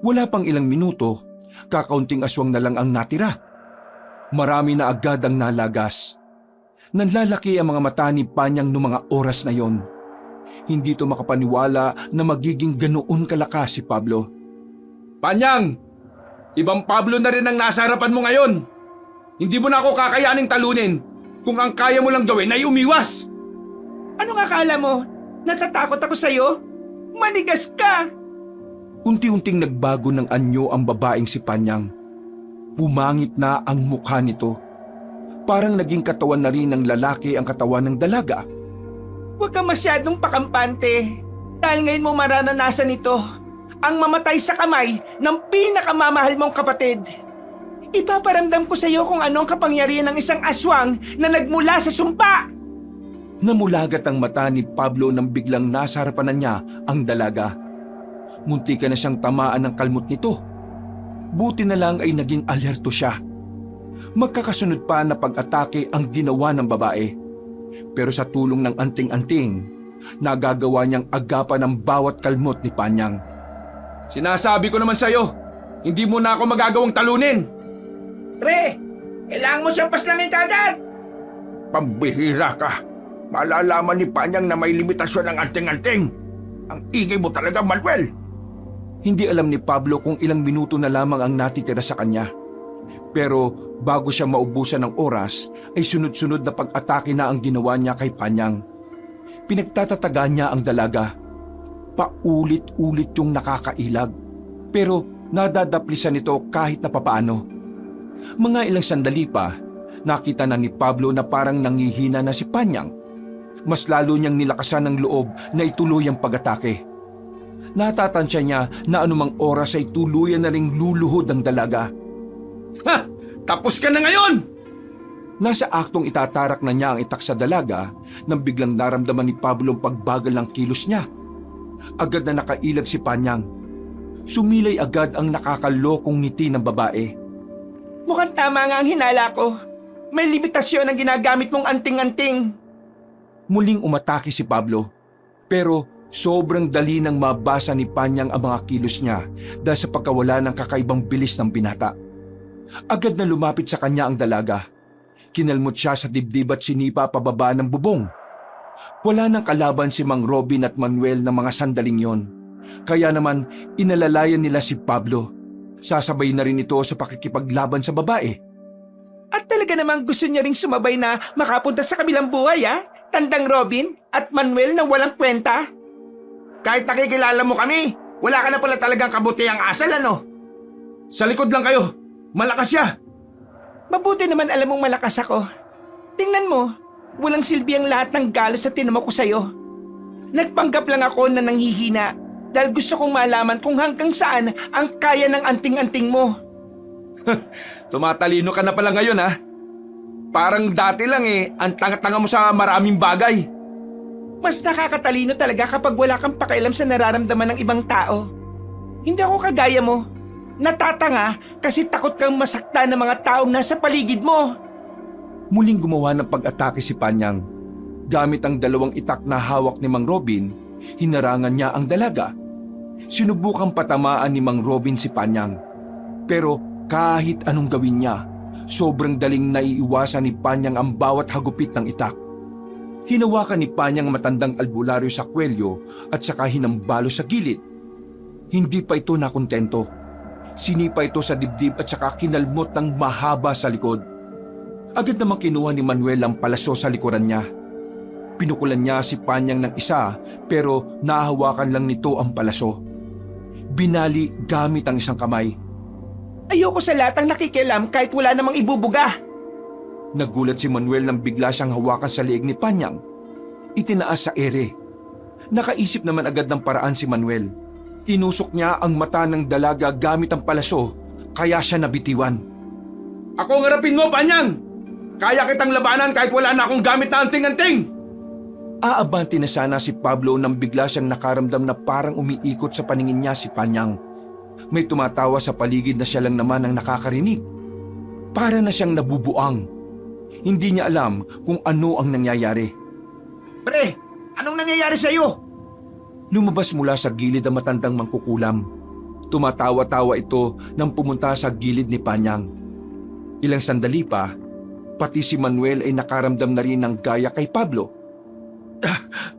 Wala pang ilang minuto, kakaunting aswang na lang ang natira. Marami na agad ang nalagas. Nanlalaki ang mga mata ni Panyang noong mga oras na yon. Hindi to makapaniwala na magiging ganoon kalakas si Pablo. Panyang! Ibang Pablo na rin ang nasa harapan mo ngayon. Hindi mo na ako kakayaning talunin kung ang kaya mo lang gawin ay umiwas. Ano nga akala mo? Natatakot ako sa'yo? Manigas ka! Unti-unting nagbago ng anyo ang babaeng si Panyang. Pumangit na ang mukha nito. Parang naging katawan na rin ng lalaki ang katawan ng dalaga. Huwag ka masyadong pakampante. Dahil ngayon mo mararanasan ito. Ang mamatay sa kamay ng pinakamamahal mong kapatid. Ipaparamdam ko sa iyo kung ano ang kapangyarihan ng isang aswang na nagmula sa sumpa. Namulagat ang mata ni Pablo nang biglang nasa harapan na niya ang dalaga. Muntika na siyang tamaan ng kalmot nito. Buti na lang ay naging alerto siya. Magkakasunod pa na pag-atake ang ginawa ng babae. Pero sa tulong ng anting-anting, nagagawa niyang agapan ang bawat kalmot ni Panyang. Sinasabi ko naman sa'yo, hindi mo na ako magagawang talunin. Pre, kailangan mo siyang paslangin kagad. Pambihira ka. Malalaman ni Panyang na may limitasyon ang anting-anting. Ang ingay mo talaga, Manuel. Hindi alam ni Pablo kung ilang minuto na lamang ang natitira sa kanya. Pero bago siya maubusan ng oras, ay sunod-sunod na pag-atake na ang ginawa niya kay Panyang. Pinagtatatagan niya ang dalaga. Paulit-ulit yung nakakailag. Pero nadadaplisan nito kahit na papaano. Mga ilang sandali pa, nakita na ni Pablo na parang nangihina na si Panyang. Mas lalo niyang nilakasan ng loob na ituloy ang pag-atake. Natatansya niya na anumang oras ay tuluyan na ring luluhod ang dalaga. Ha! Tapos ka na ngayon! Nasa aktong itatarak na niya ang itak sa dalaga nang biglang naramdaman ni Pablo ang pagbagal ng kilos niya. Agad na nakailag si Panyang. Sumilay agad ang nakakalokong ngiti ng babae. Mukhang tama nga ang hinala ko. May limitasyon ang ginagamit mong anting-anting. Muling umatake si Pablo. Pero sobrang dali nang mabasa ni Panyang ang mga kilos niya dahil sa pagkawala ng kakaibang bilis ng binata. Agad na lumapit sa kanya ang dalaga. Kinalmot siya sa dibdib at sinipa pababa ng bubong. Wala nang kalaban si Mang Robin at Manuel ng mga sandaling yon. Kaya naman inalalayan nila si Pablo. Sasabay na rin ito sa pakikipaglaban sa babae. At talaga namang gusto niya ring sumabay na makapunta sa kabilang buhay, ha? Tandang Robin at Manuel na walang kwenta. Kahit nakikilala mo kami, wala ka na pala talagang kabutihang asal, ano? Sa likod lang kayo, malakas siya. Mabuti naman alam mong malakas ako. Tingnan mo, walang silbi ang lahat ng galos na tinamo ko sa'yo. Nagpanggap lang ako na nanghihina dahil gusto kong malaman kung hanggang saan ang kaya ng anting-anting mo. Tumatalino ka na pala ngayon, ha? Parang dati lang ang tanga-tanga mo sa maraming bagay. Mas nakakatalino talaga kapag wala kang pakialam sa nararamdaman ng ibang tao. Hindi ako kagaya mo. Natatanga kasi takot kang masakta ng mga taong nasa paligid mo. Muling gumawa ng pag-atake si Panyang. Gamit ang dalawang itak na hawak ni Mang Robin, hinarangan niya ang dalaga. Sinubukang patamaan ni Mang Robin si Panyang. Pero kahit anong gawin niya, sobrang daling naiiwasan ni Panyang ang bawat hagupit ng itak. Hinawakan ni Panyang matandang albularyo sa kwelyo at saka hinambalo sa gilid. Hindi pa ito nakontento. Sinipa ito sa dibdib at saka kinalmot ng mahaba sa likod. Agad namang kinuha ni Manuel ang palaso sa likuran niya. Pinukulan niya si Panyang ng isa pero nahawakan lang nito ang palaso. Binali gamit ang isang kamay. Ayoko sa lahat ng nakikialam kahit wala namang ibubuga. Nagulat si Manuel nang bigla siyang hawakan sa liig ni Panyang. Itinaas sa ere. Nakaisip naman agad ng paraan si Manuel. Tinusok niya ang mata ng dalaga gamit ang palaso kaya siya nabitiwan. Ako ang harapin mo, Panyang! Kaya kitang labanan kahit wala na akong gamit na anting-anting! Aabanti na sana si Pablo nang bigla siyang nakaramdam na parang umiikot sa paningin niya si Panyang. May tumatawa sa paligid na siya lang naman ang nakakarinig. Para na siyang nabubuang. Hindi niya alam kung ano ang nangyayari. Pre, anong nangyayari sa'yo? Lumabas mula sa gilid ang matandang mangkukulam. Tumatawa-tawa ito nang pumunta sa gilid ni Panyang. Ilang sandali pa, pati si Manuel ay nakaramdam na rin ng gaya kay Pablo.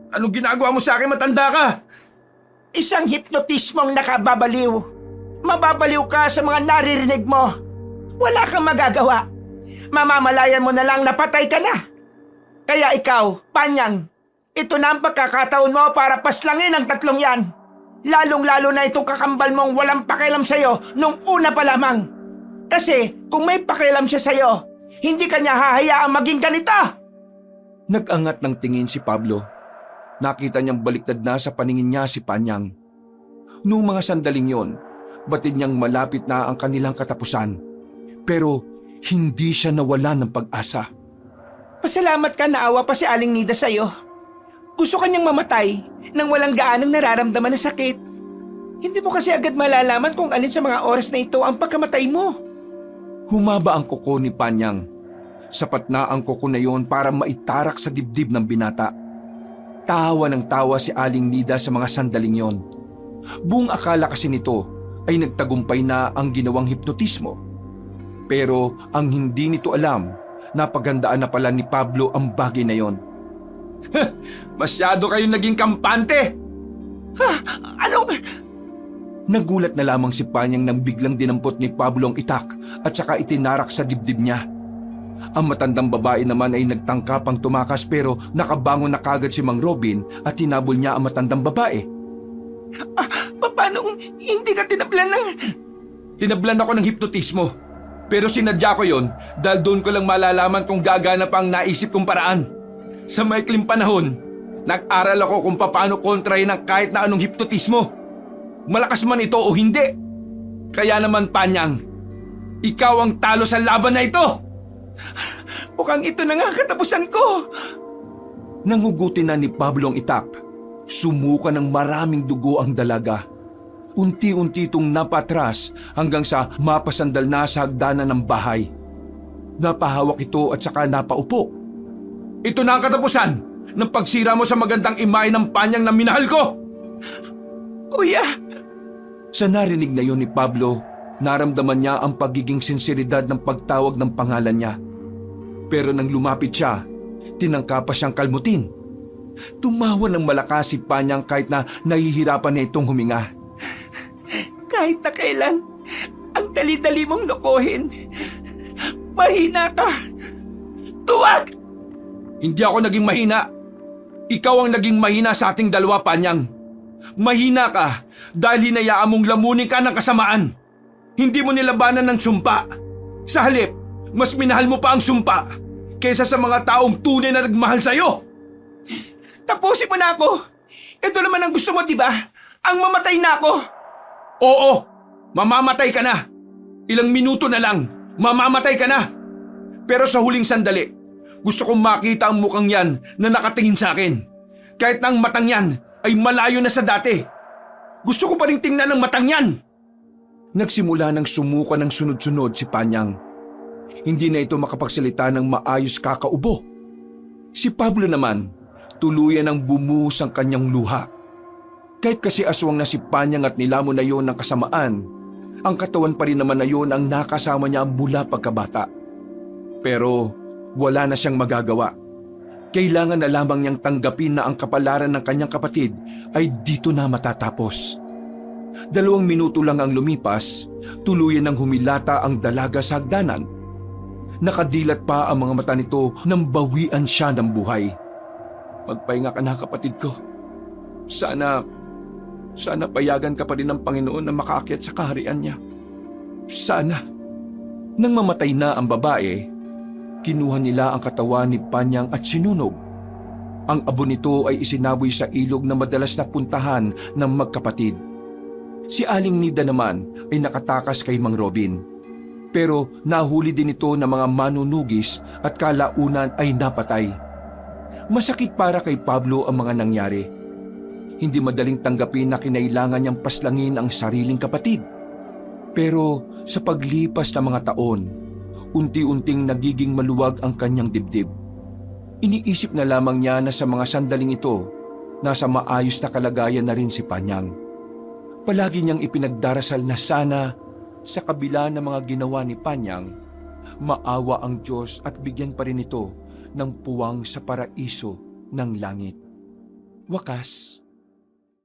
Anong ginagawa mo sa akin, matanda ka? Isang hipnotismong nakababaliw. Mababaliw ka sa mga naririnig mo. Wala kang magagawa. Mamamalayan mo na lang na patay ka na. Kaya ikaw, Panyang, ito na ang pagkakataon mo para paslangin ang tatlong yan. Lalong-lalo na itong kakambal mong walang pakialam sa'yo nung una pa lamang. Kasi kung may pakialam siya sa'yo, hindi ka niya hahayaang maging ganito. Nag-angat ng tingin si Pablo. Nakita niyang baliktad na sa paningin niya si Panyang. Noong mga sandaling yon, batid niyang malapit na ang kanilang katapusan. Pero hindi siya nawalan ng pag-asa. Pasalamat ka, naawa pa si Aling Nida sa'yo. Gusto kanyang mamatay nang walang gaanong nararamdaman na sakit. Hindi mo kasi agad malalaman kung alin sa mga oras na ito ang pagkamatay mo. Humaba ang kuko ni Panyang. Sapat na ang kuko na yon para maitarak sa dibdib ng binata. Tawa ng tawa si Aling Nida sa mga sandaling yon. Buong akala kasi nito ay nagtagumpay na ang ginawang hipnotismo. Pero ang hindi nito alam, napagandaan na pala ni Pablo ang bagay na yon. Masyado kayong naging kampante! Anong... Nagulat na lamang si Panyang nang biglang dinampot ni Pablo ang itak at saka itinarak sa dibdib niya. Ang matandang babae naman ay nagtangkapang tumakas pero nakabangon na kagad si Mang Robin at tinabol niya ang matandang babae. Paano hindi ka tinablan ng... Tinablan ako ng hipnotismo. Pero sinadya ko yon dahil doon ko lang malalaman kung gagana pa ang naisip kong paraan. Sa maikling panahon, nag-aral ako kung paano kontrahin ang kahit na anong hipnotismo. Malakas man ito o hindi. Kaya naman, Panyang, ikaw ang talo sa laban na ito! Mukhang ito na nga katapusan ko. Nanghugutin na ni Pablo ang itak. Sumuka ng maraming dugo ang dalaga. Unti-unti itong napatras hanggang sa mapasandal na sa hagdanan ng bahay. Napahawak ito at saka napaupo. Ito na ang katapusan ng pagsira mo sa magandang imahe ng Panyang na minahal ko! Kuya! Sa narinig na yon ni Pablo, naramdaman niya ang pagiging sinseridad ng pagtawag ng pangalan niya. Pero nang lumapit siya, tinangka pa siyang kalmutin. Tumawa ng malakas si Panyang kahit na nahihirapan na itong huminga. Kahit na kailan, ang dali-dali mong lokohin. Mahina ka! Tuwag! Hindi ako naging mahina. Ikaw ang naging mahina sa ating dalawa, Panyang. Mahina ka dahil hinayaan mong lamunin ka ng kasamaan. Hindi mo nilabanan ng sumpa. Sa halip, mas minahal mo pa ang sumpa kaysa sa mga taong tunay na nagmahal sa'yo. Tapusin mo na ako. Ito naman ang gusto mo, di ba? Ang mamatay na ako. Oo, mamamatay ka na. Ilang minuto na lang, mamamatay ka na. Pero sa huling sandali, gusto kong makita ang mukhang yan na nakatingin sa akin. Kahit na ang matang yan ay malayo na sa dati. Gusto ko pa rin tingnan ang matang yan. Nagsimula ng sumuka ng sunod-sunod si Panyang. Hindi na ito makapagsalita ng maayos kakaubo. Si Pablo naman, tuluyan ang bumuhos ang kanyang luha. Kahit kasi aswang na si Panyang at nilamon na yon ng kasamaan, ang katawan pa rin naman na yon ang nakasama niya mula pagkabata. Pero wala na siyang magagawa. Kailangan na lamang niyang tanggapin na ang kapalaran ng kanyang kapatid ay dito na matatapos. 2 minuto lang ang lumipas, tuluyan ng humilata ang dalaga sa hagdanan. Nakadilat pa ang mga mata nito nang bawian siya ng buhay. Magpahinga ka na, kapatid ko. Sana payagan ka pa rin ng Panginoon na makaakyat sa kaharian niya. Sana. Nang mamatay na ang babae, kinuha nila ang katawan ni Panyang at sinunog. Ang abo nito ay isinaboy sa ilog na madalas na puntahan ng magkapatid. Si Aling Nida naman ay nakatakas kay Mang Robin. Pero nahuli din ito ng mga manunugis at kalaunan ay napatay. Masakit para kay Pablo ang mga nangyari. Hindi madaling tanggapin na kinailangan niyang paslangin ang sariling kapatid. Pero sa paglipas ng mga taon, unti-unting nagiging maluwag ang kanyang dibdib. Iniisip na lamang niya na sa mga sandaling ito, nasa maayos na kalagayan na rin si Panyang. Palagi niyang ipinagdarasal na sana sa kabila ng mga ginawa ni Panyang, maawa ang Diyos at bigyan pa rin ito ng puwang sa paraiso ng langit. Wakas,